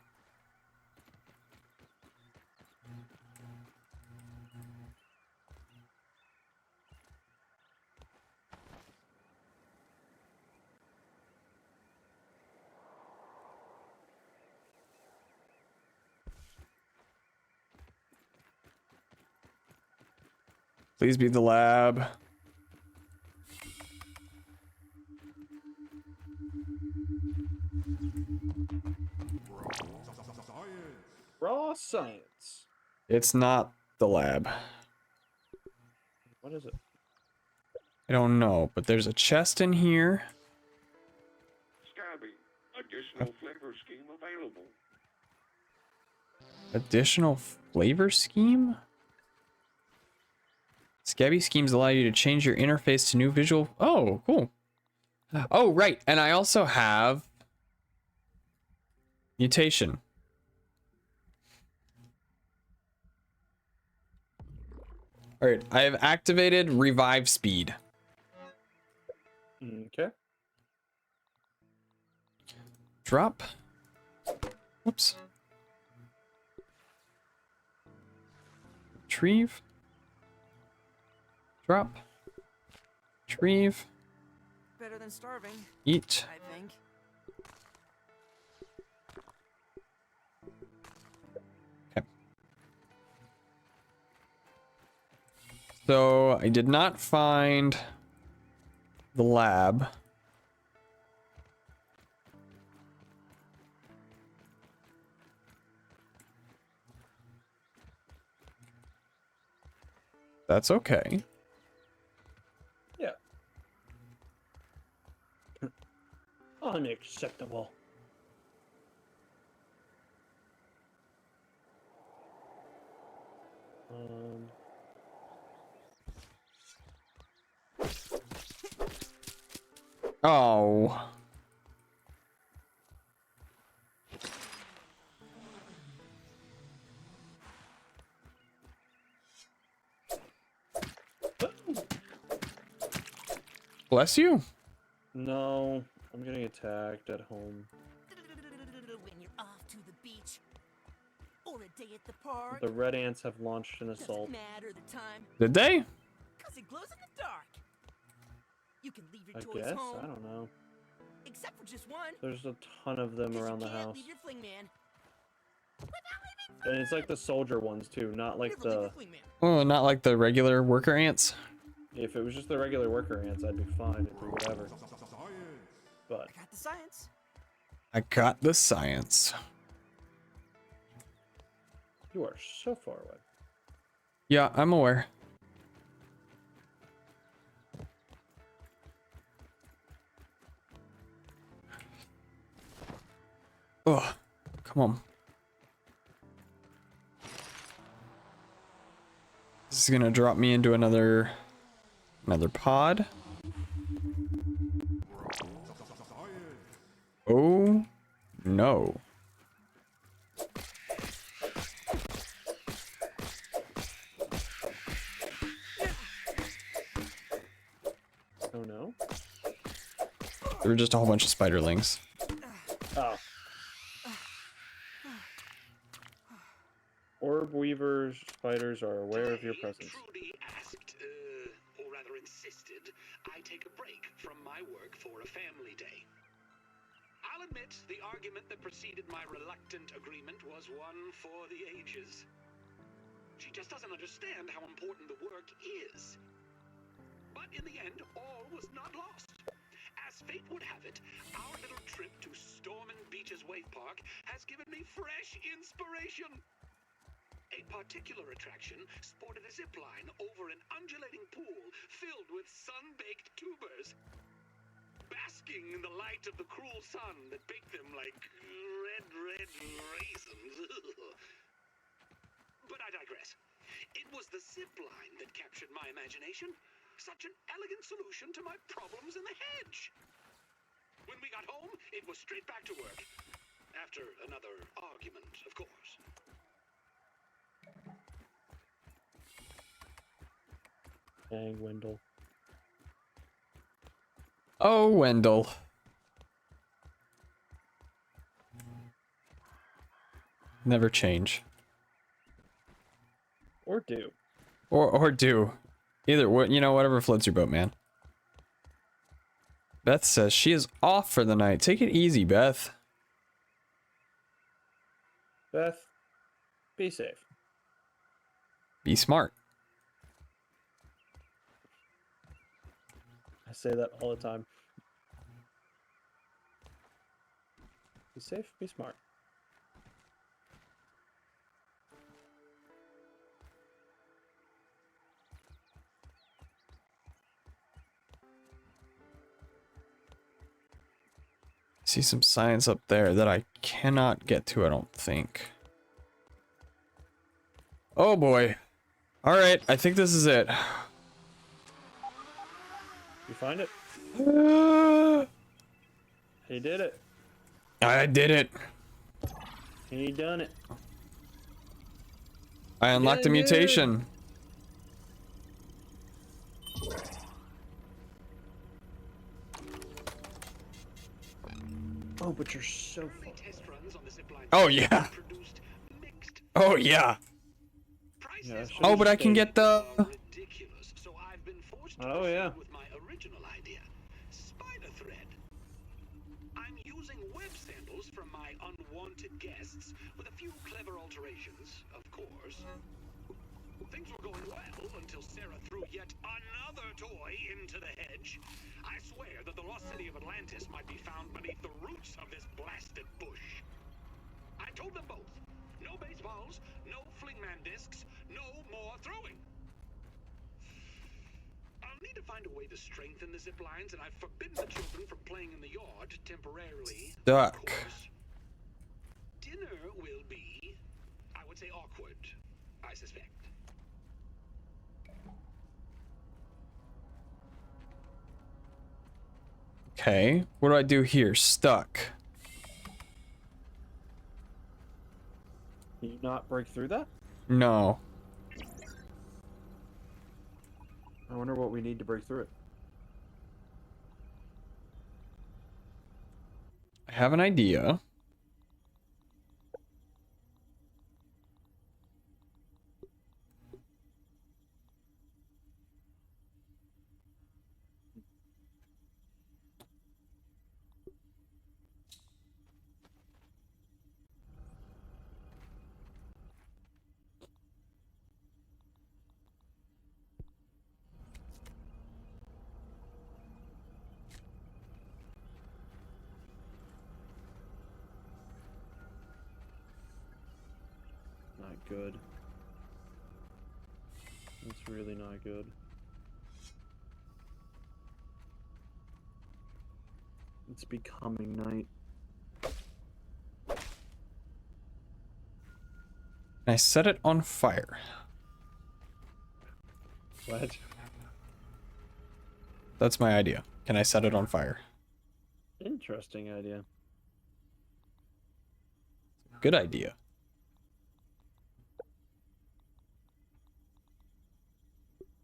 Please be the lab. Raw science. It's not the lab. What is it? I don't know, but there's a chest in here. Scabby. Additional flavor flavor scheme available. Additional flavor scheme? Scabby schemes allow you to change your interface to new visual. Oh, cool. Oh, right. And I also have mutation. All right. I have activated revive speed. Okay. Drop. Whoops. Retrieve. Drop. Retrieve. Better than starving, Eat. I think. Okay. So I did not find the lab. That's okay. Yeah. Unacceptable. Oh. Bless you. No, I'm getting attacked at home. When you're off to the beach or a day at the park, The red ants have launched an doesn't assault. matter the time, Did they? cause it glows in the dark. You can leave your I toys guess? home, I don't know. except for just one. There's a ton of them 'Cause around you the can't house. leave your fling man. And it's like the soldier ones too, not like Never leave the... your fling man. Oh, not like the regular worker ants. If it was just the regular worker ants, I'd be fine. It'd be whatever. But I got the science. I got the science. you are so far away. Yeah, I'm aware. Oh, come on. This is gonna drop me into another pod. Oh no. Oh no? There were just a whole bunch of spiderlings. Oh. Orb weavers, spiders are aware of your presence. Trudy asked, or rather insisted, I take a break from my work for a family day. I'll admit, the argument that preceded my reluctant agreement was one for the ages. She just doesn't understand how important the work is. But in the end, all was not lost. As fate would have it, our little trip to Stormin Beach's Wave Park has given me fresh inspiration. A particular attraction sported a zip line over an undulating pool filled with sun-baked tubers, basking in the light of the cruel sun that baked them like red raisins. But I digress. It was the zip line that captured my imagination. Such an elegant solution to my problems in the hedge. When we got home, it was straight back to work. After another argument, of course. Dang, Wendell. Oh, Wendell. Never change. Or do. Or do. Either, you know, whatever floats your boat, man. Beth says she is off for the night. Take it easy, Beth. Beth, be safe. Be smart. I say that all the time. Be safe, be smart. See some signs up there that I cannot get to, I don't think. Oh boy. All right, I think this is it. You find it? He did it. I did it. He done it. I unlocked a Yeah, mutation. Oh, but you're so Early test runs on the zipline Oh yeah. produced mixed Oh yeah. prices. Yeah, I Oh, but I can get the... are ridiculous, so I've been forced to Oh, yeah. proceed with my original idea, spider thread. I'm using web samples from my unwanted guests with a few clever alterations, of course. Things were going well until Sarah threw yet another toy into the hedge. I swear that the lost city of Atlantis might be found beneath the roots of this blasted bush. I told them both, no baseballs, no flingman discs, no more throwing. I'll need to find a way to strengthen the zip lines, and I've forbidden the children from playing in the yard temporarily. Stuck. Of course. Dinner will be, I would say, awkward, I suspect. Okay, what do I do here? Stuck. Can you not break through that? No. I wonder what we need to break through it. I have an idea. Not good. It's really not good. It's becoming night. I set it on fire. What? That's my idea. Can I set it on fire? Interesting idea. Good idea.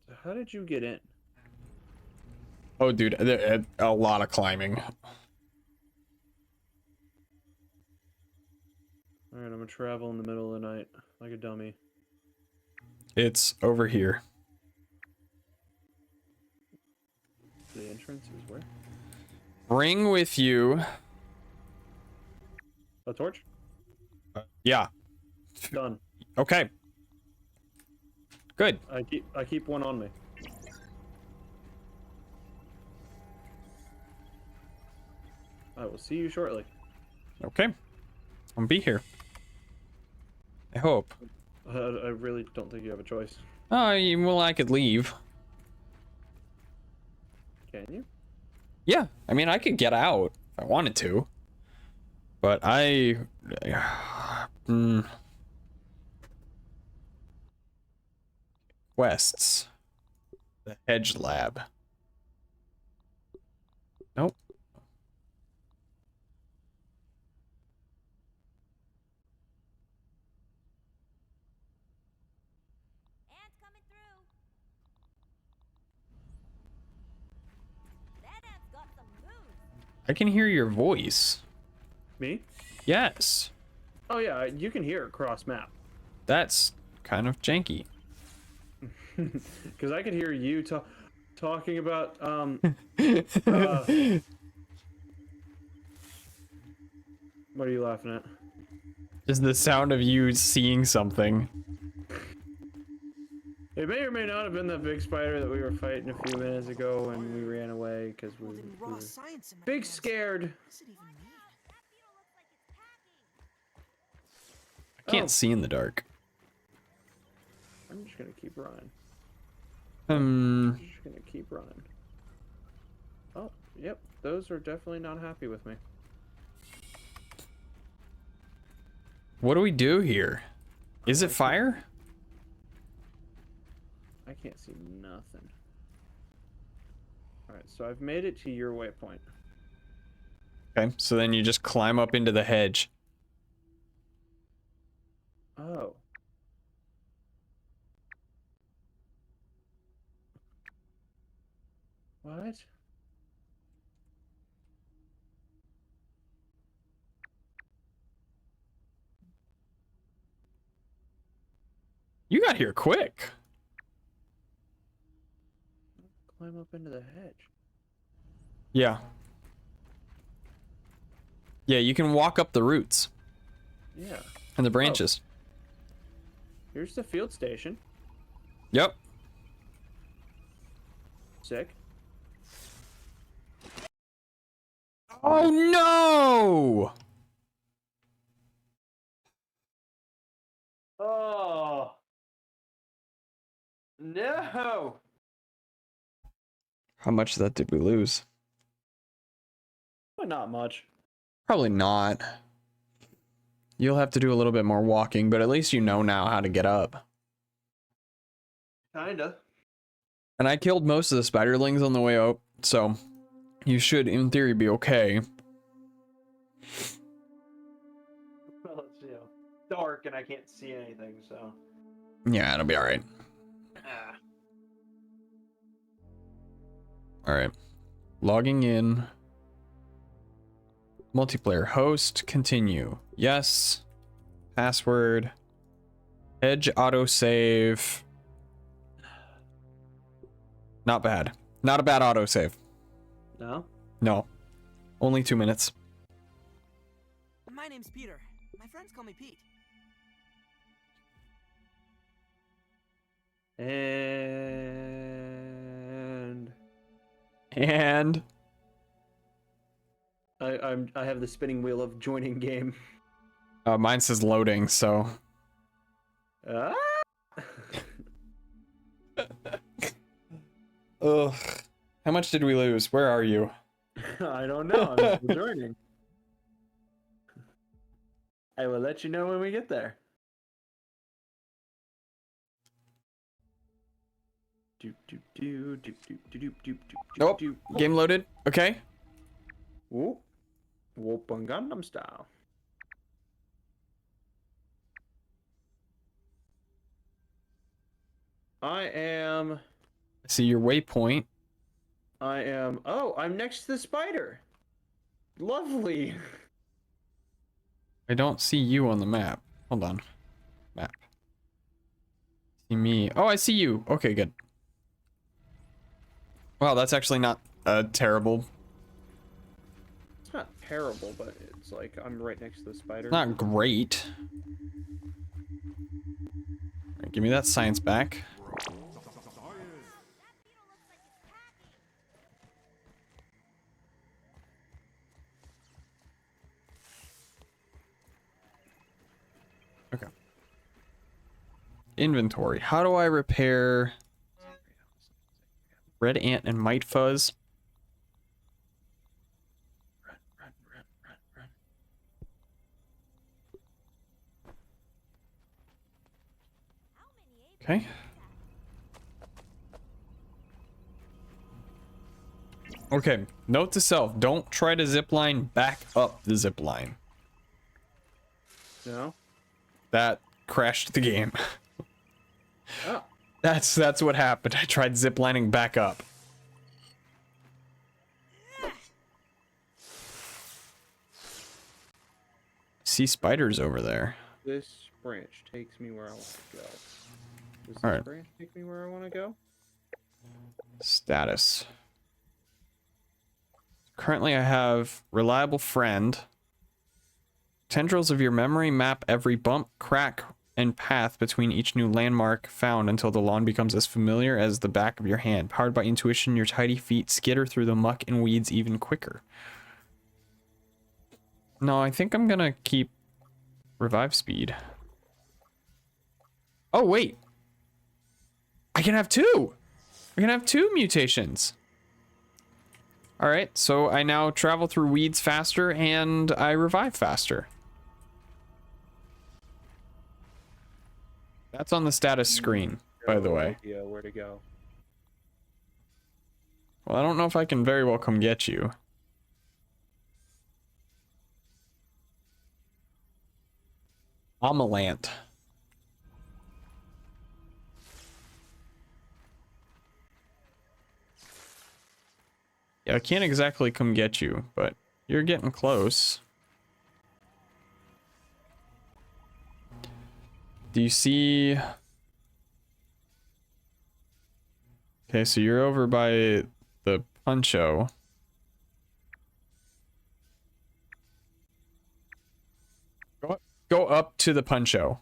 So how did you get in? Oh, dude, a lot of climbing. Alright, I'm gonna travel in the middle of the night like a dummy. It's over here. The entrance is where? Bring with you. A torch? Yeah. Done. Okay. Good. I keep one on me. I will see you shortly. Okay. I'll be here. I hope. I really don't think you have a choice. Oh, well, I could leave. Can you? Yeah, I mean, I could get out if I wanted to. But Quests. The Hedge Lab. Nope. Ants coming through. That ant's got some moves. I can hear your voice. Me? Yes. Oh yeah, you can hear it cross map. That's kind of janky. Because I could hear you talking about what are you laughing at? Is the sound of you seeing something. It may or may not have been that big spider that we were fighting a few minutes ago when we ran away because we Holding raw were science in my big hands. scared. What does it even mean? That beetle looks like it's packing. I can't Oh. see in the dark. I'm just gonna keep running. Hmm. I'm just gonna keep running. Oh, yep. Those are definitely not happy with me. What do we do here? Is it fire? I can't see nothing. Alright, so I've made it to your waypoint. Okay, so then you just climb up into the hedge. Oh. What? You got here quick. Climb up into the hedge. Yeah. Yeah, you can walk up the roots Yeah. and the branches. Here's the field station. Yep. Sick. Oh no! Oh. No. How much of that did we lose? But not much. Probably not. You'll have to do a little bit more walking, but at least you know now how to get up. Kinda. And I killed most of the spiderlings on the way up, so you should, in theory, be okay. Well, it's, dark and I can't see anything, so. Yeah, it'll be alright. Ah. Alright. Logging in. Multiplayer host. Continue. Yes. Password. Edge autosave. Not bad. Not a bad autosave. No? No. Only 2 minutes. My name's Peter. My friends call me Pete. And I have the spinning wheel of joining game. Mine says loading, so. Ah! Ugh. How much did we lose? Where are you? I don't know. I'm still joining. I will let you know when we get there. Nope. Game loaded. Okay. Whoop. Whoop on Gundam style. I am. See your waypoint. Oh, I'm next to the spider. Lovely. I don't see you on the map. Hold on. Map. See me. Oh, I see you. Okay, good. Wow, that's actually not terrible. It's not terrible, but it's like I'm right next to the spider. Not great. Alright, give me that science back. Okay. Inventory. How do I repair red ant and mite fuzz? Run. Okay. Okay, note to self, don't try to zipline back up the zipline. No? That crashed the game. Oh. That's what happened. I tried ziplining back up. See spiders over there. This branch takes me where I want to go. Does this Alright. branch take me where I want to go? Status. Currently I have reliable friend. Tendrils of your memory map every bump, crack, and path between each new landmark found until the lawn becomes as familiar as the back of your hand. Powered by intuition, your tidy feet skitter through the muck and weeds even quicker. No, I think I'm gonna keep revive speed. Oh, wait. I can have two. I can have two mutations. All right, so I now travel through weeds faster and I revive faster. That's on the status screen, by the way. Yeah, where to go? Well, I don't know if I can very well come get you. Amalant. Yeah, I can't exactly come get you, but you're getting close. Do you see... Okay, so you're over by the Puncho. Go up to the Puncho.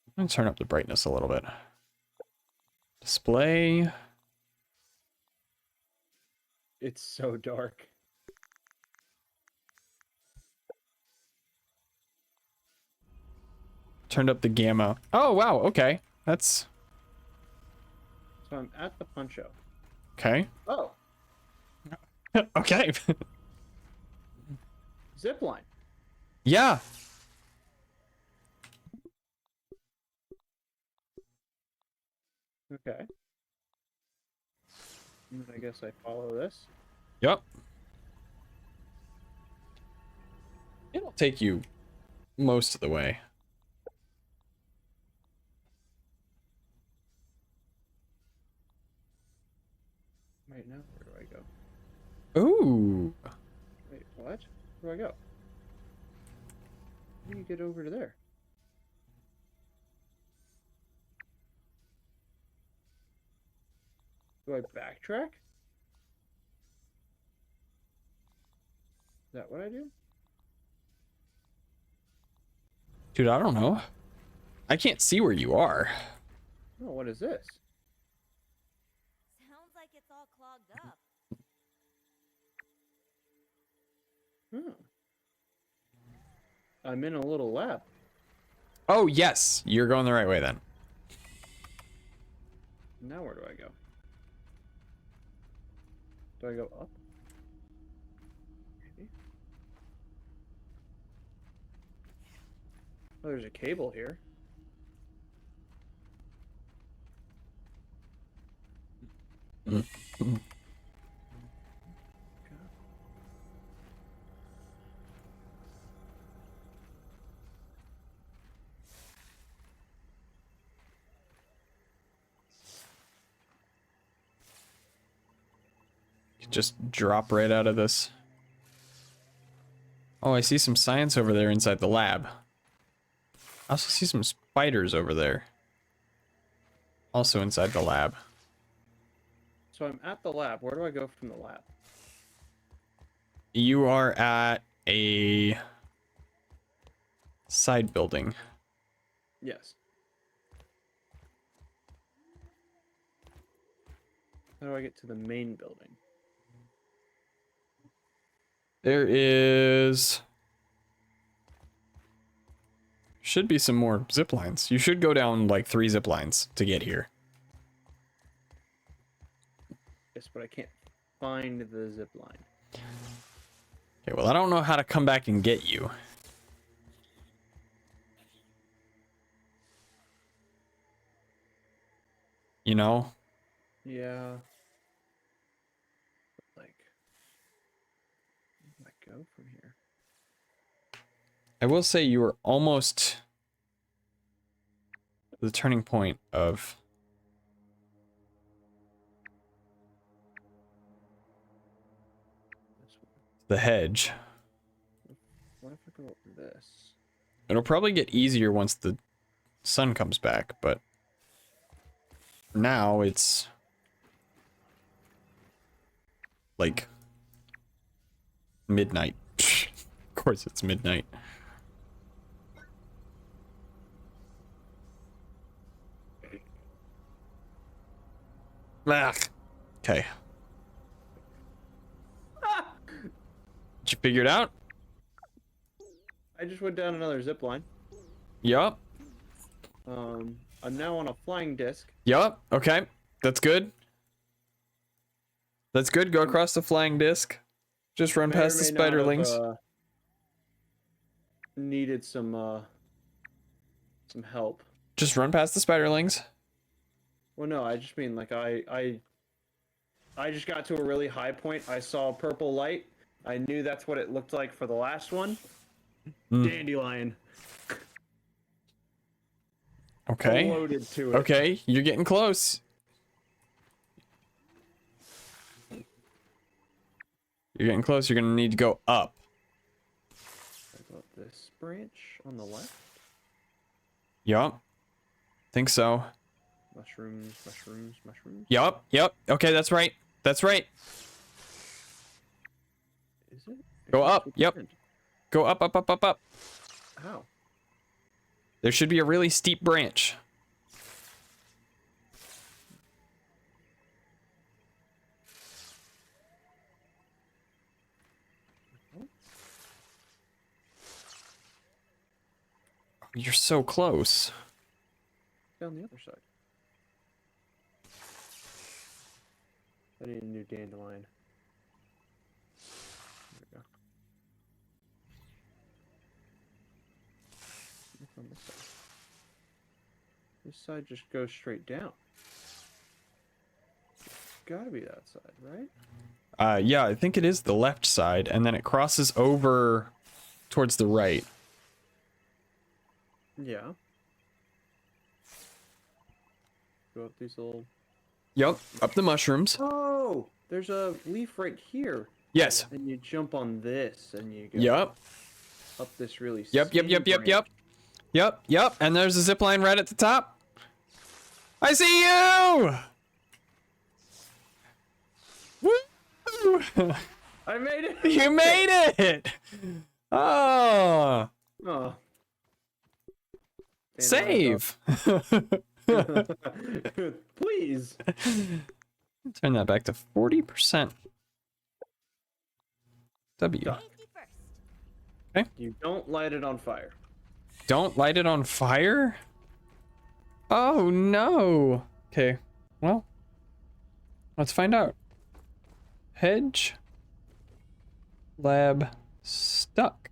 I'm gonna turn up the brightness a little bit. Display. It's so dark. Turned up the gamma. Oh, wow, okay. That's... So I'm at the Puncho. Okay. Oh, Okay. zip line. Yeah. Okay. And I guess I follow this. Yep. It'll take you most of the way. Wait, now where do I go? Ooh. Wait, what? Where do I go? How do you get over to there? Do I backtrack? Is that what I do? Dude, I don't know. I can't see where you are. Oh, what is this? Sounds like it's all clogged up. Hmm. I'm in a little lab. Oh, yes. You're going the right way then. Now where do I go? Do I go up? Maybe. Oh, there's a cable here. Just drop right out of this. Oh, I see some science over there inside the lab. I also see some spiders over there. Also inside the lab. So I'm at the lab. Where do I go from the lab? You are at a side building. Yes. How do I get to the main building? There is... should be some more zip lines. You should go down like 3 zip lines to get here. Yes, but I can't find the zip line. Okay, well, I don't know how to come back and get you. You know? Yeah. Like, where do I go from here? I will say you were almost the turning point of This one. the hedge. What if I go up this? It'll probably get easier once the sun comes back, but now it's like midnight. Of course it's midnight. Ah. Okay. Did you figure it out? I just went down another zip line. Yup. I'm now on a flying disc. Yup. Okay. That's good. That's good. Go across the flying disc. Just run May or past the may not have, spiderlings. needed some help. Just run past the spiderlings. Well, no, I just mean like I just got to a really high point. I saw purple light. I knew that's what it looked like for the last one. Dandelion. Okay. Loaded to it. Okay, you're getting close. You're getting close. You're gonna need to go up. How about this branch on the left? Yup. Think so. Mushrooms, mushrooms, mushrooms. Yup. Yep. Okay, that's right. That's right. Is it? Go It up. should Yep. end. Go up, up, up, up, up. How? There should be a really steep branch. You're so close. Down the other side. I need a new dandelion. There we go. Look on this side. This side just goes straight down. Gotta be that side, right? Yeah, I think it is the left side, and then it crosses over towards the right. Yeah. Go up these little... Yup, up the mushrooms. Oh! There's a leaf right here. Yes. And you jump on this, and you go Yup. up this really Yep, yep, skinny yep, yep, branch. yep. Yep, yep, and there's a zip line right at the top. I see you! Woo! I made it! You made it! Oh! Oh. Save! Please. Turn that back to 40%. W. Safety first. You don't light it on fire. Don't light it on fire? Oh no! Okay, well, let's find out. Hedge. Lab. Stuck.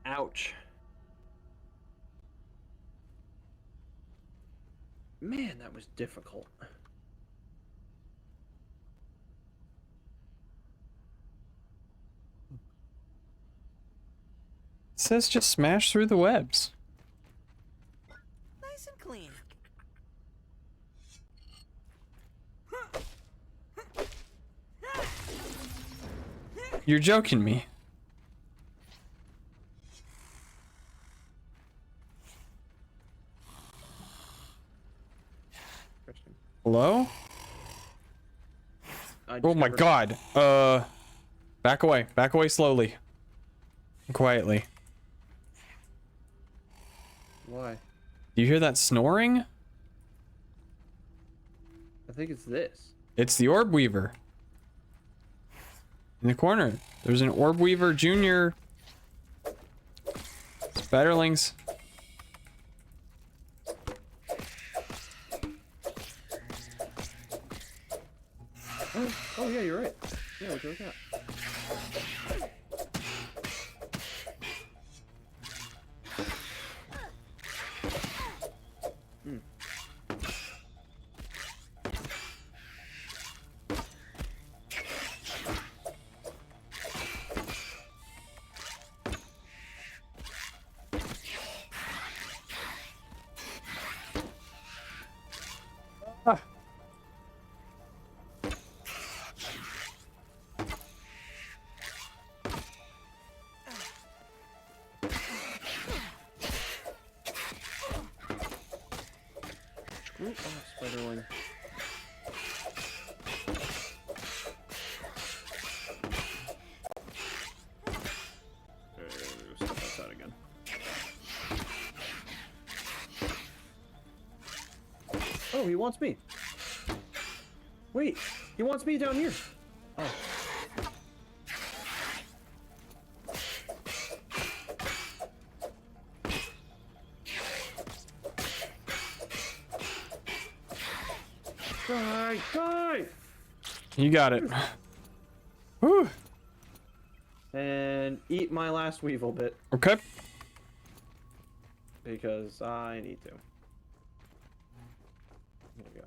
Ouch. Man, that was difficult. It says just smash through the webs. Nice and clean. You're joking me. Interesting. Hello? I Oh my discovered- god. Back away. Back away slowly. And quietly. Why? Do you hear that snoring? I think it's this. It's the Orb Weaver. In the corner. There's an Orb Weaver Junior. Spiderlings. Oh yeah, you're right. Yeah, what you look at? wants me. Wait, he wants me down here. Oh. Die! You got it. Whew. And eat my last weevil bit. Okay. Because I need to. There we go.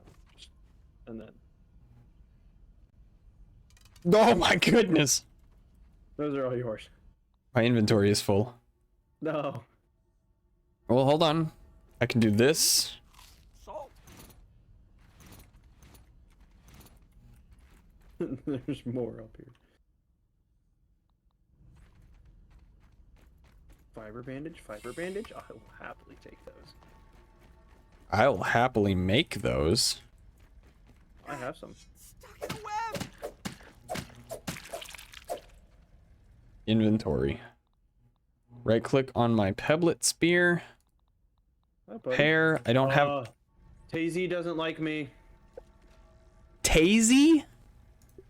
And then. Oh my goodness. Those are all yours. My inventory is full. No. Well, hold on. I can do this. Salt. There's more up here. Fiber bandage, fiber bandage. I will happily take those. I'll happily make those. I have some. Stuck in a web. Inventory. Right click on my pebblet spear. Hi, buddy. Pear. I don't have. Tazy doesn't like me. Tazy?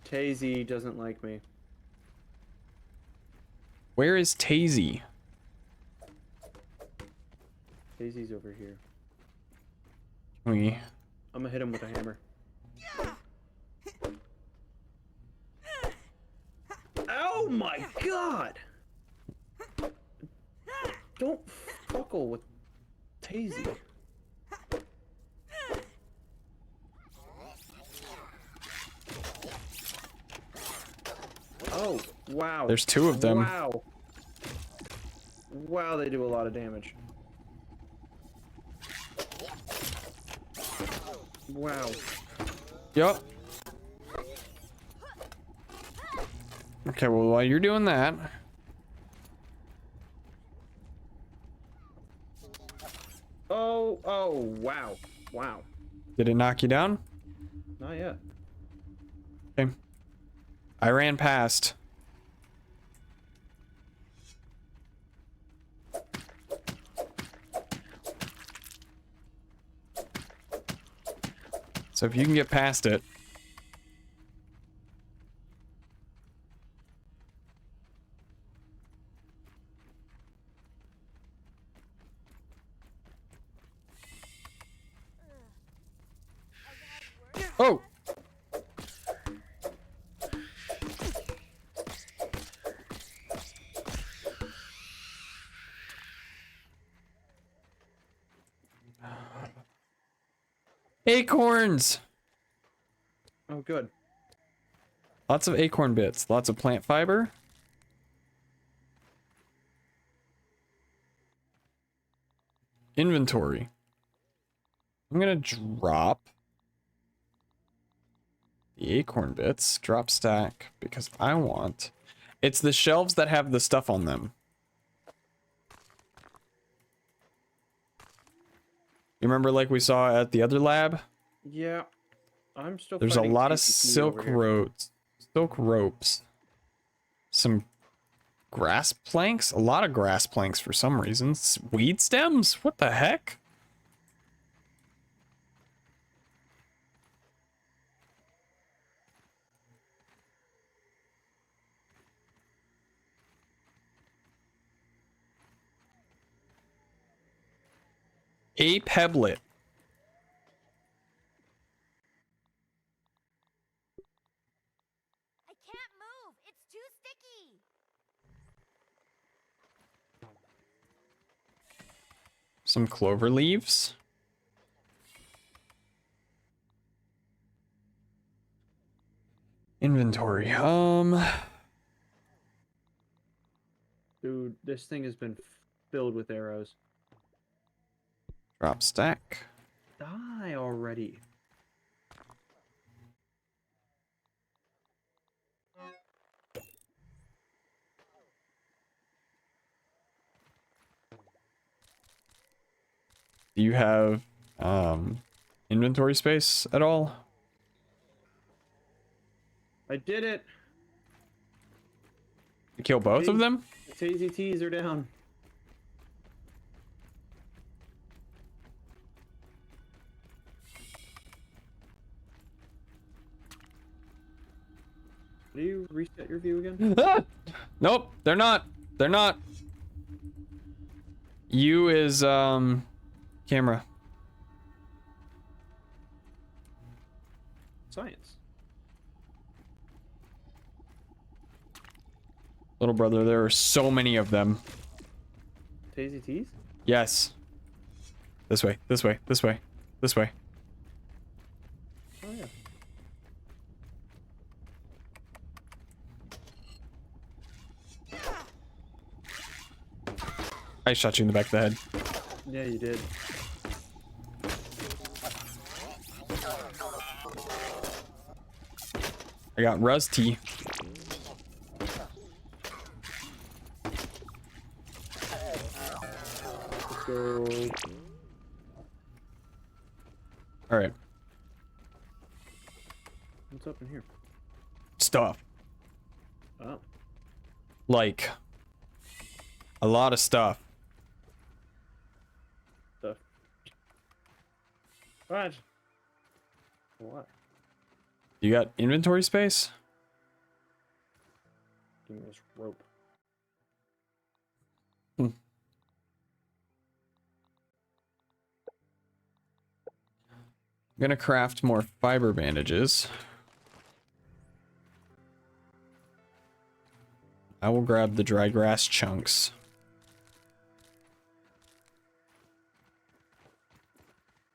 Tazy doesn't like me. Where is Tazy? Tazy's over here. We. I'm gonna hit him with a hammer. Oh my god! Don't fuckle with Tazy. Oh, wow. There's two of them. Wow. Wow, they do a lot of damage. Wow. Yup. Okay, well, while you're doing that. Oh, wow. Wow. Did it knock you down? Not yet. Okay. I ran past. So if you can get past it. Oh! Acorns! Oh, good. Lots of acorn bits, lots of plant fiber. Inventory. I'm gonna drop the acorn bits, drop stack, because I want. It's the shelves that have the stuff on them. You remember like we saw at the other lab? Yeah. I'm still There's a fighting lot of TCP over here. silk ropes, some grass planks, a lot of grass planks for some reason. Weed stems? What the heck? A pebblet. I can't move. It's too sticky. Some clover leaves. Inventory. Dude, this thing has been filled with arrows. Drop stack. Die already. Do you have inventory space at all? I did it. You kill both of them? The Tazy T's are down. Do you reset your view again? Nope, they're not. They're not. U is camera. Science. Little brother, there are so many of them. Tazy teeth? Yes. This way, this way, this way, this way. Oh yeah. I shot you in the back of the head. Yeah, you did. I got Rusty. Let's go. All right. What's up in here? Stuff. Oh. Like a lot of stuff. Stuff. What? What? You got inventory space? Give me this rope. I'm gonna craft more fiber bandages. I will grab the dry grass chunks.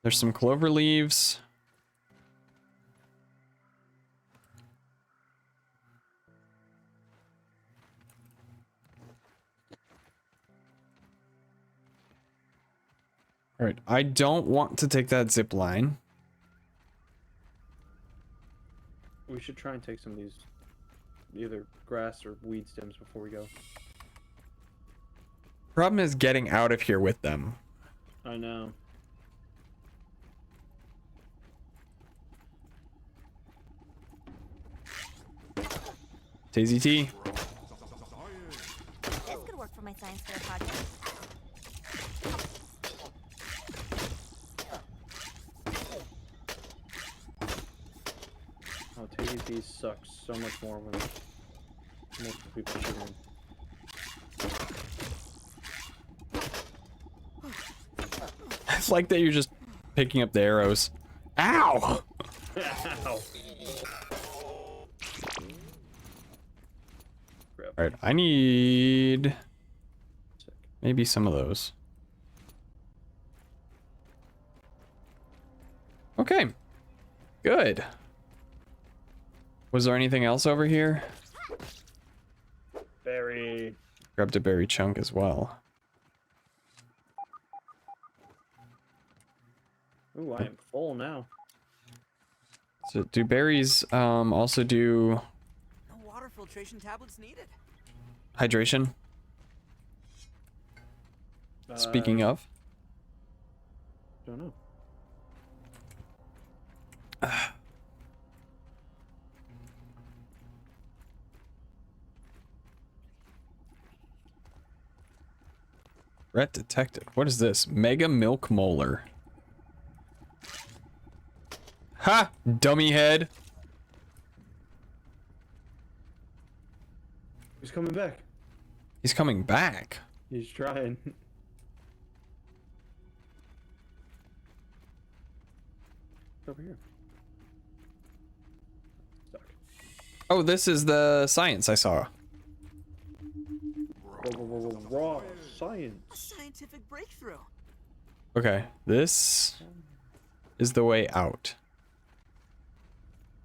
There's some clover leaves. All right, I don't want to take that zip line. We should try and take some of these, either grass or weed stems before we go. Problem is getting out of here with them. I know. Tazy T. This could work for my science fair project. Oh, TVP sucks so much more when multiple people shoot him. It's like that you're just picking up the arrows. Ow! Ow. All right, I need maybe some of those. Okay, good. Was there anything else over here? Berry. Grabbed a berry chunk as well. Ooh, I am full now. So do berries also do No water filtration tablets needed. hydration? Speaking of. Don't know. Threat detected. What is this? Mega milk molar. Ha! Dummy head. He's coming back. He's coming back. He's trying. Over here. Stuck. Oh, this is the science I saw. Raw science. A scientific breakthrough. Okay, this is the way out.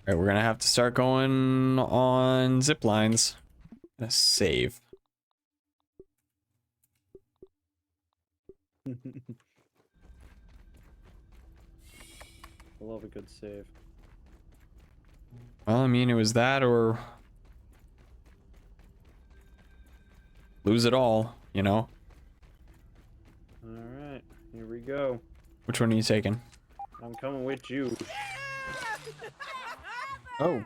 All right, we're gonna have to start going on zip lines. Gonna save. I love a good save. Well, I mean, it was that or lose it all, you know? Alright, here we go. Which one are you taking? I'm coming with you. Oh.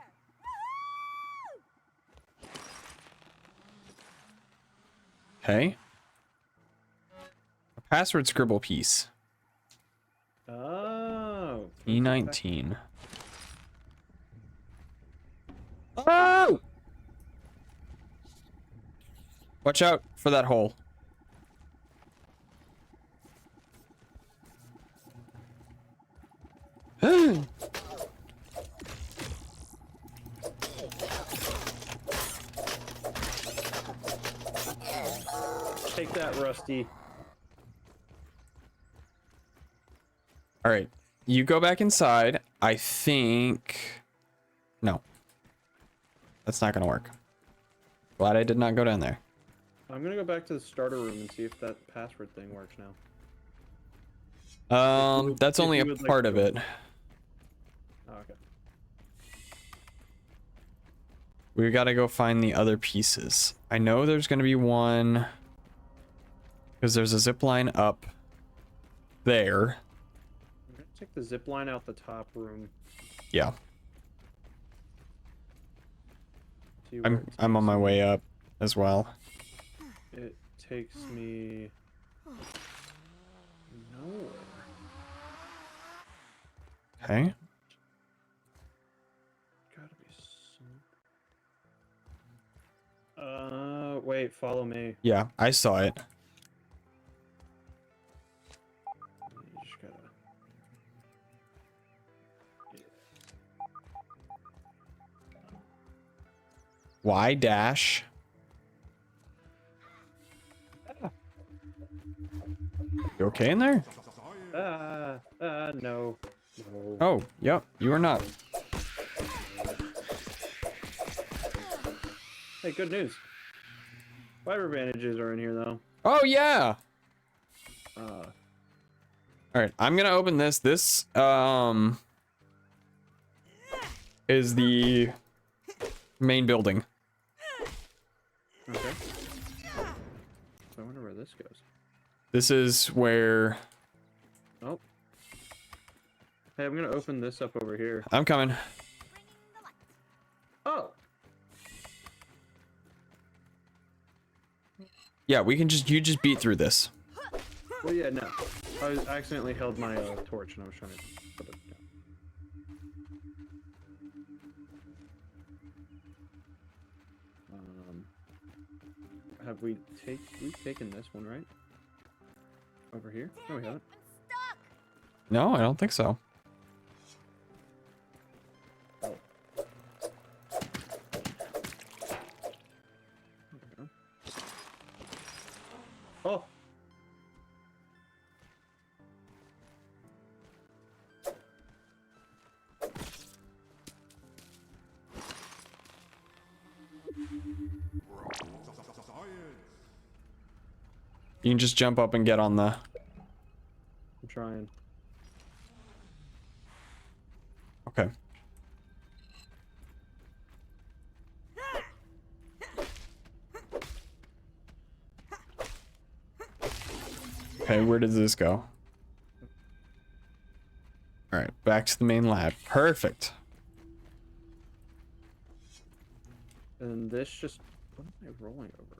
Okay. A password scribble piece. Oh. E19. Oh! Watch out for that hole. Take that, Rusty. All right, you go back inside. I think... No. That's not gonna work. Glad I did not go down there. I'm gonna go back to the starter room and see if that password thing works now. That's if only you a would like part to of go it. Oh, okay. We've got to go find the other pieces. I know there's going to be one because there's a zip line up there. I'm gonna take the zip line out the top room. Yeah, See where it I'm on takes my me. way up as well. It takes me nowhere. Okay. Gotta be some. Wait, follow me. Yeah, I saw it. You just gotta. Y dash. You okay in there? No. No. Oh, yep, you are not. Hey, good news. Fiber bandages are in here, though. Oh, yeah. Uh, All right, I'm gonna open this. This is the main building. okay. So I wonder where this goes. This is where Oh. Hey, I'm gonna open this up over here. I'm coming. Oh! Yeah, we can just, you just beat through this. Well, yeah, no. I accidentally held my torch and I was trying to put it down. Have we've taken this one, right? Over here? No, we haven't. No, I don't think so. Oh. There we go. Oh! You can just jump up and get on the... I'm trying. Okay. Okay, where does this go? All right, back to the main lab. Perfect. And this just... What am I rolling over?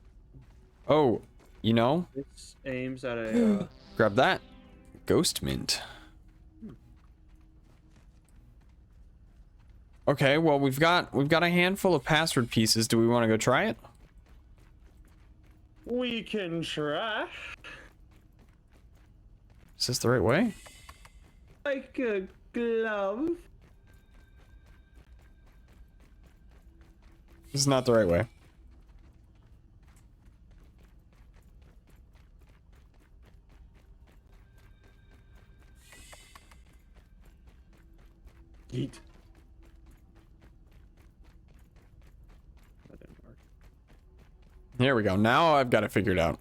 Oh, you know, This aims at a... grab that. Ghost mint. Okay, well, we've got a handful of password pieces. Do we want to go try it? We can try. Is this the right way? Like a glove. This is not the right way. Yeet. That didn't work. Here we go. Now I've got it figured out.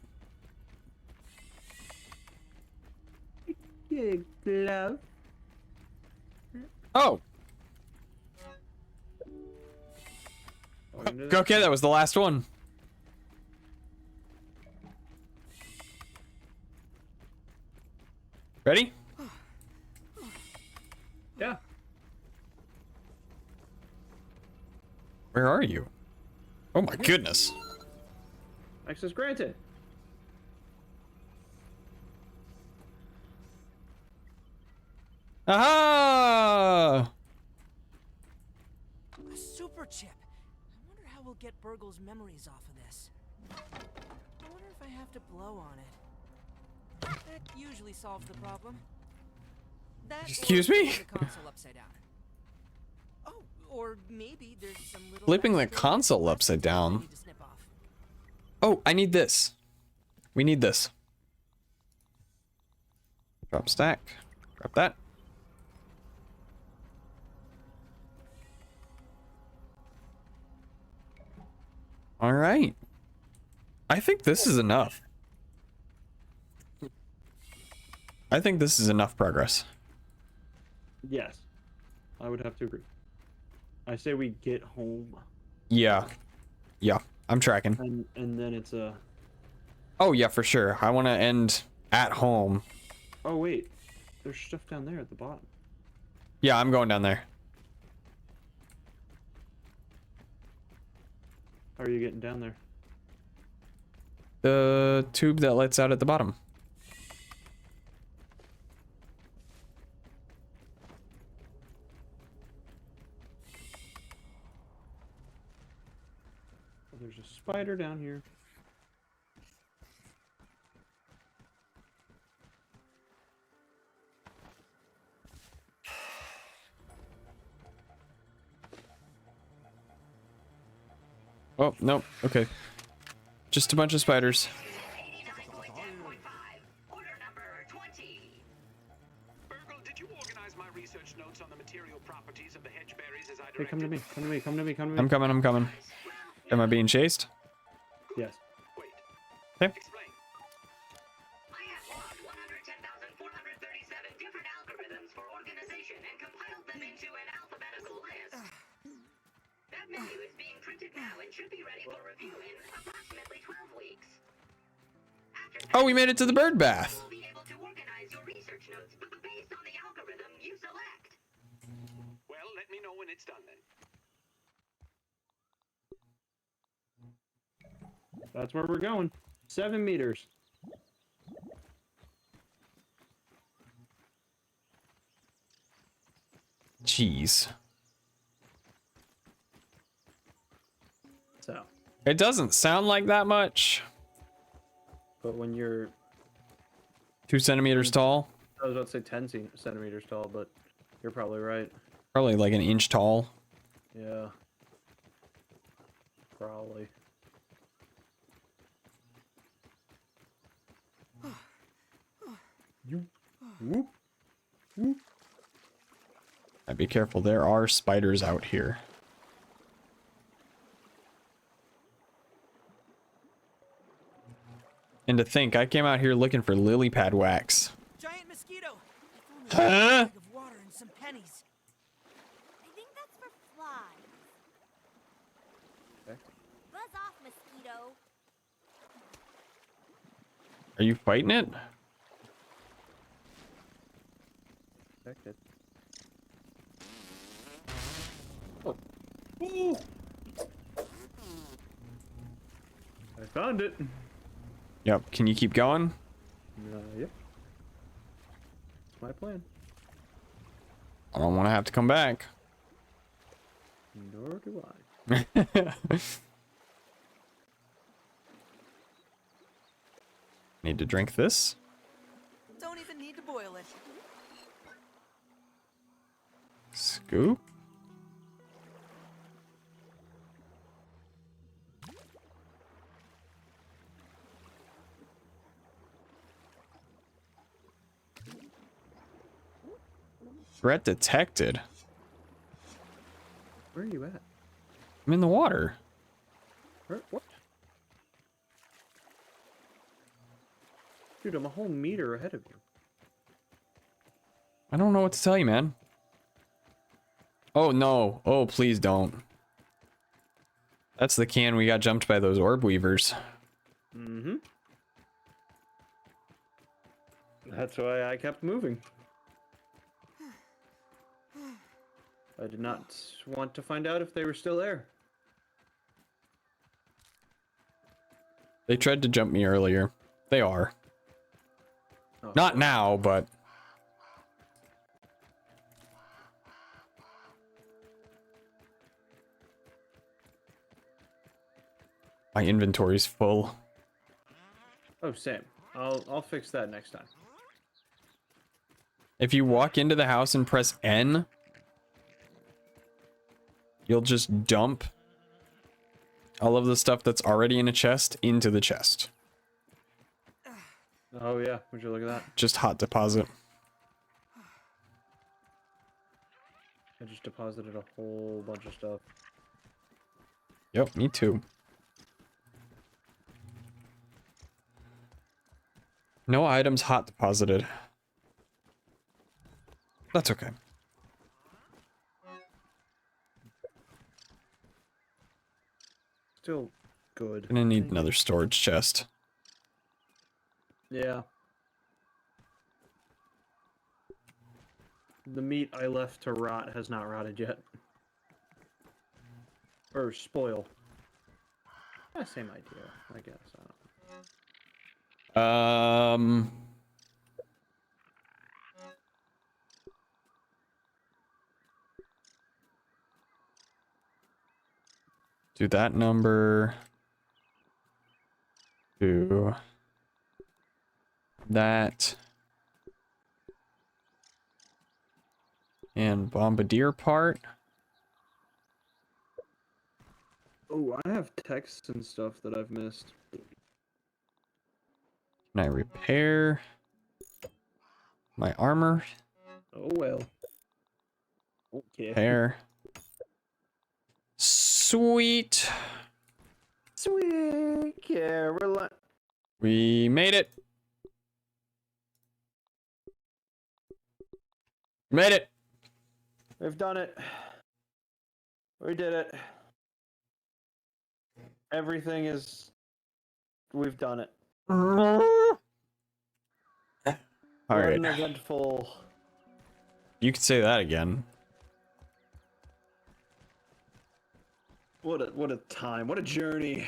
Yeah, glove. Oh, okay, that was the last one. Ready? Yeah. Where are you? Oh my goodness. Access granted. Aha! A super chip. I wonder how we'll get Burgle's memories off of this. I wonder if I have to blow on it. That usually solves the problem. That Excuse or me? flip the console upside down. Oh, or maybe there's some little Flipping the extra console plastic upside tube I down. need to snip off. Oh, I need this. We need this. Drop stack. Drop that. All right. I think this is enough. I think this is enough progress. Yes, I would have to agree. I say we get home, Yeah. Yeah, I'm tracking. and then it's a. Oh, yeah, for sure. I want to end at home. Oh wait, there's stuff down there at the bottom. Yeah, I'm going down there. How are you getting down there? The tube that lets out at the bottom. Oh, there's a spider down here. Oh, no. Okay. Just a bunch of spiders. 89.5, order number 20. Burgle, did you organize my research notes on the material properties of the hedge berries as I directed? Hey, come to me. Come to me. Come to me. Come to me. I'm coming, I'm coming. Am I being chased? Yes. Wait. Okay. Explain. I have logged 110,437 different algorithms for organization and compiled them into an alphabetical list. That menu is being printed now and should be ready for review in approximately 12 weeks. After Oh, we made it to the bird bath. you'll be able to organize your research notes based on the algorithm you select. Well, let me know when it's done then. That's where we're going. 7 meters. Jeez. So, It doesn't sound like that much. but when you're, 2 centimeters tall. I was about to say 10 centimeters tall, but you're probably right. Probably like an inch tall. Yeah. Probably. You. Whoop. Whoop. Be careful, there are spiders out here. And to think, I came out here looking for lily pad wax. Giant mosquito. Huh? Bag of water and some pennies. I think that's for flies. Okay. Buzz off, mosquito. Are you fighting it? Protected. Oh. Ooh. I found it. Yep, can you keep going? Yep. That's my plan. I don't want to have to come back. Nor do I. Need to drink this. Don't even need to boil it. Scoop. Threat detected. Where are you at? I'm in the water. Where? What? Dude, I'm a whole meter ahead of you. I don't know what to tell you, man. Oh, no. Oh, please don't. That's the can we got jumped by those orb weavers. Mm-hmm. That's why I kept moving. I did not want to find out if they were still there. They tried to jump me earlier. They are. Oh. Not now, but... My inventory's full. Oh, same. I'll fix that next time. If you walk into the house and press N, you'll just dump all of the stuff that's already in a chest into the chest. Oh yeah, would you look at that? Just hot deposit. I just deposited a whole bunch of stuff. Yep, me too. No items hot deposited. That's okay. Still good. Gonna need another storage chest. Yeah. The meat I left to rot has not rotted yet. Or spoil. Same idea, I guess. I don't know. Do that number. Do that. And bombardier part. Oh, I have texts and stuff that I've missed. Can I repair my armor? Oh well. Okay. Repair. Sweet. Sweet Caroline. We made it. Made it. We've done it. We did it. Everything is... We've done it. All What right. an eventful... You could say that again. What a time. What a journey.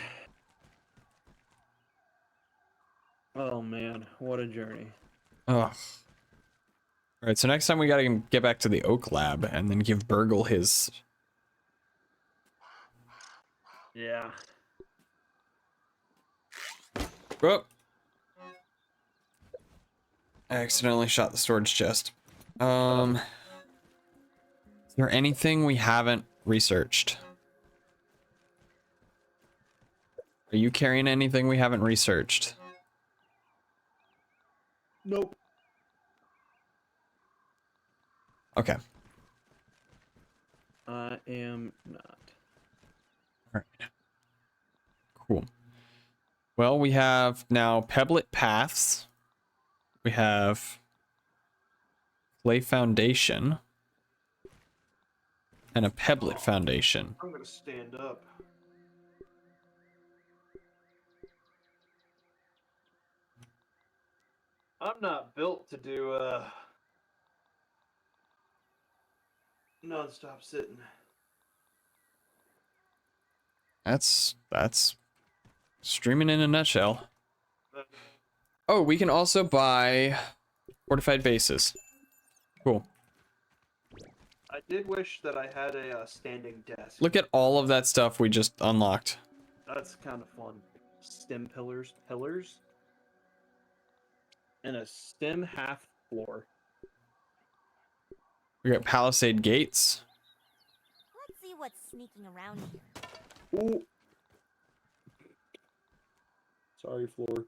Oh man, what a journey. Ugh. Alright, so next time we gotta get back to the Oak Lab and then give Burgle his... Yeah. Oh! I accidentally shot the storage chest. Is there anything we haven't researched? Are you carrying anything we haven't researched? Nope. Okay. I am not. Alright. Cool. Well, we have now Pebblet Paths. We have Clay Foundation. And a Pebblet Foundation. I'm gonna stand up. I'm not built to do non-stop sitting. That's streaming in a nutshell. Oh, we can also buy fortified bases. Cool. I did wish that I had a standing desk. Look at all of that stuff we just unlocked. That's kind of fun. Stem pillars, and a stem half floor. We got palisade gates. Let's see what's sneaking around here. Ooh. Sorry, floor.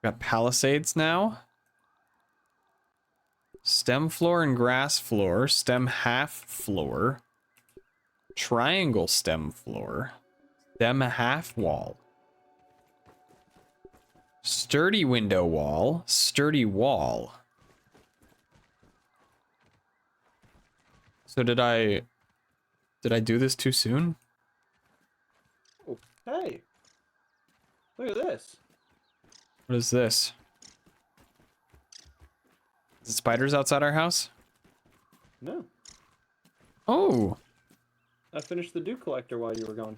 We got palisades now. Stem floor and grass floor. Stem half floor. Triangle stem floor. Stem half wall. Sturdy window wall. Sturdy wall. So did I do this too soon? Oh, hey. Look at this. What is this? Is it spiders outside our house? No. Oh, I finished the dew collector while you were gone.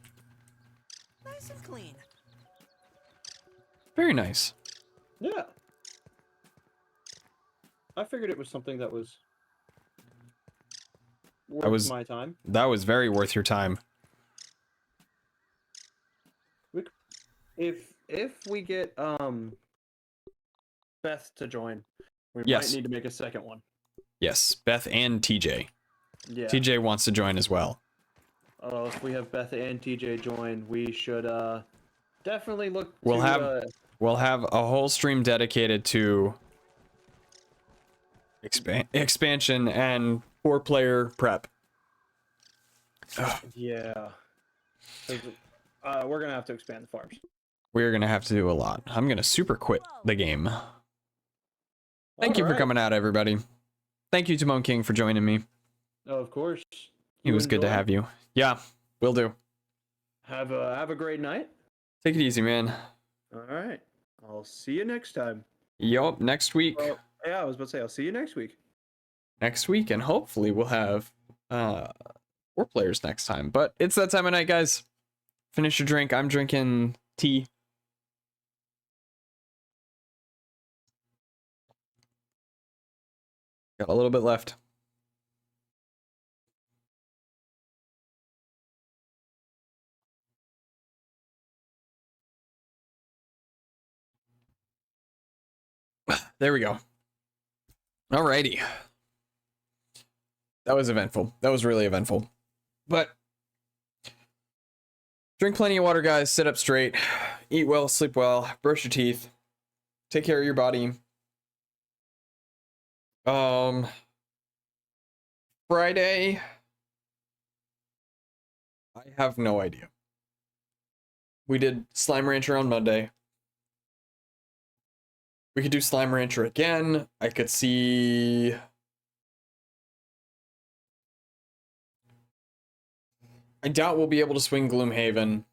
Nice and clean. very nice. Yeah. I figured it was something that was worth my time. That was very worth your time. If we get Beth to join, we Yes. might need to make a second one. Yes, Beth and TJ. Yeah. TJ wants to join as well. If we have Beth and TJ join, we should definitely look We'll to have a whole stream dedicated to expansion and 4-player prep. yeah. 'Cause, we're gonna have to expand the farms. We're gonna have to do a lot. I'm gonna super quit the game. Thank you for coming out, everybody. Thank you, Timon King, for joining me. Oh, of course. It was good to have you. Yeah, will do. Have a great night. Take it easy, man. All right. I'll see you next time. Yup, next week. Well, yeah, I was about to say I'll see you next week. Next week, and hopefully we'll have 4 players next time. But it's that time of night, guys. Finish your drink. I'm drinking tea. Got a little bit left. There we go. Alrighty. That was eventful. That was really eventful. But drink plenty of water, guys. Sit up straight. Eat well, sleep well, brush your teeth. Take care of your body. Friday, I have no idea. We did Slime Rancher on Monday. We could do Slime Rancher again. I could see... I doubt we'll be able to swing Gloomhaven.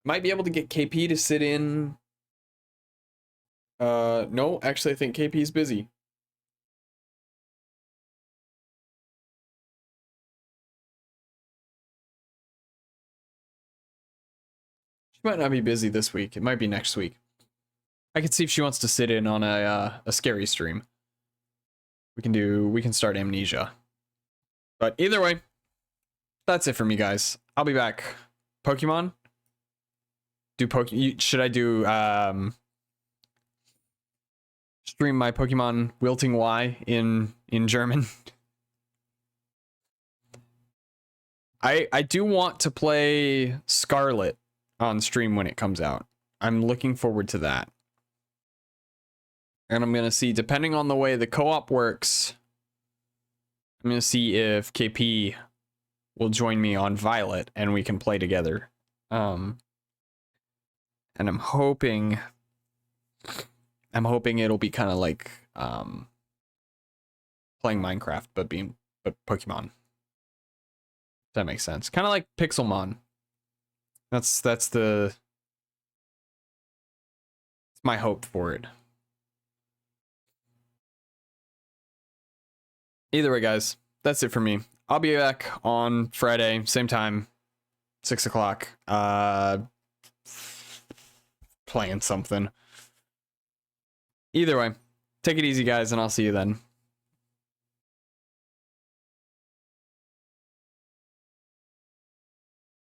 Might be able to get KP to sit in. No, actually I think KP's busy. She might not be busy this week. It might be next week. I could see if she wants to sit in on a scary stream. We can start Amnesia. But either way, that's it for me, guys. I'll be back. Pokemon? Should I do stream my Pokemon Wilting Y in German? I do want to play Scarlet on stream when it comes out. I'm looking forward to that. And I'm going to see, depending on the way the co-op works, I'm going to see if KP will join me on Violet and we can play together. And I'm hoping it'll be kind of like playing Minecraft but Pokemon. If that makes sense. Kind of like Pixelmon. That's my hope for it. Either way, guys, that's it for me. I'll be back on Friday, same time, 6 o'clock. Playing something. Either way, take it easy, guys, and I'll see you then.